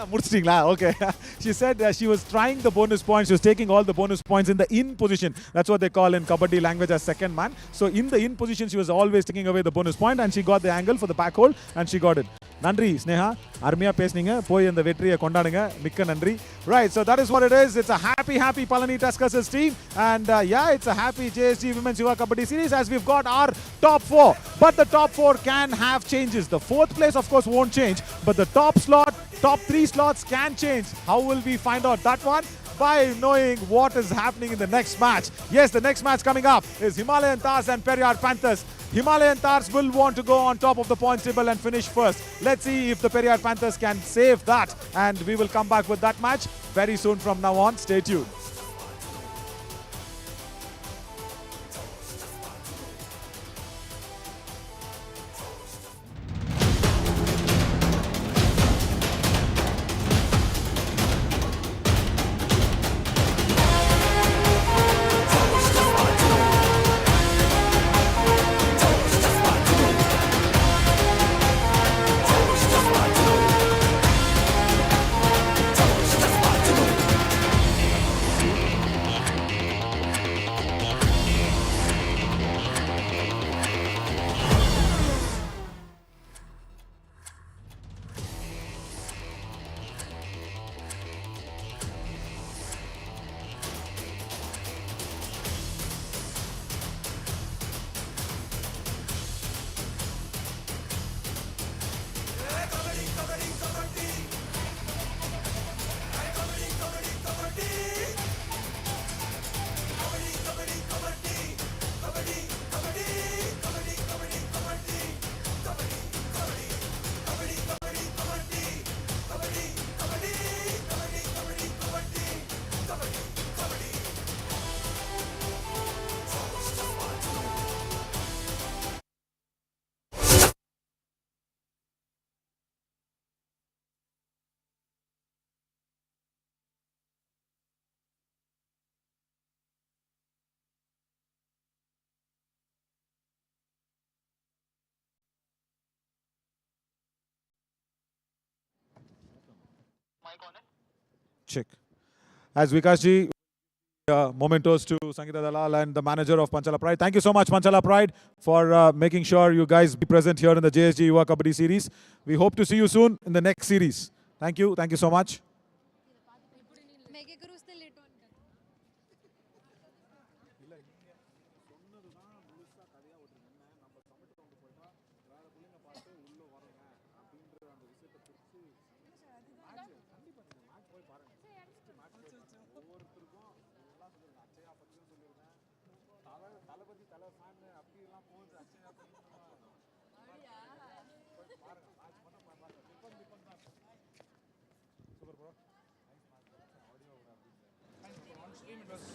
Speaker 1: முடிச்சிட்டீங்களா? Okay. She said she was trying the bonus points. She was taking all the bonus points in the in position. That's what they call in Kabaddi language as second man. So in the in position, she was always taking away the bonus point and she got the angle for the back hold and she got it. நன்றி ஸ்னேகா, அருமையா பேசுனீங்க. போய் அந்த வெற்றியை கொண்டாடுங்க. மிக்க நன்றி. Right, so that is what it is. It's a happy Palani Tuskers team and yeah, it's a happy JSG Women's Yuva Kabaddi series as we've got our top 4. But the top 4 can have changes. The 4th place of course won't change, but the top 3 slots can change. How will we find out that one? By knowing what is happening in the next match. Yes, the next match coming up is Himalayan Tars and Periyar Panthers. Himalayan Tars will want to go on top of the points table and finish first. Let's see if the Periyar Panthers can save that. And we will come back with that match very soon from now on. Stay tuned. Check. As Vikasji, mementos to Sangeeta Dalal and the manager of Panchala Pride. Thank you so much, Panchala Pride, for making sure you guys be present here in the JSG Yuva Kabaddi series. We hope to see you soon in the next series. Thank you. Thank you so much.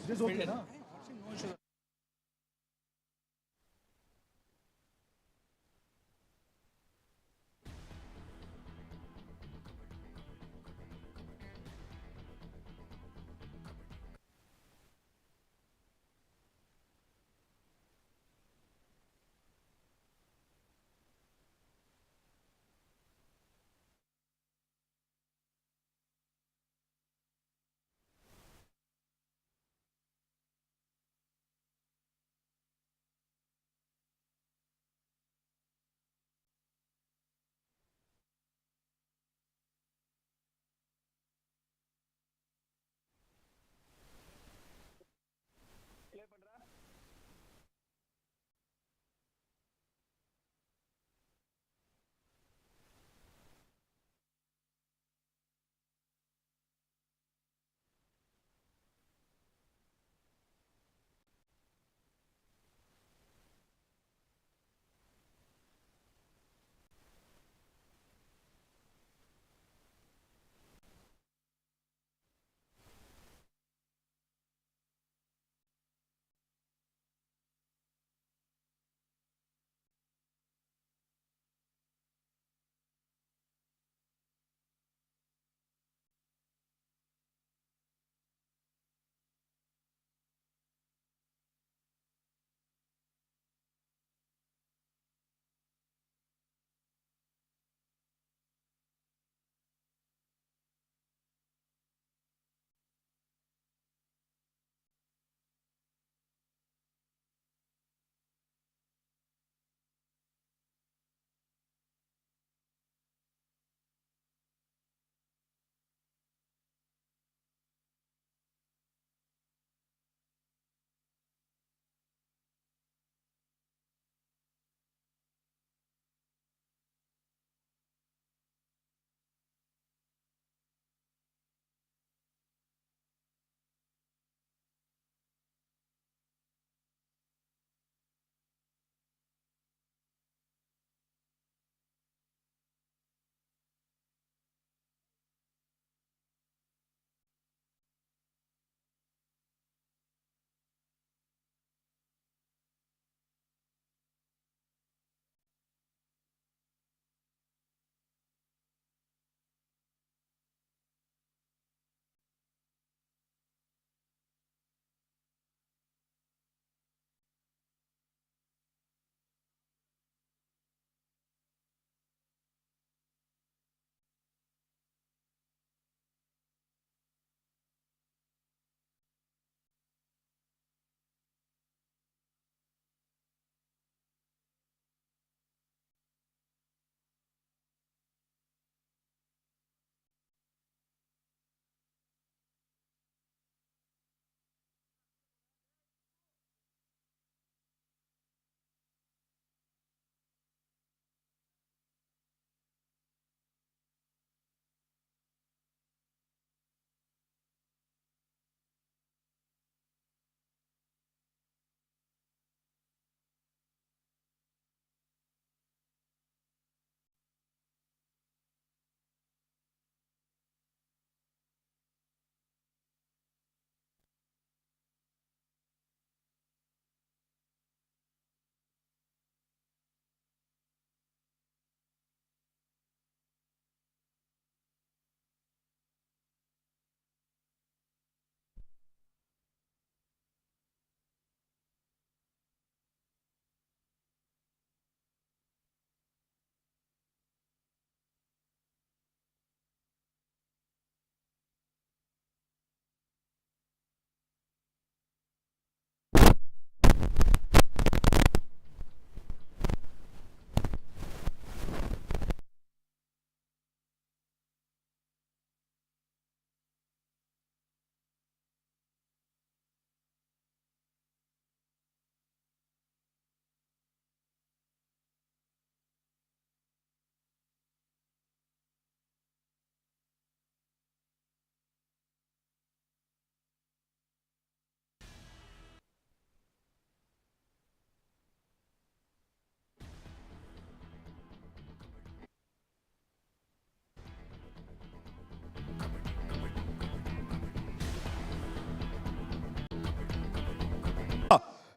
Speaker 1: It is okay, na?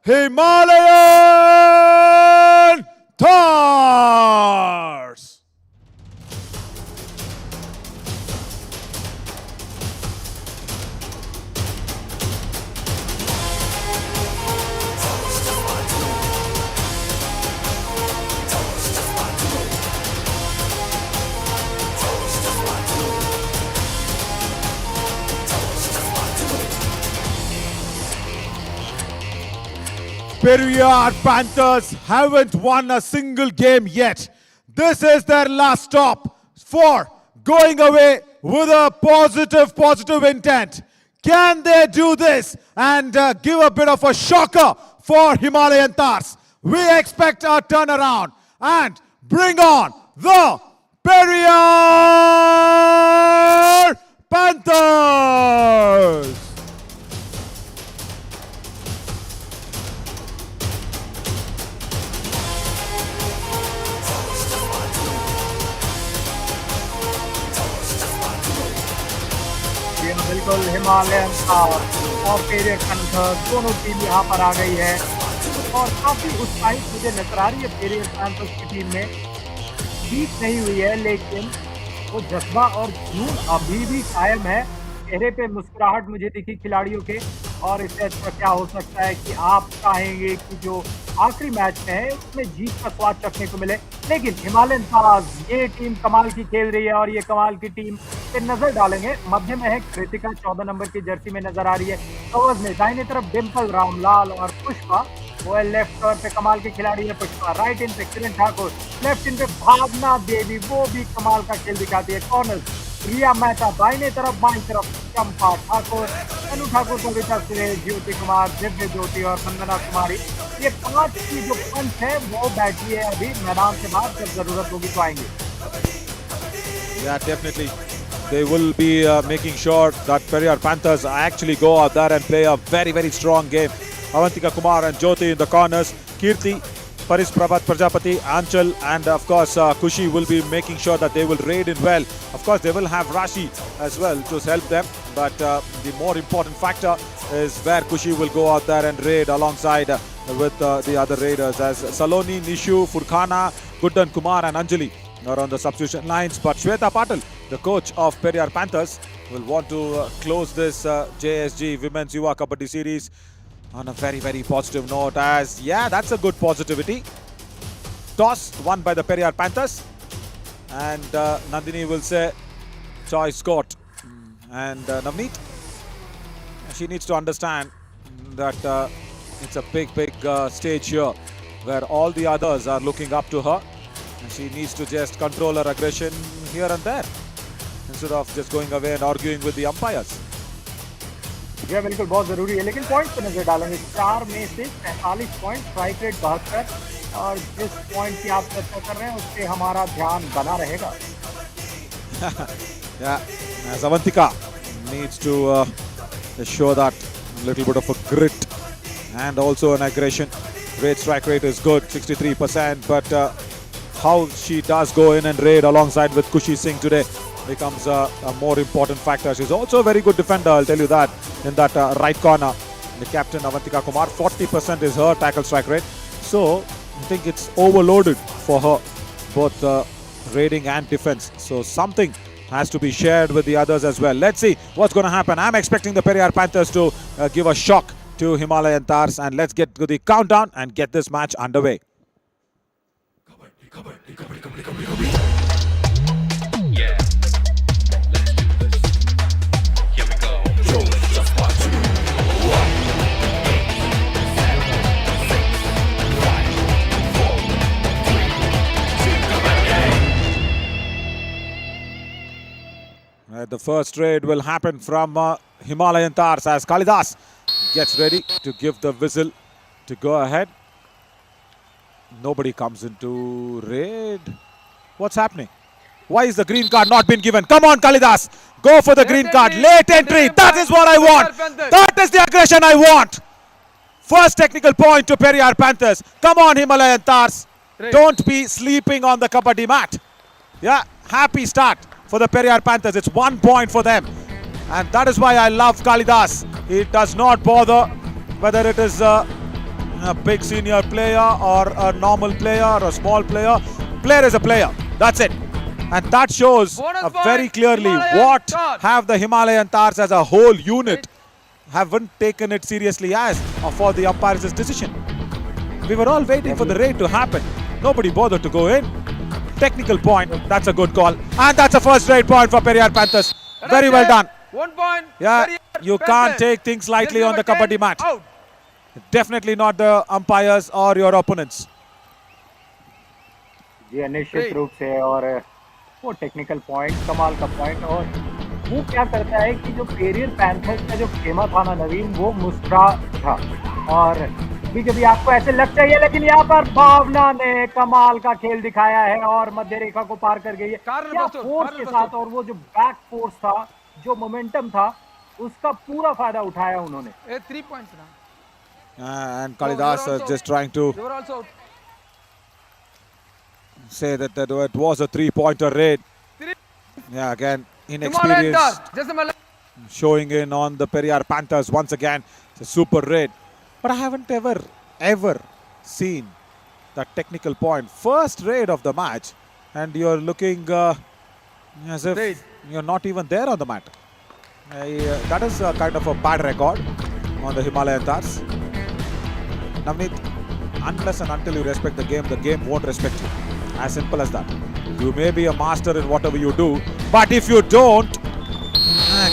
Speaker 1: Himalayan Thars. Periyar Panthers haven't won a single game yet. This is their last stop for going away with a positive intent. Can they do this and give a bit of a shocker for Himalayan Thars? We expect a turnaround and bring on the Periyar Panthers.
Speaker 2: जी हाँ, बिल्कुल Himalayan और Periyar panthers दोनों team यहाँ पर आ गई है और काफी उत्साहित मुझे नजर आ रही है पेरियर पैंथर्स की टीम में। जीत नहीं हुई है लेकिन वो जज्बा और जुनून अभी भी कायम है। चेहरे पे मुस्कुराहट मुझे दिखी खिलाड़ियों के और इससे अच्छा क्या हो सकता है कि आप चाहेंगे कि जो आखिरी मैच में है उसमें जीत का स्वाद चखने को मिले। लेकिन हिमालयन थार्स ये टीम कमाल की खेल रही है और ये कमाल की टीम पे नजर डालेंगे। मध्य में है कृतिका 14 नंबर की जर्सी में नजर आ रही है। कवर्स में दाहिने तरफ डिम्पल, रामलाल और पुष्पा। वो है लेफ्ट कवर पे कमाल की खिलाड़ी है पुष्पा। राइट इन पे किरण ठाकुर, लेफ्ट इन पे भावना देवी, वो भी कमाल का खेल दिखाती है। कॉर्नर रिया मेहता, दाहिने तरफ बाईं तरफ चंपा ठाकुर, अनु ठाकुर, कविता सुरेश, ज्योति कुमार, दिव्य ज्योति और वंदना कुमारी। ये 5 की जो पंच है वो बैठी है अभी मैदान से बाहर, जब जरूरत होगी तो आएंगे।
Speaker 1: Yeah, definitely. They will be making sure that Periyar Panthers actually go out there and play a very strong game. Avantika Kumar and Jyoti in the corners. Kirti, Paris Prabhat Prajapati, Anchal and of course Kushi will be making sure that they will raid in well. Of course they will have Rashi as well to help them, but the more important factor is where Kushi will go out there and raid alongside with the other raiders, as Saloni, Nishu, Furkhana, Guddan Kumar and Anjali are on the substitution lines. But Shweta Patil, the coach of Periyar Panthers, will want to close this JSG Women's Yuva Kabaddi series on a very positive note, as yeah, that's a good positivity. Toss won by the Periyar Panthers, and Nandini will say choice got. And Navneet, she needs to understand that it's a big stage here where all the others are looking up to her, and she needs to just control her aggression here and there instead of just going away and arguing with the umpires.
Speaker 2: यह बिल्कुल बहुत जरूरी है, लेकिन point पे नजर डालेंगे। 4 में से 45 पॉइंट, स्ट्राइक रेट 72, और जिस पॉइंट की आप चर्चा कर रहे हैं उस पे हमारा ध्यान बना रहेगा।
Speaker 1: Yeah, as Avantika needs to show that little bit of a grit and also an aggression. Great strike rate is good, 63%, but how she does go in and raid alongside with Kushi Singh today becomes a more important factor. She's also a very good defender, I'll tell you that, in that right corner. The captain Avantika Kumar, 40% is her tackle strike rate. So I think it's overloaded for her, both raiding and defense. So something has to be shared with the others as well. Let's see what's going to happen. I'm expecting the Periyar Panthers to give a shock to Himalayan Thars, and let's get to the countdown and get this match underway.
Speaker 3: Yeah. Let's do this. Here we go. Just watch it. 1, 8, 7, 6, 5, 4, 3, 2, Kabaddi.
Speaker 1: The first raid will happen from Himalayan Thars as Kalidas gets ready to give the whistle to go ahead. Nobody comes into raid. What's happening? Why is the green card not been given? Come on, Kalidas. Go for the green card. Late entry. That is what I want. That is the aggression I want. First technical point to Periyar Panthers. Come on, Himalayan Thars. Don't be sleeping on the Kabaddi mat. Yeah, happy start for the Periyar Panthers. It's 1 point for them. And that is why I love Kalidas. He does not bother whether it is a big senior player or a normal player or a small player. Player is a player. That's it. And that shows very clearly what have the Himalayan Tars as a whole unit haven't taken it seriously as for the umpire's decision. We were all waiting for the raid to happen. Nobody bothered to go in. Technical point. That's a good call. And that's a first raid point for Periyar Panthers. Very well done.
Speaker 8: 1 point.
Speaker 1: Yeah, you can't take things lightly on the Kabaddi mat.
Speaker 8: Out.
Speaker 1: Definitely not the umpires or your opponents.
Speaker 2: जी निश्चित रूप से और वो technical point कमाल का point और वो क्या करता है कि जो पेरियर पैंथर्स का जो खेमा था ना नवीन वो मुस्कुरा था और कभी कभी आपको ऐसे लग चाहिए लेकिन यहाँ पर भावना ने कमाल का खेल दिखाया है और मध्य रेखा को पार कर गई है क्या फोर्स के साथ और वो जो बैक फोर्स था जो मोमेंटम था उसका पूरा फायदा उठाया उन्होंने
Speaker 8: 3 points now.
Speaker 1: And Kalidas just trying to
Speaker 8: They were also out.
Speaker 1: say that it was a three-pointer raid. Yeah, again, inexperience showing in on the Periyar Panthers once again. It's a super raid. But I haven't ever seen that technical point. First raid of the match and you're looking as if you're not even there on the mat. That is kind of a bad record on the Himalayan Tars. Navneet, unless and until you respect the game won't respect you. As simple as that. You may be a master in whatever you do, but if you don't,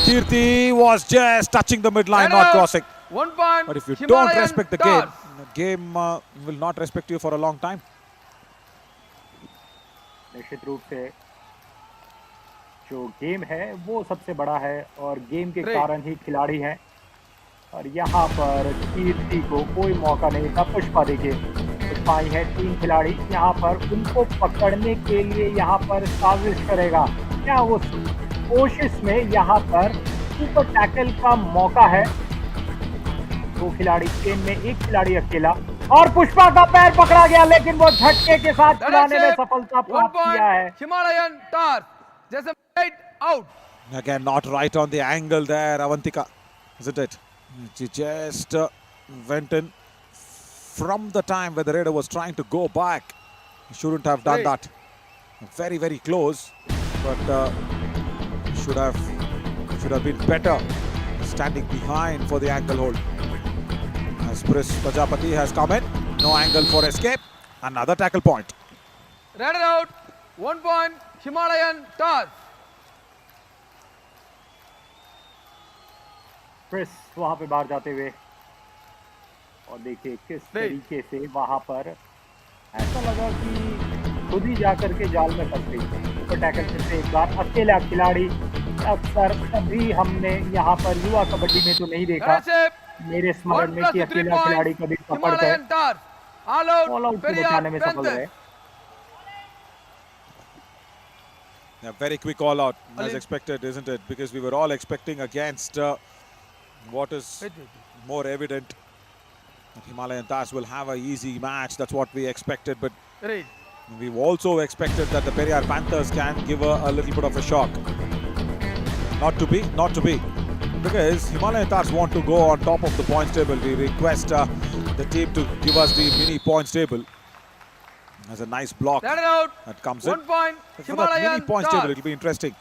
Speaker 1: Kirti was just touching the midline, not crossing.
Speaker 8: 1 point.
Speaker 1: But if you
Speaker 8: Himalayan
Speaker 1: don't respect the
Speaker 8: Tars.
Speaker 1: game will not respect you for a long time.
Speaker 2: निश्चित रूप से जो game है वो सबसे बड़ा है और गेम के कारण ही खिलाड़ी हैं और यहाँ पर कीर्ति को कोई मौका नहीं था। पुष्पा देखिए पुष्पा आई है 3 खिलाड़ी यहाँ पर उनको पकड़ने के लिए यहाँ पर साजिश करेगा क्या वो कोशिश में यहाँ पर सुपर टैकल का मौका है। 2 खिलाड़ी चेन में 1 खिलाड़ी अकेला और पुष्पा का पैर पकड़ा गया लेकिन वो झटके के साथ खिलाने में सफलता प्राप्त किया है।
Speaker 8: Himalayan Tars. Just a right out.
Speaker 1: Again, not right on the angle there, Avantika, isn't it? She just went in from the time where the raider was trying to go back. He shouldn't have done that. Very, very close, but should have been better standing behind for the ankle hold. As Pris Prajapati has come in, no angle for escape. Another tackle point.
Speaker 8: Raider out. 1 point. Himalayan Tars.
Speaker 2: Press वहां पे बाहर जाते हुए और देखिए किस तरीके से वहां पर ऐसा लगा कि खुद ही जाकर के जाल में फंस गई। सुपर टैकल फिर से एक बार अकेला खिलाड़ी अक्सर कभी हमने यहाँ पर युवा कबड्डी में तो नहीं देखा मेरे स्मरण में कि अकेला खिलाड़ी कभी पकड़ कर ऑल आउट को बचाने में सफल रहे।
Speaker 1: A very quick all out as expected, isn't it? Because we were all expecting against what is more evident. Himalayan Tars will have an easy match. That's what we expected. But we've also expected that the Periyar Panthers can give a little bit of a shock. Not to be. Because Himalayan Tars want to go on top of the points table. We request the team to give us the mini points table. There's a nice block that comes
Speaker 8: 1 point.
Speaker 1: in. For that mini points table, it'll be interesting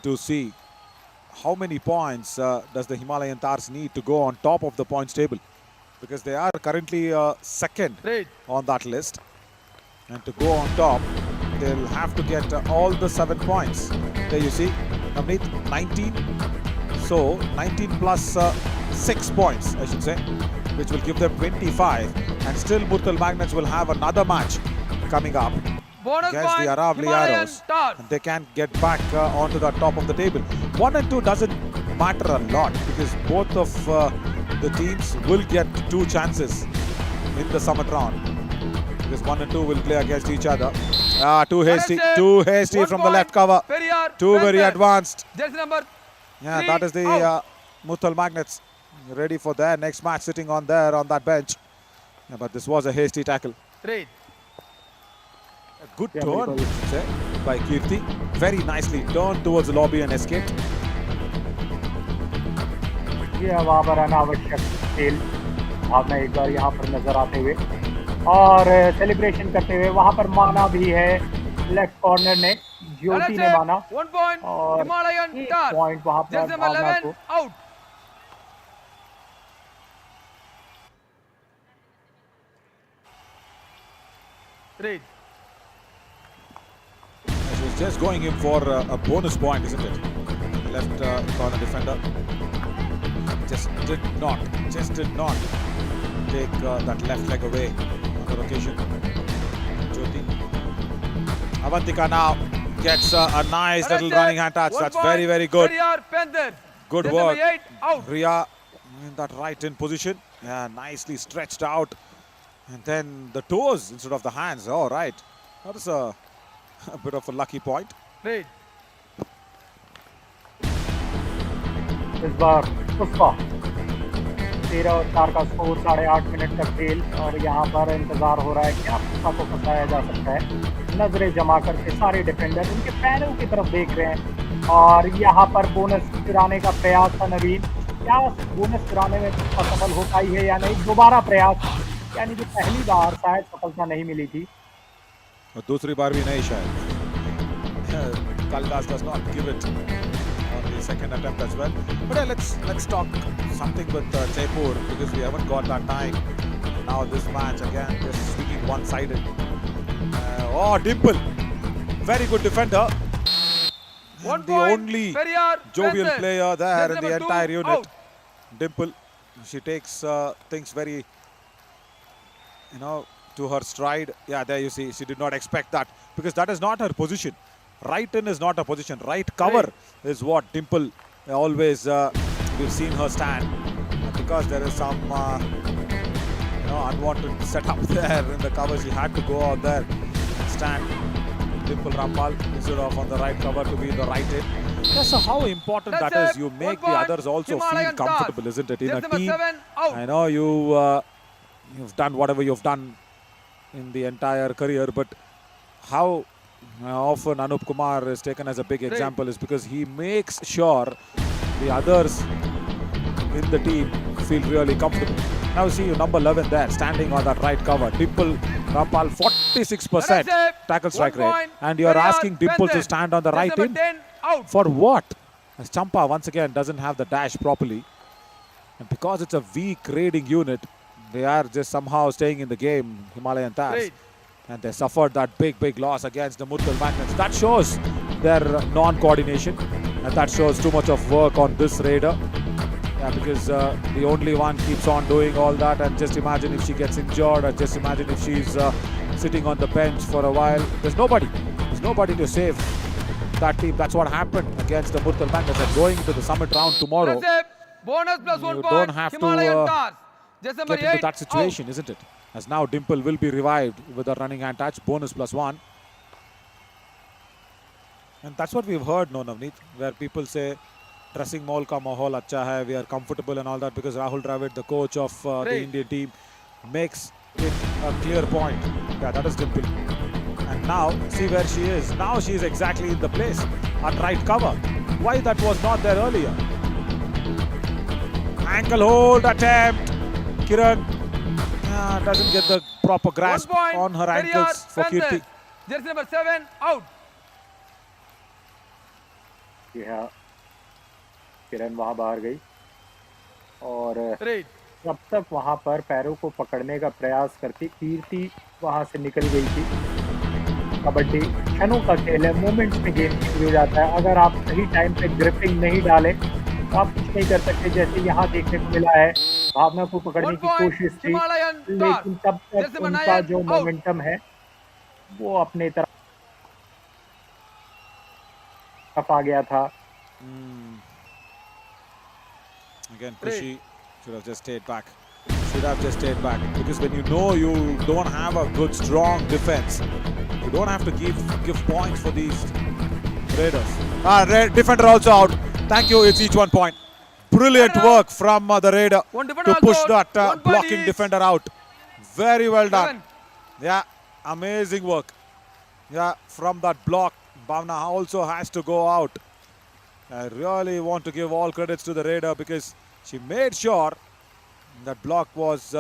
Speaker 1: to see how many points does the Himalayan Tars need to go on top of the points table. Because they are currently second on that list. And to go on top, they'll have to get all the 7 points. There you see, Navneet, 19. So, 19 plus 6 points, I should say, which will give them 25. And still, Murtal Magnets will have another match coming up
Speaker 8: Bonus
Speaker 1: against
Speaker 8: point.
Speaker 1: the Aravali Arrows. And they can get back onto the top of the table. 1 and 2 doesn't matter a lot because both of the teams will get 2 chances in the summit round. Because 1 and 2 will play against each other. Too hasty from the left cover. Too very advanced. Yeah, that is the Murtal Magnets ready for their next match, sitting on there on that bench. Yeah, but this was a hasty tackle. A good turn, I should say, by Kirti. Very nicely turned towards the lobby and escaped.
Speaker 2: ये वहाँ पर अनावश्यक खेल भावना एक बार यहाँ पर नजर आते हुए और सेलिब्रेशन करते हुए वहां पर माना भी है लेफ्ट कॉर्नर ने, ज्योति ने माना
Speaker 8: 1 point
Speaker 2: और
Speaker 8: Himalayan
Speaker 2: एक
Speaker 8: Stars.
Speaker 2: पॉइंट वहां पर
Speaker 8: Jersey number
Speaker 2: भावना
Speaker 8: 11
Speaker 2: को
Speaker 8: out. Read.
Speaker 1: She was just going in for a bonus point, isn't it? Left corner defender just did not take that left leg away on the occasion. Jyoti. Avantika now gets a nice little running hand touch.
Speaker 8: 1
Speaker 1: That's
Speaker 8: point,
Speaker 1: very, very good.
Speaker 8: Periyar Panthers.
Speaker 1: Good
Speaker 8: Jersey
Speaker 1: work.
Speaker 8: number 8 out.
Speaker 1: Ria in that right in position. Yeah, nicely stretched out. And then the toes instead of the hands. All right. That is a bit of a lucky point.
Speaker 8: Read.
Speaker 2: इस बार पुष्पा 13 और 4 का score, 8.5 minute का खेल और यहाँ पर इंतजार हो रहा है कि पुष्पा को फंसाया जा सकता है। नजरें जमा करके सारे डिफेंडर उनके पैरों की तरफ देख रहे हैं और यहाँ पर बोनस गिराने का प्रयास था नवीन। क्या बोनस गिराने में पुष्पा सफल हो पाई है या नहीं? दोबारा प्रयास, यानी कि पहली बार शायद सफलता नहीं मिली थी
Speaker 1: और दूसरी बार भी नहीं शायद। Kaldas does not give it on the second attempt as well. But yeah, let's talk something with Jaipur because we haven't got that time. Now this match again just swinging one-sided. Oh, Dimple, very good defender.
Speaker 8: 1
Speaker 1: And the
Speaker 8: point,
Speaker 1: only
Speaker 8: Periyar
Speaker 1: jovial
Speaker 8: Panthers.
Speaker 1: player there
Speaker 8: Jersey
Speaker 1: in the
Speaker 8: number 2
Speaker 1: entire unit.
Speaker 8: out.
Speaker 1: Dimple, she takes things very, to her stride. Yeah, there you see, she did not expect that because that is not her position. Right in is not her position. Right cover is what Dimple always, we've seen her stand. And because there is some, unwanted setup there in the cover, she had to go out there and stand. Dimple Rampal instead of on the right cover to be in the right in. Yeah, so how important
Speaker 8: That's
Speaker 1: that is.
Speaker 8: it.
Speaker 1: You
Speaker 8: 1
Speaker 1: make the
Speaker 8: point,
Speaker 1: others also
Speaker 8: Himalayan
Speaker 1: feel comfortable,
Speaker 8: Stars.
Speaker 1: isn't it? In
Speaker 8: Jersey
Speaker 1: a
Speaker 8: number
Speaker 1: team,
Speaker 8: 7 out.
Speaker 1: I know you've done whatever you've done in the entire career, but how often Anup Kumar is taken as a big example is because he makes sure the others in the team feel really comfortable. Now see you number 11 there standing on that right cover. Dimple Rampal 46% tackle strike
Speaker 8: 1
Speaker 1: rate,
Speaker 8: point,
Speaker 1: and you are
Speaker 8: Periyar
Speaker 1: asking Dimple to
Speaker 8: Panthers.
Speaker 1: stand on the
Speaker 8: Jersey
Speaker 1: right
Speaker 8: number
Speaker 1: in
Speaker 8: 10 out.
Speaker 1: for what? As Champa once again doesn't have the dash properly, and because it's a weak raiding unit, they are just somehow staying in the game, Himalayan Tabs.
Speaker 8: Right.
Speaker 1: And they suffered that big loss against the Muttal Magnets. That shows their non-coordination, and that shows too much of work on this raider. Yeah, because the only one keeps on doing all that, and just imagine if she gets injured, or just imagine if she's sitting on the bench for a while. There's nobody to save that team. That's what happened against the Muttal Magnets. And going to the summit round tomorrow,
Speaker 8: That's it. Bonus plus 1
Speaker 1: you
Speaker 8: point.
Speaker 1: don't have to
Speaker 8: Himalayan Stars. Jersey number
Speaker 1: get into
Speaker 8: 8
Speaker 1: that situation, isn't it? As now Dimple will be revived with a running hand touch, bonus +1. And that's what we've heard, no, Navneet, where people say dressing mall ka mahol acha hai, we are comfortable and all that, because Rahul Dravid, the coach of the Indian team, makes it a clear point. Yeah, that is Dimple. And now, see where she is. Now she is exactly in the place at right cover. Why that was not there earlier? Ankle hold attempt. Kiran doesn't get the proper grasp
Speaker 8: 1 point,
Speaker 1: on her
Speaker 8: Periyar
Speaker 1: ankles for
Speaker 8: Panthers.
Speaker 1: Kirti.
Speaker 8: Jersey number 7 out.
Speaker 2: यहाँ किरण वहां बाहर गई और
Speaker 8: Read.
Speaker 2: जब तक वहां पर पैरों को पकड़ने का प्रयास करती कीर्ति वहां से निकल गई थी। कबड्डी क्षणों का खेल है, मोमेंट्स में गेम चेंज हो जाता है। अगर आप सही टाइम पे ग्रिपिंग नहीं डालें तो आप कुछ नहीं कर सकते। जैसे यहाँ देखने को मिला है, भावना को पकड़ने
Speaker 8: 1
Speaker 2: की
Speaker 8: point,
Speaker 2: कोशिश थी,
Speaker 8: Himalayan
Speaker 2: लेकिन
Speaker 8: Stars.
Speaker 2: तब
Speaker 8: Jersey
Speaker 2: तक
Speaker 8: number
Speaker 2: उनका
Speaker 8: 9
Speaker 2: जो
Speaker 8: out.
Speaker 2: मोमेंटम है वो अपने तरफ आ गया था।
Speaker 1: Again, Kushi should have just stayed back. Should have just stayed back. Because when you know you don't have a good, strong defense, you don't have to give points for these Raiders. Defender also out. Thank you. It's each 1 point. Brilliant work from the Raider
Speaker 8: One defender
Speaker 1: to push
Speaker 8: also
Speaker 1: that
Speaker 8: out. 1 point
Speaker 1: blocking
Speaker 8: each.
Speaker 1: defender out. Very well done.
Speaker 8: 7.
Speaker 1: Yeah, amazing work. Yeah, from that block, Bhavna also has to go out. I really want to give all credits to the Raider because she made sure That block was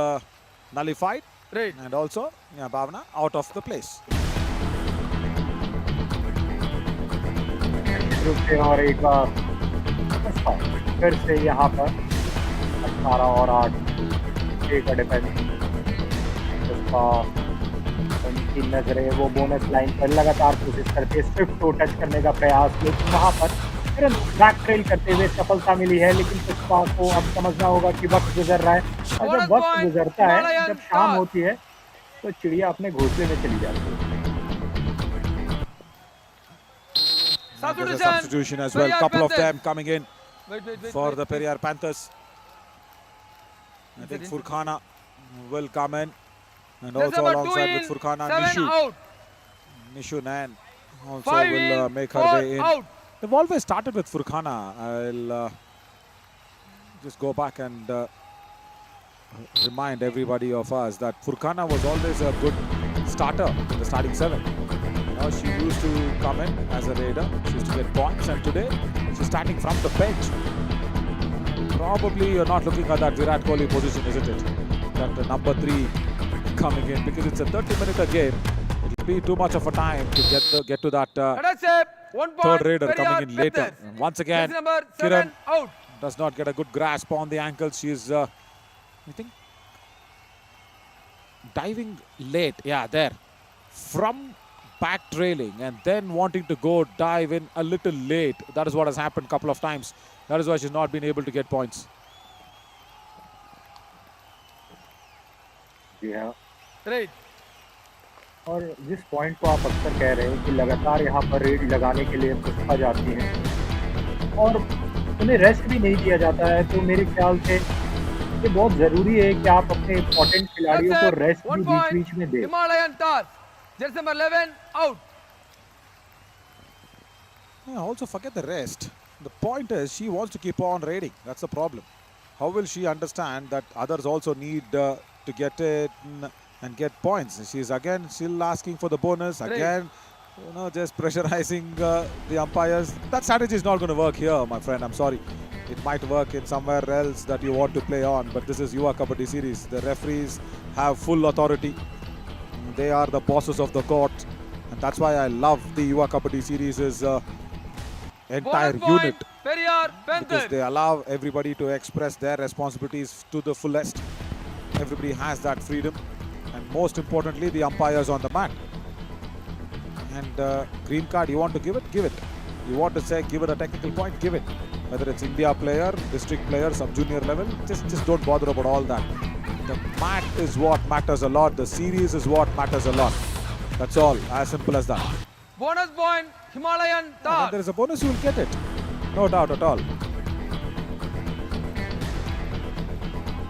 Speaker 1: nullified.
Speaker 8: Right.
Speaker 1: And also, yeah, Bhavna out of the place.
Speaker 2: रूप से और एक बार फिर से यहाँ पर 18 और 8 6 का डिफेंस उसका उनकी नजरें वो बोनस लाइन पर लगातार कोशिश करते हैं स्विफ्ट को टच करने का प्रयास, लेकिन वहाँ पर तुरंत बैक ट्रेल करते हुए सफलता मिली है। लेकिन पुष्पा को अब समझना होगा कि वक्त गुजर रहा है, और जब वक्त गुजरता है, जब शाम होती है, तो चिड़िया अपने घोंसले में चली जाती है।
Speaker 1: There's a substitution as well. Couple of them coming in for the Periyar Panthers. I think Furkhana will come in, and also alongside with Furkhana, Nishu Nan also will make her way in. They've always started with Furkhana. I'll just go back and remind everybody of us that Furkhana was always a good starter in the starting 7. Now she used to come in as a raider, she used to get points, and today she's starting from the bench. Probably you're not looking at that Virat Kohli position, isn't it? That number 3 coming in, because it's a 30-minute game. It'll be too much of a time to get to that third raider coming in later. And once again, Kiran does not get a good grasp on the ankle. She's, I think, diving late. Yeah, there. From back trailing and then wanting to go dive in a little late. That is what has happened a couple of times. That is why she's not been able to get points.
Speaker 2: जी हाँ,
Speaker 8: Right.
Speaker 2: और जिस point को आप अक्सर कह रहे हैं कि लगातार यहाँ पर रेड लगाने के लिए पुष्पा जाती हैं और उन्हें रेस्ट भी नहीं दिया जाता है, तो मेरे ख्याल से ये बहुत ज़रूरी है कि आप अपने इम्पोर्टेंट खिलाड़ियों को रेस्ट भी बीच-बीच में दें।
Speaker 8: Himalayan Toss. Jersey number 11 out.
Speaker 1: Yeah, also forget the rest. The point is she wants to keep on raiding. That's the problem. How will she understand that others also need to get it and get points? She's again still asking for the bonus. Again, you know, just pressurizing the umpires. That strategy is not going to work here, my friend. I'm sorry. It might work in somewhere else that you want to play on, but this is Yuva Kabaddi series. The referees have full authority. They are the bosses of the court, and that's why I love the Yuva Kabaddi series' entire unit, because they allow everybody to express their responsibilities to the fullest. Everybody has that freedom, and most importantly, the umpires on the mat. And green card, you want to give it? Give it. You want to say give it a technical point? Give it. Whether it's India player, district player, sub-junior level, just don't bother about all that. The mat is what matters a lot. The series is what matters a lot. That's all. As simple as that.
Speaker 8: Bonus point, Himalayan
Speaker 1: And
Speaker 8: Toss.
Speaker 1: when there is a bonus, you will get it. No doubt at all.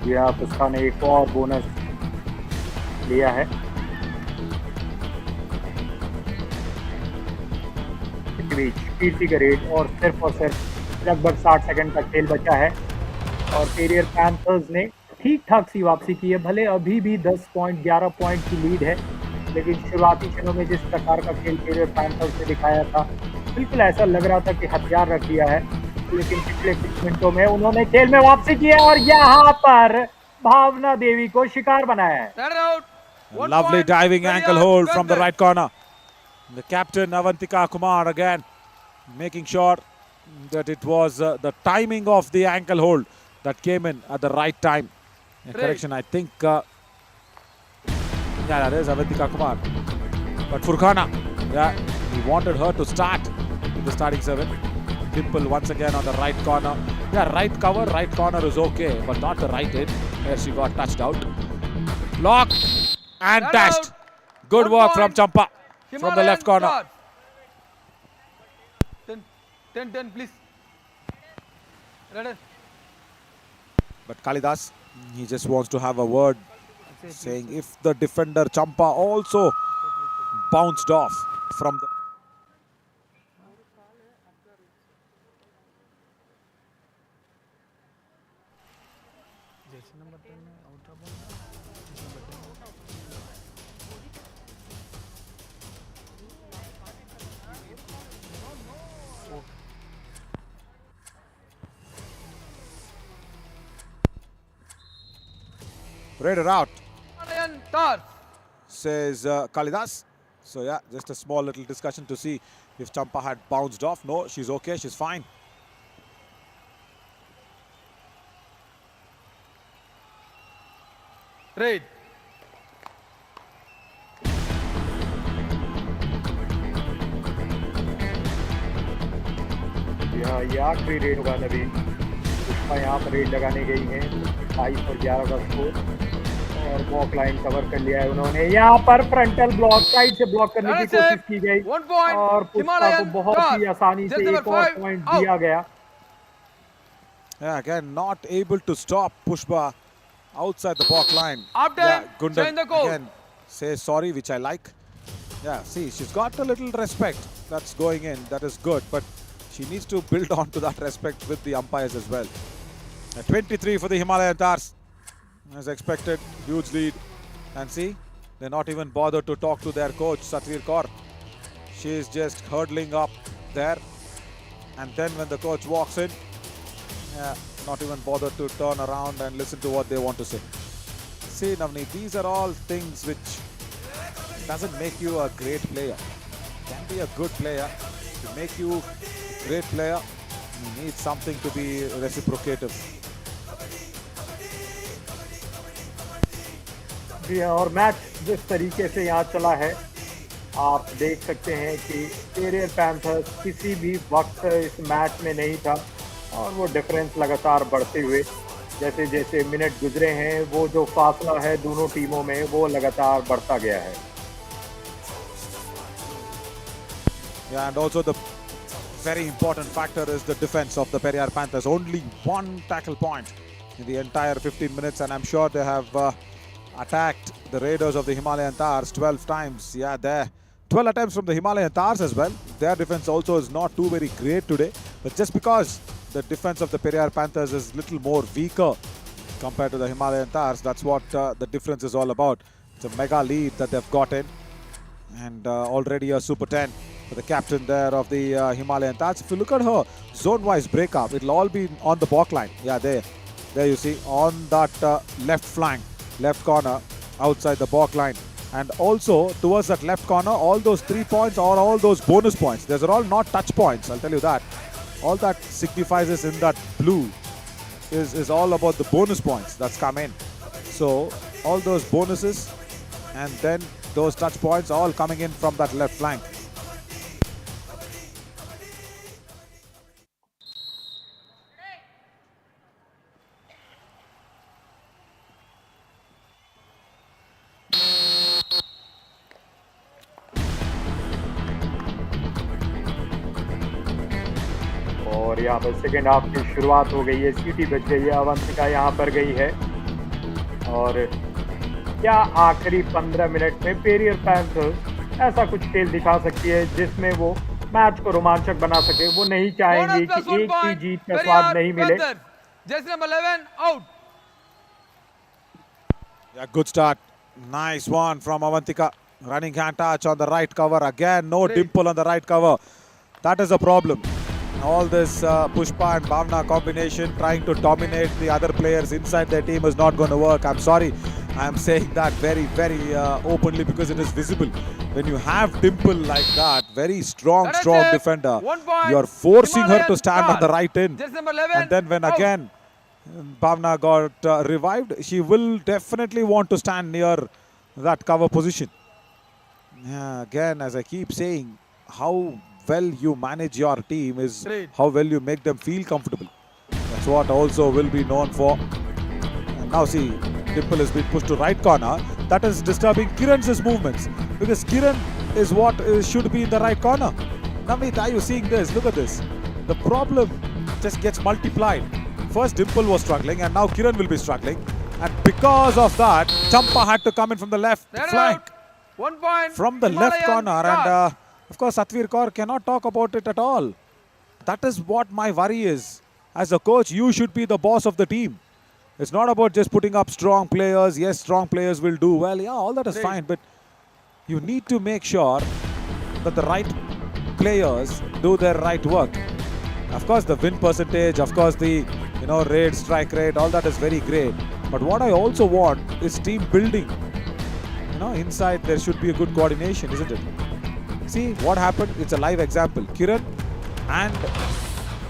Speaker 2: यहाँ पुष्पा ने एक और bonus लिया है। इस बीच कीर्ति का rate और सिर्फ लगभग 60 सेकंड का खेल बचा है और पेरियर पैंथर्स ने ठीक ठाक सी वापसी की है। भले अभी भी 10 पॉइंट 11 पॉइंट की लीड है, लेकिन शुरुआती क्षणों में जिस प्रकार का खेल पेरियर पैंथर्स ने दिखाया था, बिल्कुल ऐसा लग रहा था कि हथियार रख दिया है, लेकिन पिछले कुछ मिनटों में उन्होंने खेल में वापसी की है और यहाँ पर भावना देवी को शिकार बनाया है।
Speaker 1: Lovely diving ankle hold from the right corner. The captain Avantika Kumar again making sure that it was the timing of the ankle hold that came in at the right time. Correction, I think. Yeah, that is Avantika Kumar. But Furkhana, yeah, he wanted her to start in the starting 7. Dimple once again on the right corner. Yeah, right cover, right corner is okay, but not the right hit where she got touched out. Block and dashed. Good work from Champa from the left corner.
Speaker 8: 10, please.
Speaker 1: But Kalidas, he just wants to have a word saying if the defender Champa also bounced off from the... Raider out,
Speaker 8: Himalayan Tars.
Speaker 1: says Kalidas. So yeah, just a small little discussion to see if Champa had bounced off. No, she's okay, she's fine.
Speaker 8: Trade.
Speaker 2: हाँ, ये आखिरी red होगा नवीन। पुष्पा यहाँ पर red लगाने गई है। 22 और 11 का स्कोर और वॉक लाइन कवर कर लिया है उन्होंने। यहाँ पर फ्रंटल ब्लॉक साइड से ब्लॉक करने की
Speaker 8: That's it.
Speaker 2: कोशिश की गई
Speaker 8: 1 point.
Speaker 2: और पुष्पा को
Speaker 8: Himalayan
Speaker 2: बहुत ही
Speaker 8: Tars.
Speaker 2: आसानी
Speaker 8: Just
Speaker 2: से
Speaker 8: number
Speaker 2: एक और
Speaker 8: 5
Speaker 2: पॉइंट
Speaker 8: out.
Speaker 2: दिया गया।
Speaker 1: Yeah, again, not able to stop Pushpa outside the block line.
Speaker 8: Up time,
Speaker 1: Yeah, Gundan
Speaker 8: change the code.
Speaker 1: again says sorry, which I like. Yeah, see, she's got a little respect that's going in. That is good, but she needs to build on to that respect with the umpires as well. 23 for the Himalayan Tars. As expected, huge lead. And see, they're not even bothered to talk to their coach, Satvir Kaur. She's just hurdling up there. And then when the coach walks in, yeah, not even bothered to turn around and listen to what they want to say. See, Navneet, these are all things which doesn't make you a great player. Can be a good player. To make you a great player, you need something to be reciprocative.
Speaker 2: जी हाँ, और match जिस तरीके से यहाँ चला है, आप देख सकते हैं कि पेरियर पैंथर्स किसी भी वक्त इस मैच में नहीं था और वो डिफरेंस लगातार बढ़ते हुए जैसे जैसे मिनट गुजरे हैं, वो जो फासला है दोनों टीमों में वो लगातार बढ़ता गया है।
Speaker 1: Yeah, and also the very important factor is the defense of the Periyar Panthers. Only one tackle point in the entire 15 minutes, and I'm sure they have attacked the Raiders of the Himalayan Tars 12 times. Yeah, there 12 attempts from the Himalayan Tars as well. Their defense also is not too very great today, but just because the defense of the Periyar Panthers is little more weaker compared to the Himalayan Tars, that's what the difference is all about. It's a mega lead that they've gotten, and already a Super 10 for the captain there of the Himalayan Tars. If you look at her zone-wise breakup, it'll all be on the back line. Yeah, there you see, on that left flank, left corner, outside the back line. And also, towards that left corner, all those 3 points or all those bonus points, those are all not touch points, I'll tell you that. All that signifies is in that blue is all about the bonus points that's come in. So, all those bonuses and then those touch points all coming in from that left flank.
Speaker 2: और यहाँ पर second half की शुरुआत हो गई है, सीटी बज गई है, अवंतिका यहाँ पर गई है और क्या आखिरी 15 मिनट में पेरियर पैंथर्स ऐसा कुछ खेल दिखा सकती है जिसमें वो मैच को रोमांचक बना सके। वो नहीं चाहेंगे
Speaker 8: Bonus plus
Speaker 2: कि
Speaker 8: 1
Speaker 2: एक भी
Speaker 8: point.
Speaker 2: जीत का स्वाद नहीं मिले।
Speaker 8: Panthers. Jersey number 11 out.
Speaker 1: Yeah, good start. Nice one from Avantika. Running hand touch on the right cover. Again, no dimple on the right cover. That is a problem. All this Pushpa and Bhavna combination trying to dominate the other players inside their team is not going to work. I'm sorry. I'm saying that very, very openly because it is visible. When you have Dimple like that, very strong,
Speaker 8: That is
Speaker 1: strong
Speaker 8: it.
Speaker 1: defender,
Speaker 8: 1 point.
Speaker 1: you're forcing her to
Speaker 8: Himalayan
Speaker 1: stand on the
Speaker 8: Tars.
Speaker 1: right end.
Speaker 8: Jersey number 11
Speaker 1: And then when
Speaker 8: out.
Speaker 1: again Bhavna got revived, she will definitely want to stand near that cover position. Yeah, again, as I keep saying, how well you manage your team is
Speaker 8: Great.
Speaker 1: how well you make them feel comfortable. That's what also will be known for. And now see, Dimple has been pushed to right corner. That is disturbing Kiran's movements because Kiran is what should be in the right corner. Navneet, are you seeing this? Look at this. The problem just gets multiplied. First Dimple was struggling and now Kiran will be struggling. And because of that, Champa had to come in from the left
Speaker 8: They're
Speaker 1: flank.
Speaker 8: out. 1 point.
Speaker 1: From the left
Speaker 8: Himalayan
Speaker 1: corner.
Speaker 8: Tars.
Speaker 1: And of course, Satvir Kaur cannot talk about it at all. That is what my worry is. As a coach, you should be the boss of the team. It's not about just putting up strong players. Yes, strong players will do well. Yeah, all that is
Speaker 8: Right.
Speaker 1: fine. But you need to make sure that the right players do their right work. Of course, the win percentage, of course, the raid, strike rate, all that is very great. But what I also want is team building. Inside there should be a good coordination, isn't it? See what happened? It's a live example. Kiran and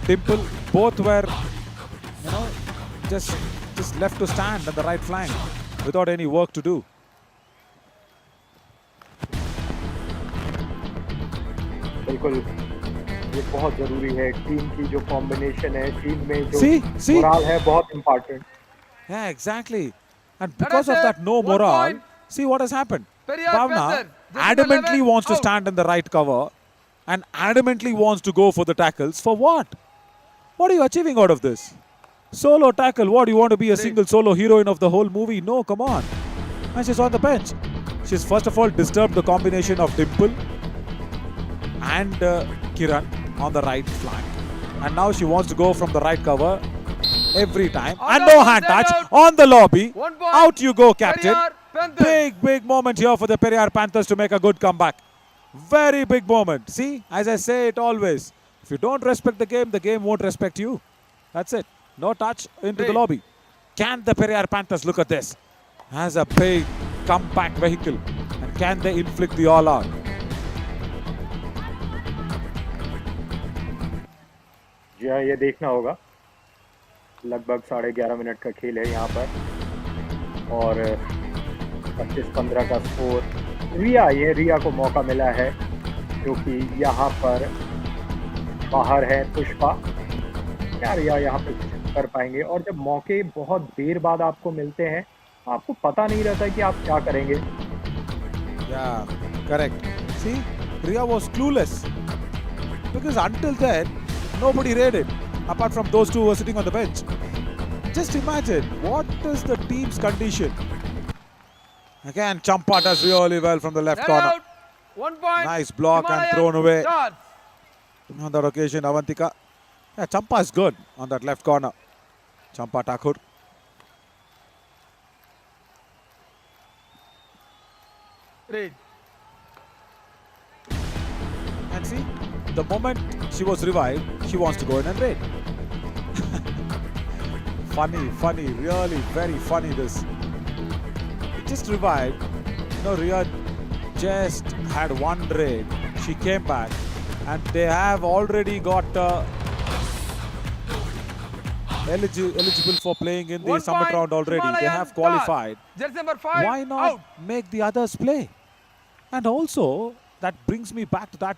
Speaker 1: Dimple both were, just left to stand on the right flank without any work to do.
Speaker 2: बिल्कुल ये बहुत जरूरी है team की जो combination है team में जो
Speaker 1: See?
Speaker 2: मोराल है बहुत important
Speaker 1: Yeah, exactly. And because of that no morale, see what has happened. Bhavna adamantly wants to stand in the right cover and adamantly wants to go for the tackles. For what? What are you achieving out of this? Solo tackle. What? You want to be a single solo heroine of the whole movie? No, come on. And she's on the bench. She's first of all disturbed the combination of Dimple and Kiran on the right flank. And now she wants to go from the right cover every time. And no hand touch on the lobby. Out you go, captain. Big moment here for the Periyar Panthers to make a good comeback. Very big moment. See, as I say it always, if you don't respect the game won't respect you. That's it. No touch into the lobby. Can the Periyar Panthers, look at this, has a big comeback vehicle. And can they inflict the all-out?
Speaker 2: जी हाँ, ये देखना होगा। लगभग 11.5 minute का खेल है यहाँ पर और 25-15 का स्कोर। रिया को मौका मिला है जो कि यहाँ पर बाहर है पुष्पा। क्या रिया यहाँ पे कुछ कर पाएंगे? और जब मौके बहुत देर बाद आपको मिलते हैं आपको पता नहीं रहता कि आप क्या करेंगे।
Speaker 1: Yeah, correct. See, Riya was clueless because until then nobody raided apart from those two who were sitting on the bench. Just imagine what is the team's condition. Again, Champa does really well from the left corner.
Speaker 8: 1 point.
Speaker 1: Nice block and
Speaker 8: Himalayan
Speaker 1: thrown away.
Speaker 8: Stars.
Speaker 1: On that occasion, Avantika. Yeah, Champa is good on that left corner. Champa Thakur.
Speaker 8: Read.
Speaker 1: And see, the moment she was revived, she wants to go in and raid. funny, really very funny this. It just revived. Riya just had one raid. She came back and they have already got eligible for playing in the
Speaker 8: 1
Speaker 1: summit
Speaker 8: point,
Speaker 1: round already. They
Speaker 8: Himalayan
Speaker 1: have
Speaker 8: Stars.
Speaker 1: qualified.
Speaker 8: Jersey number 5.
Speaker 1: Why not
Speaker 8: Out.
Speaker 1: make the others play? And also, that brings me back to that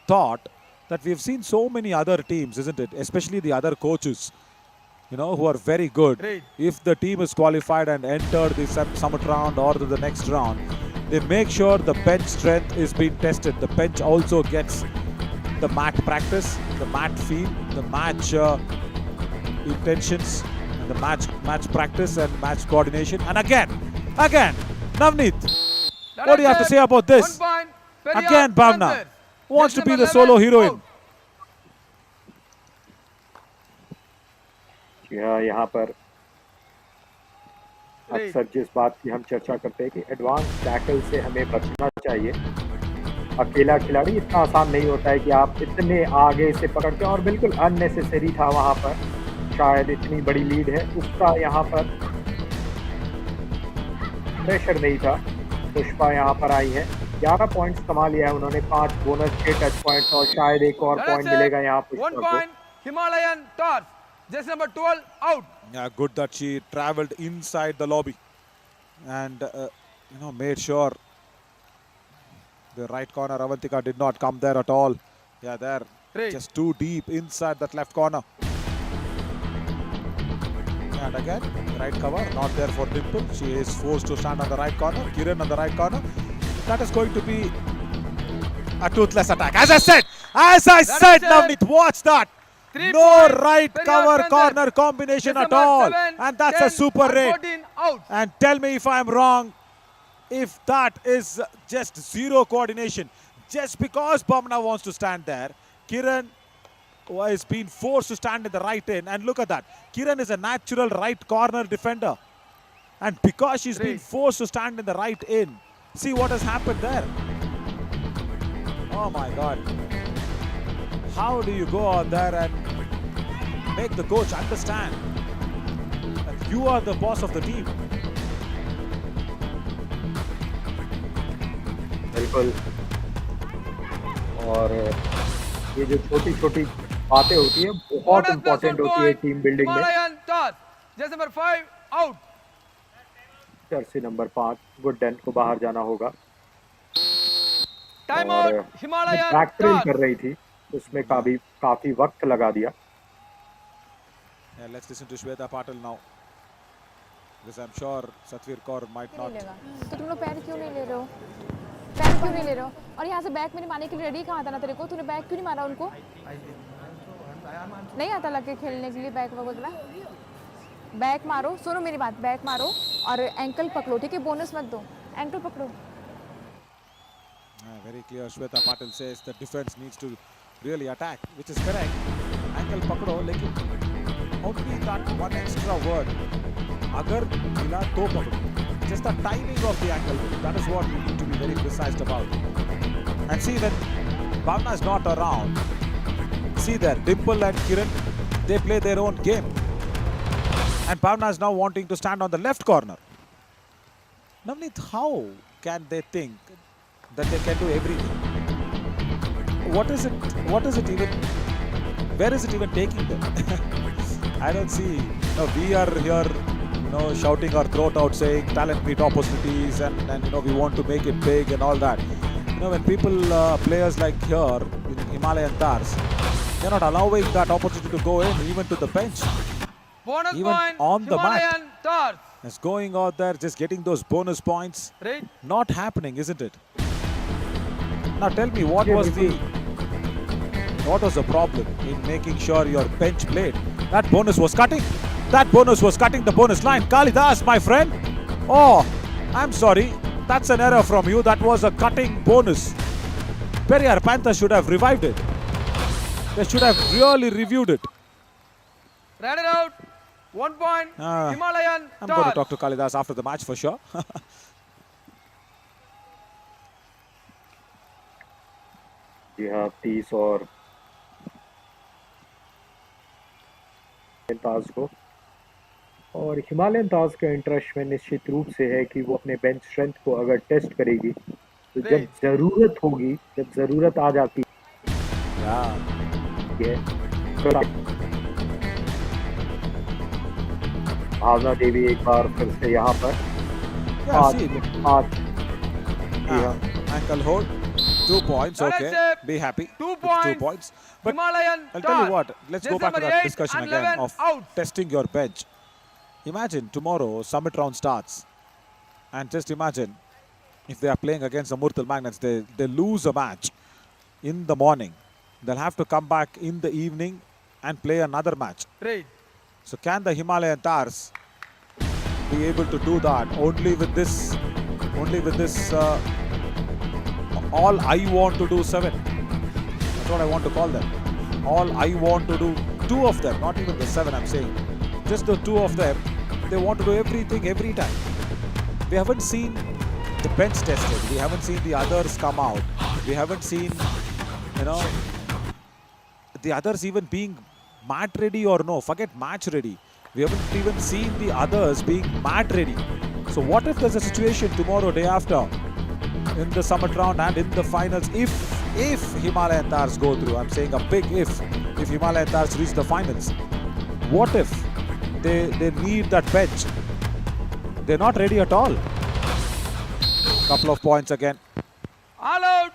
Speaker 1: thought that we've seen so many other teams, isn't it? Especially the other coaches, who are very good.
Speaker 8: Right.
Speaker 1: If the team is qualified and entered the summit round or to the next round, they make sure the bench strength is being tested. The bench also gets the mat practice, the mat feel, the match intentions, and the match practice and match coordination. And again, Navneet, what do you have to say about this?
Speaker 8: 1 point. Periyar
Speaker 1: Again, Bhavna
Speaker 8: Panthers.
Speaker 1: wants to
Speaker 8: Jersey
Speaker 1: be
Speaker 8: number
Speaker 1: the solo
Speaker 8: 11.
Speaker 1: heroine.
Speaker 8: Out.
Speaker 2: यहाँ पर अक्सर जिस बात की हम चर्चा करते हैं कि एडवांस टैकल से हमें बचना चाहिए। अकेला खिलाड़ी इतना आसान नहीं होता है कि आप इतने आगे से पकड़ के, और बिल्कुल अननेसेसरी था वहाँ पर, शायद इतनी बड़ी लीड है उसका यहाँ पर प्रेशर नहीं था। पुष्पा यहाँ पर आई है, 11 पॉइंट्स कमा लिया है उन्होंने, 5 बोनस 6 टच पॉइंट्स और शायद एक और पॉइंट मिलेगा यहाँ
Speaker 8: 1
Speaker 2: पुष्पा को।
Speaker 8: point. Himalayan Stars. Jersey number 12. Out.
Speaker 1: Yeah, good that she traveled inside the lobby and made sure the right corner Avantika did not come there at all. Yeah, there,
Speaker 8: Right.
Speaker 1: just too deep inside that left corner. And again, right cover not there for Dimple. She is forced to stand on the right corner. Kiran on the right corner. That is going to be a toothless attack. As I said,
Speaker 8: it.
Speaker 1: Navneet, watch that.
Speaker 8: 3
Speaker 1: No
Speaker 8: point.
Speaker 1: right
Speaker 8: Periyar
Speaker 1: cover
Speaker 8: Panthers.
Speaker 1: corner combination
Speaker 8: Jersey
Speaker 1: at
Speaker 8: number
Speaker 1: all.
Speaker 8: 7,
Speaker 1: And that's
Speaker 8: 10,
Speaker 1: a super
Speaker 8: and
Speaker 1: raid.
Speaker 8: 14. Out.
Speaker 1: And tell me if I'm wrong, if that is just zero coordination. Just because Bhamna wants to stand there, Kiran is being forced to stand in the right end. And look at that. Kiran is a natural right corner defender. And because she's being
Speaker 8: Right.
Speaker 1: forced to stand in the right end, see what has happened there. Oh my God. How do you go out there and make the coach understand that You are the boss of the team.
Speaker 2: बिल्कुल। और ये जो छोटी-छोटी बातें होती है बहुत
Speaker 8: Bonus plus 1
Speaker 2: important होती है
Speaker 8: point.
Speaker 2: टीम बिल्डिंग में।
Speaker 8: Himalayan toss. Just number 5 out.
Speaker 2: Jersey number 5 Gooden को बाहर जाना होगा।
Speaker 8: Time
Speaker 2: और
Speaker 8: out. Himalayan
Speaker 2: back trail
Speaker 8: toss.
Speaker 2: कर रही थी, उसमें काफी वक्त लगा दिया।
Speaker 1: Yeah, let's listen to Shweta Patil now. Because I'm sure Satvir Kaur might
Speaker 9: नहीं
Speaker 1: not.
Speaker 9: लेगा तो तुम लोग पैर क्यों नहीं ले रहे हो? पैर क्यों नहीं ले रहे हो? और यहाँ से बैक में मारने के लिए रेडी कहाँ था ना तेरे को? तूने बैक क्यों नहीं मारा उनको? नहीं आता लग के खेलने के लिए बैक वगैरह? बैक मारो, सुनो मेरी बात, बैक मारो और एंकल पकड़ो, ठीक है? बोनस मत दो, एंकल पकड़ो।
Speaker 1: Very clear. Shweta Patil says the defense needs to really attack, which is correct. Ankle pakdo, lekin only that one extra word. Agar mila to pakdo. Just the timing of the ankle. That is what we need to be very precise about. And see when Bhavna is not around. See there, Dimple and Kiran, they play their own game. And Bhavna is now wanting to stand on the left corner. Navneet, how can they think that they can do everything? What is it even, where is it even taking them? I don't see. No, we are here, shouting our throat out saying talent meet opportunities and we want to make it big and all that. When people, players like here in Himalayan Tars, they're not allowing that opportunity to go in, even to the bench.
Speaker 8: Bonus
Speaker 1: Even
Speaker 8: point.
Speaker 1: on the mat.
Speaker 8: Himalayan toss.
Speaker 1: It's going out there, just getting those bonus points.
Speaker 8: Right.
Speaker 1: Not happening, isn't it? Now tell me, what was the problem in making sure your bench played? That bonus was cutting. That bonus was cutting the bonus line. Kalidas, my friend. Oh, I'm sorry. That's an error from you. That was a cutting bonus. Periyar Panthers should have revived it. They should have really reviewed it.
Speaker 8: Ran it out. 1 point. Himalayan
Speaker 1: I'm
Speaker 8: toss.
Speaker 1: going to talk to Kalidas after the match for sure.
Speaker 2: जी हाँ, 30 और ताज को, और Himalayan ताज का interest में निश्चित रूप से है कि वो अपने बेंच स्ट्रेंथ को अगर टेस्ट करेगी तो जब जरूरत आ जाती है भावना देवी एक बार फिर से यहाँ पर
Speaker 1: ankle hold. 2 points, okay. Be happy.
Speaker 8: 2
Speaker 1: 2 points. But
Speaker 8: Himalayan
Speaker 1: I'll tell you
Speaker 8: toss.
Speaker 1: what, let's go back to
Speaker 8: Number
Speaker 1: that
Speaker 8: 8
Speaker 1: discussion
Speaker 8: and
Speaker 1: again
Speaker 8: 11
Speaker 1: of
Speaker 8: out.
Speaker 1: testing your bench. Imagine tomorrow summit round starts, and just imagine if they are playing against the Murtal Magnets, they lose a match in the morning. They'll have to come back in the evening and play another match.
Speaker 8: Right.
Speaker 1: So can the Himalayan Tars be able to do that only with this all I want to do 7? That's what I want to call them. All I want to do, 2 of them, not even the 7 I'm saying. Just the 2 of them, they want to do everything every time. We haven't seen the bench tested. We haven't seen the others come out. We haven't seen, the others even being mat ready or no. Forget match ready. We haven't even seen the others being mat ready. So what if there's a situation tomorrow, day after, in the summit round and in the finals, if Himalayan Tars go through, I'm saying a big if Himalayan Tars reach the finals, what if they need that bench? They're not ready at all. Couple of points again.
Speaker 8: All out.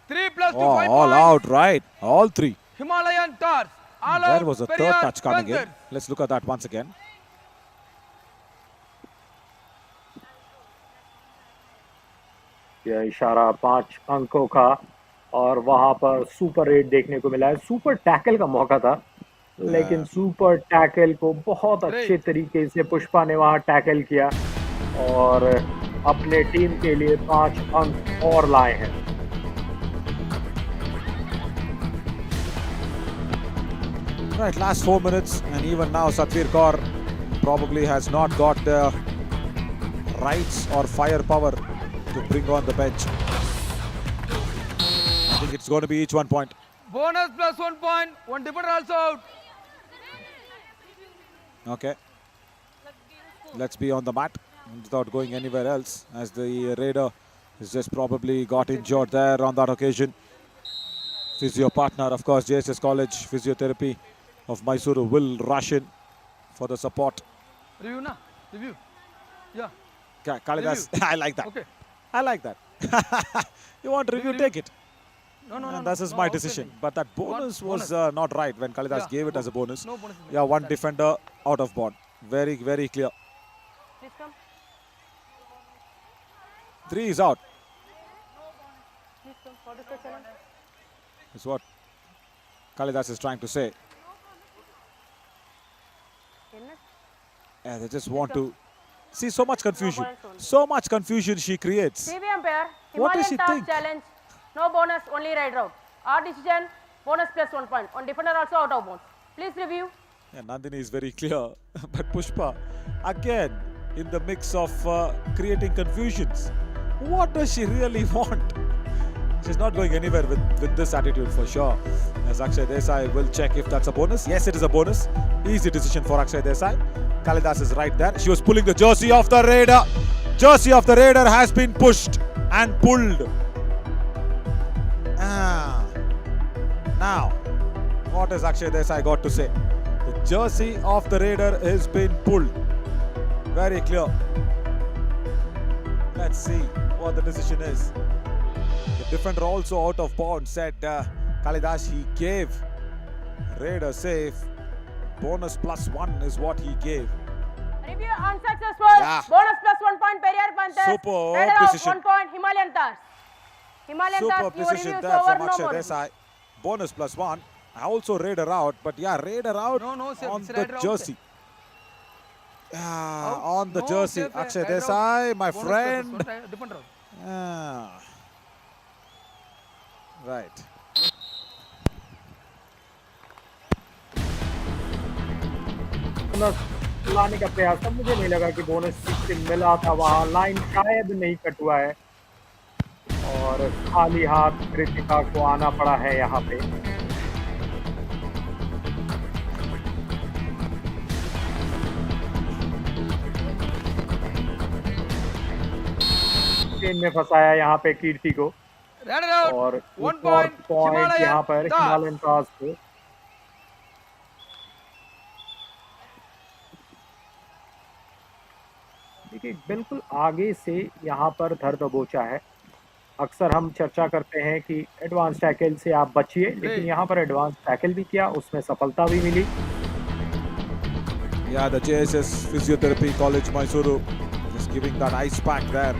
Speaker 8: 3 plus 2 5
Speaker 1: all
Speaker 8: points.
Speaker 1: out, right? All 3.
Speaker 8: Himalayan toss. All out.
Speaker 1: There was a third
Speaker 8: Periyar
Speaker 1: touch coming in.
Speaker 8: Panthers.
Speaker 1: Let's look at that once again.
Speaker 2: यह इशारा 5 अंकों का, और वहां पर super 8 देखने को मिला है। सुपर टैकल का मौका था, लेकिन सुपर टैकल को बहुत अच्छे तरीके से पुष्पा ने वहां टैकल किया और अपने टीम के लिए 5 अंक और लाए हैं।
Speaker 1: Right, last 4 minutes, and even now Satvir Kaur probably has not got the rights or firepower to bring on the bench. I think it's going to be each 1 point.
Speaker 8: Bonus plus 1 point. One defender also out.
Speaker 1: Okay. let's be on the mat without going anywhere else, as the Raider has just probably got injured there on that occasion. Physio partner, of course, JSS College Physiotherapy of Mysuru will rush in for the support.
Speaker 8: Review na? Review. Yeah.
Speaker 1: Kalidas, I like that.
Speaker 8: Okay.
Speaker 1: I like that. You want review,
Speaker 8: Review.
Speaker 1: take it.
Speaker 8: No, no, no.
Speaker 1: And this is
Speaker 8: no,
Speaker 1: my
Speaker 8: outstanding.
Speaker 1: decision. But that bonus was
Speaker 8: bonus.
Speaker 1: not right when Kalidas
Speaker 8: Yeah,
Speaker 1: gave it as a bonus.
Speaker 8: No bonus.
Speaker 1: Yeah, one defender out of bound. Very, very clear. 3 is out. That's what Kalidas is trying to say. Yeah, they just want to see so much confusion. So much confusion she creates.
Speaker 6: TV umpire,
Speaker 1: What does
Speaker 6: Himalayan
Speaker 1: she
Speaker 6: task
Speaker 1: think?
Speaker 6: challenge, no bonus, only ride out. Our decision, bonus plus 1 point. On defender also out of bounds. Please review.
Speaker 1: Yeah, Nandini is very clear. But Pushpa, again, in the mix of creating confusions. What does she really want? She's not going anywhere with this attitude for sure. As Akshay Desai will check if that's a bonus. Yes, it is a bonus. Easy decision for Akshay Desai. Kalidas is right there. She was pulling the jersey of the Raider. Jersey of the Raider has been pushed and pulled. Now, what has Akshay Desai got to say? The jersey of the Raider is been pulled. Very clear. Let's see what the decision is. The defender also out of bounds, said Kalidas. He gave Raider safe. Bonus plus 1 is what he gave.
Speaker 6: Review unsuccessful.
Speaker 1: Yeah.
Speaker 6: Bonus plus 1 point, Periyar Panthers.
Speaker 1: Superb
Speaker 6: Raider out,
Speaker 1: decision.
Speaker 6: 1 point, Himalayan task. Himalayan
Speaker 1: Super
Speaker 6: task, your
Speaker 1: precision
Speaker 6: review is
Speaker 1: there
Speaker 6: over,
Speaker 1: from
Speaker 6: no
Speaker 1: Akshay
Speaker 6: more.
Speaker 1: Desai. Bonus plus 1. Also Raider out, but yeah, Raider out
Speaker 8: No, sir,
Speaker 1: on
Speaker 8: it's
Speaker 1: the
Speaker 8: Raider out,
Speaker 1: jersey. Yeah,
Speaker 8: Out.
Speaker 1: on the
Speaker 8: No,
Speaker 1: jersey.
Speaker 8: sir,
Speaker 1: Akshay
Speaker 8: Raider out.
Speaker 1: Desai, my
Speaker 8: Bonus plus
Speaker 1: friend.
Speaker 8: one, defender out.
Speaker 1: Ah. Right.
Speaker 2: Bonus लाने का प्रयास था, मुझे नहीं लगा कि bonus ठीक से मिला था, वहाँ लाइन शायद नहीं कट हुआ है और खाली हाथ कृतिका को आना पड़ा है यहाँ पे। चेन में फंसाया यहाँ पे कीर्ति को
Speaker 8: Raider out.
Speaker 2: और
Speaker 8: 1
Speaker 2: एक और
Speaker 8: point.
Speaker 2: पॉइंट यहाँ पर
Speaker 8: Himalayan task.
Speaker 2: हिमालयन टास्क को। देखिए बिल्कुल आगे से यहाँ पर धर दबोचा है। अक्सर हम चर्चा करते हैं कि एडवांस टैकल से आप बचिए, लेकिन यहाँ पर एडवांस टैकल भी किया, उसमें सफलता भी मिली।
Speaker 1: Yeah, the JSS Physiotherapy College Mysuru just giving that ice pack there.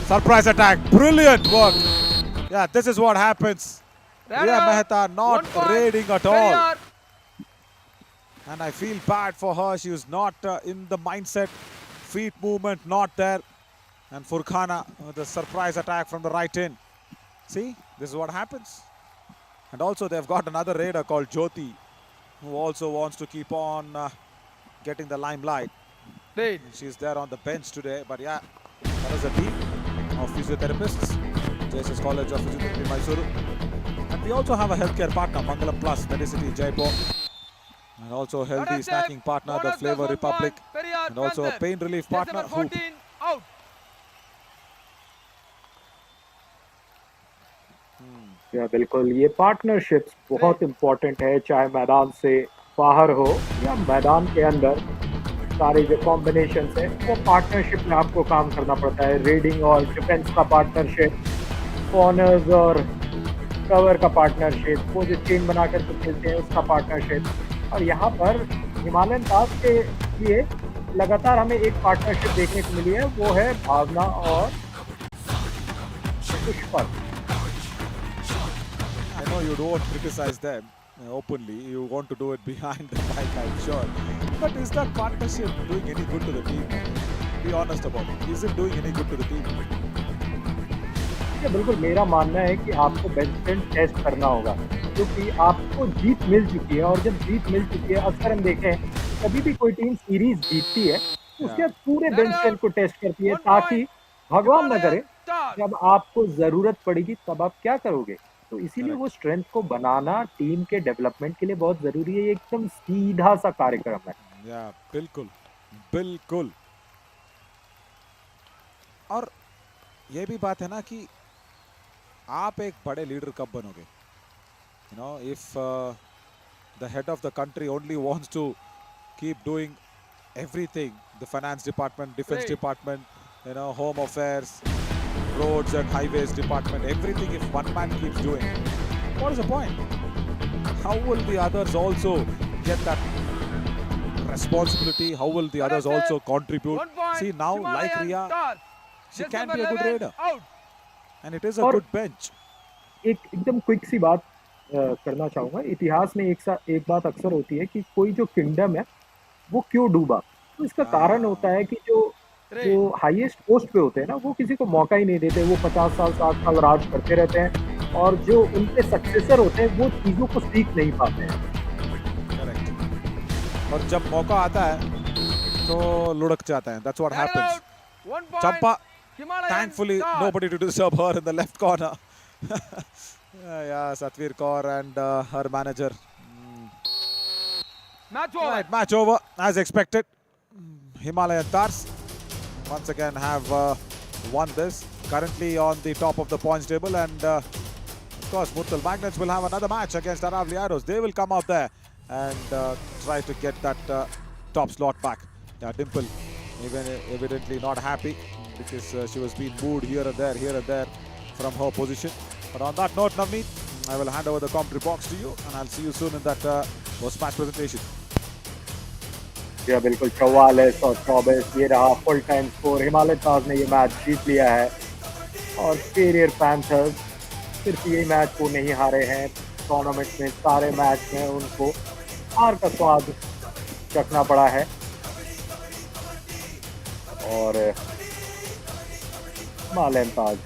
Speaker 1: Surprise attack. Brilliant work. Yeah, this is what happens.
Speaker 8: Raider
Speaker 1: Riya
Speaker 8: out.
Speaker 1: Mehta
Speaker 8: 1
Speaker 1: not
Speaker 8: point.
Speaker 1: raiding at all.
Speaker 8: Periyar.
Speaker 1: And I feel bad for her. She was not in the mindset. Feet movement not there. And Furkhana with a surprise attack from the right in. See, this is what happens. And also they've got another raider called Jyoti, who also wants to keep on getting the limelight.
Speaker 8: Played.
Speaker 1: She's there on the bench today. But yeah, that is a team of physiotherapists. JSS College of Physiotherapy Mysuru. And we also have a healthcare partner, Mangalam Plus, Medicity Jaipur. And also healthy
Speaker 8: Raider
Speaker 1: snacking
Speaker 8: safe.
Speaker 1: partner, the
Speaker 8: Bonus plus
Speaker 1: Flavor
Speaker 8: 1
Speaker 1: Republic.
Speaker 8: point. Periyar
Speaker 1: And also a
Speaker 8: Panthers.
Speaker 1: pain relief
Speaker 8: Just
Speaker 1: partner,
Speaker 8: number
Speaker 1: Hoop.
Speaker 8: 14 out.
Speaker 2: या बिल्कुल, ये partnerships बहुत important है, चाहे मैदान से बाहर हो या मैदान के अंदर। सारे जो कॉम्बिनेशन है वो पार्टनरशिप में आपको काम करना पड़ता है। रेडिंग और डिफेंस का पार्टनरशिप, कॉर्नर्स और कवर का पार्टनरशिप, वो जो चेन बना कर के खेलते हैं उसका पार्टनरशिप। और यहाँ पर हिमालयन टास्क के लिए लगातार हमें एक पार्टनरशिप देखने को मिली है, वो है भावना और Pushpa.
Speaker 1: I know you don't criticize them openly. You want to do it behind the mic, I'm sure. But is that partnership doing any good to the team? Be honest about it. Is it doing any good to the team?
Speaker 2: ये बिल्कुल मेरा मानना है कि आपको bench strength test करना होगा, क्योंकि आपको जीत मिल चुकी है। और जब जीत मिल चुकी है, अक्सर हम देखें कभी भी कोई टीम सीरीज जीतती है तो उसके बाद पूरे बेंच स्ट्रेंथ को टेस्ट करती है, ताकि भगवान न करे जब आपको जरूरत पड़ेगी तब आप क्या करोगे। तो इसीलिए वो स्ट्रेंथ को बनाना टीम के डेवलपमेंट के लिए बहुत जरूरी है। ये एकदम सीधा सा कार्यक्रम है।
Speaker 1: Yeah, बिल्कुल बिल्कुल। और ये भी बात है ना कि आप एक बड़े लीडर कब बनोगे? You know, if the head of the country only wants to keep doing everything, the finance department, defense department, you know, home affairs, roads and highways department, everything, if one man keeps doing, what is the point? How will the others also get that responsibility? How will the others also contribute?
Speaker 8: 1 point.
Speaker 1: See, now like
Speaker 8: Himalayan
Speaker 1: Ria,
Speaker 8: stars.
Speaker 1: she
Speaker 8: Just
Speaker 1: can
Speaker 8: number
Speaker 1: be a good
Speaker 8: 11
Speaker 1: raider
Speaker 8: out.
Speaker 1: and it is a
Speaker 2: और
Speaker 1: good bench.
Speaker 2: एक एकदम quick सी बात करना चाहूंगा। इतिहास में एक बात अक्सर होती है कि कोई जो किंगडम है वो क्यों डूबा। तो इसका कारण होता है कि जो हाईएस्ट पोस्ट पे होते हैं ना, वो किसी को मौका ही नहीं देते। वो 50 साल 60 साल राज करते रहते हैं और जो उनके सक्सेसर होते हैं वो चीजों को सीख नहीं पाते हैं।
Speaker 1: Correct. और जब मौका आता है तो लुढ़क जाता है। That's what
Speaker 8: Ladder
Speaker 1: happens.
Speaker 8: out. 1 point.
Speaker 1: Champa,
Speaker 8: Himalayan
Speaker 1: thankfully
Speaker 8: stars.
Speaker 1: nobody to disturb her in the left corner. Yeah, Satvir Kaur and her manager.
Speaker 8: Match over.
Speaker 1: Right, match over as expected. Himalayan Tars once again have won this. Currently on the top of the points table, and of course Murtal Magnets will have another match against Aravali Arrows. They will come out there and try to get that top slot back. Yeah, Dimple even evidently not happy because she was being booed here and there from her position. But on that note, Navneet, I will hand over the commentary box to you, and I'll see you soon in that post-match presentation.
Speaker 2: जी बिल्कुल, 44 और 24 ये रहा full time score. Himalaya ताज ने ये match जीत लिया है और Periyar panthers सिर्फ ये मैच को नहीं हारे हैं, टूर्नामेंट में सारे मैच में उनको हार का स्वाद चखना पड़ा है। और हिमालयन ताज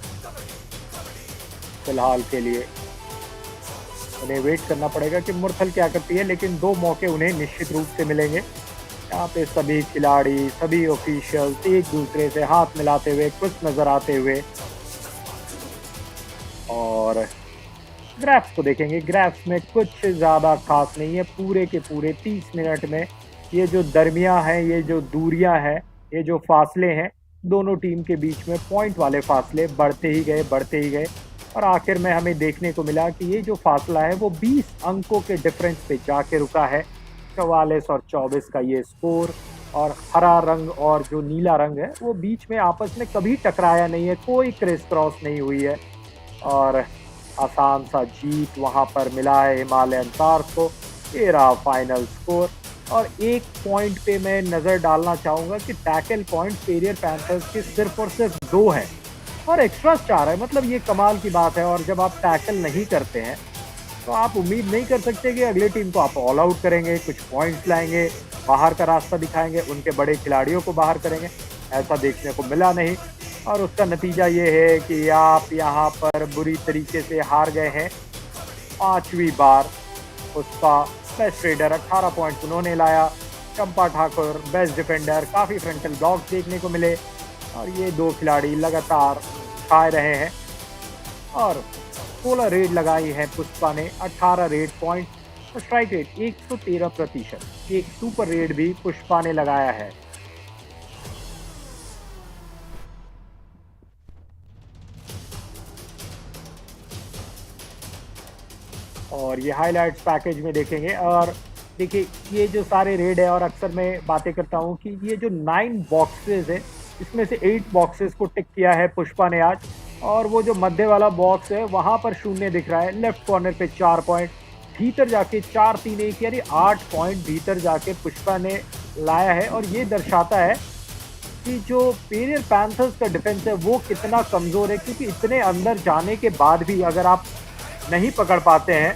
Speaker 2: फिलहाल के लिए उन्हें वेट करना पड़ेगा कि मुरथल क्या करती है, लेकिन 2 मौके उन्हें निश्चित रूप से मिलेंगे। यहाँ पे सभी खिलाड़ी, सभी ऑफिशियल्स एक दूसरे से हाथ मिलाते हुए खुश नजर आते हुए। और ग्राफ्स को देखेंगे, ग्राफ्स में कुछ ज़्यादा खास नहीं है। पूरे के पूरे 30 मिनट में ये जो दरमिया है, ये जो दूरियां हैं, ये जो फासले हैं, दोनों टीम के बीच में पॉइंट वाले फासले बढ़ते ही गए और आखिर में हमें देखने को मिला कि ये जो फासला है वो 20 अंकों के डिफरेंस पे जाके रुका है। 44 और 24 का ये स्कोर, और हरा रंग और जो नीला रंग है वो बीच में आपस में कभी टकराया नहीं है, कोई क्रिस क्रॉस नहीं हुई है और आसान सा जीत वहां पर मिला है हिमालयन तार्स को। ये रहा फाइनल स्कोर। और एक पॉइंट पे मैं नज़र डालना चाहूँगा कि टैकल पॉइंट पेरियर पैंथर्स के सिर्फ और सिर्फ 2 हैं और एक्स्ट्रा 4 है। मतलब ये कमाल की बात है। और जब आप टैकल नहीं करते हैं तो आप उम्मीद नहीं कर सकते कि अगले टीम को आप ऑल आउट करेंगे, कुछ पॉइंट्स लाएंगे, बाहर का रास्ता दिखाएंगे, उनके बड़े खिलाड़ियों को बाहर करेंगे। ऐसा देखने को मिला नहीं और उसका नतीजा ये है कि आप यहाँ पर बुरी तरीके से हार गए हैं 5वीं बार। उसका बेस्ट रेडर 18 पॉइंट्स उन्होंने लाया। चंपा ठाकुर बेस्ट डिफेंडर, काफ़ी फ्रंटल ब्लॉक्स देखने को मिले और ये 2 खिलाड़ी लगातार छाए रहे हैं। और 16 रेड लगाई है पुष्पा ने, 18 रेड पॉइंट और स्ट्राइक रेट 113%। एक सुपर रेड भी पुष्पा ने लगाया है। और ये हाइलाइट्स पैकेज में देखेंगे। और देखिए ये जो सारे रेड है, और अक्सर मैं बातें करता हूँ कि ये जो 9 बॉक्सेस है इसमें से 8 बॉक्सेस को टिक किया है पुष्पा ने आज। और वो जो मध्य वाला बॉक्स है वहाँ पर 0 दिख रहा है। लेफ्ट कॉर्नर पे 4 पॉइंट, भीतर जाके 4 3 1 यानी 8 पॉइंट भीतर जाके पुष्पा ने लाया है। और ये दर्शाता है कि जो पेरियर पैंथर्स का डिफेंस है वो कितना कमज़ोर है, क्योंकि इतने अंदर जाने के बाद भी अगर आप नहीं पकड़ पाते हैं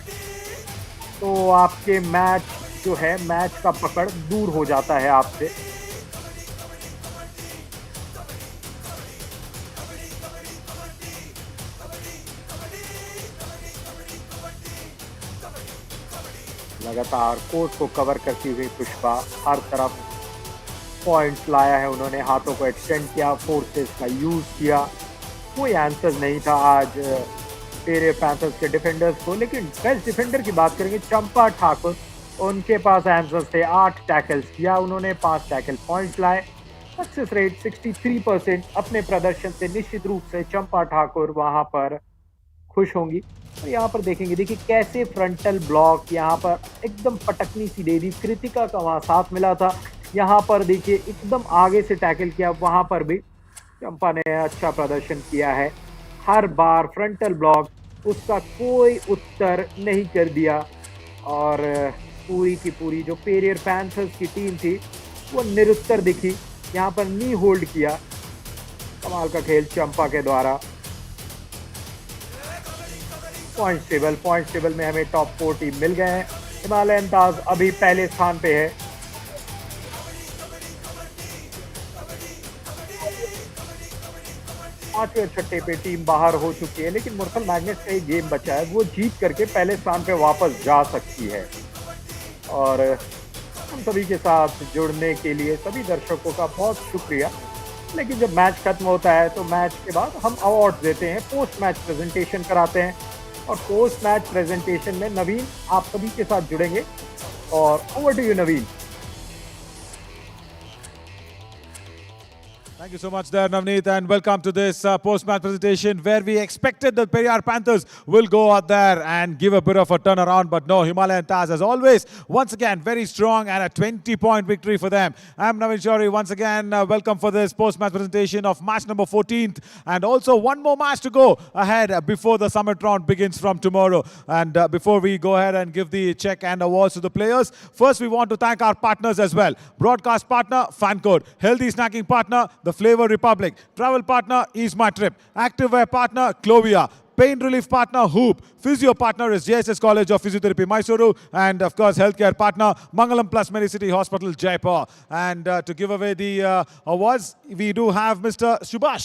Speaker 2: तो आपके मैच जो है, मैच का पकड़ दूर हो जाता है आपसे। लगातार कोर्ट को कवर करती हुई पुष्पा हर तरफ पॉइंट्स लाया है उन्होंने, हाथों को एक्सटेंड किया, फोर्सेस का यूज़ किया। कोई आंसर नहीं था आज पेरियर पैंथर्स के डिफेंडर्स को। लेकिन बेस्ट डिफेंडर की बात करेंगे, चंपा ठाकुर उनके पास आंसर्स थे, 8 टैकल्स किया उन्होंने, 5 टैकल पॉइंट्स लाए। Success rate 63%। अपने प्रदर्शन से निश्चित रूप से चंपा ठाकुर वहां पर खुश होंगी। और यहाँ पर देखेंगे, देखिए कैसे फ्रंटल ब्लॉक यहाँ पर एकदम पटकनी सी दे दी, कृतिका का वहाँ साथ मिला था। यहाँ पर देखिए एकदम आगे से टैकल किया, वहाँ पर भी चंपा ने अच्छा प्रदर्शन किया है। हर बार फ्रंटल ब्लॉक, उसका कोई उत्तर नहीं कर दिया। और पूरी की पूरी जो पेरियर पैंथर्स की टीम थी वो निरुत्तर दिखी। यहाँ पर नी होल्ड किया। कमाल का खेल चंपा के द्वारा। पॉइंट टेबल में हमें टॉप 4 टीम मिल गए हैं। हिमालयन ताज अभी पहले स्थान पे है। पांचवें छठे पे टीम बाहर हो चुकी है, लेकिन मुरसल मैग्नेट्स का एक गेम बचा है, वो जीत करके पहले स्थान पे वापस जा सकती है। और हम सभी के साथ जुड़ने के लिए सभी दर्शकों का बहुत शुक्रिया। लेकिन जब मैच खत्म होता है तो मैच के बाद हम अवार्ड देते हैं, पोस्ट मैच प्रेजेंटेशन कराते हैं। और पोस्ट मैच प्रेजेंटेशन में नवीन आप सभी के साथ जुड़ेंगे। और over to you Naveen.
Speaker 1: Thank you so much there, Navneet, and welcome to this post-match presentation where we expected the Periyar Panthers will go out there and give a bit of a turnaround, but no, Himalayan Taz as always, once again, very strong and a 20-point victory for them. I'm Naveen Shori, once again, welcome for this post-match presentation of match number 14th, and also one more match to go ahead before the summit round begins from tomorrow. And before we go ahead and give the check and awards to the players, first we want to thank our partners as well. Broadcast partner, FanCode. Healthy snacking partner, the Flavor Republic. Travel partner, Ease My Trip. Activewear partner, Clovia. Pain relief partner, Hoop. Physio partner is JSS College of Physiotherapy, Mysuru. And of course, healthcare partner, Mangalam Plus Medicity Hospital, Jaipur. And to give away the awards, we do have Mr. Subhash.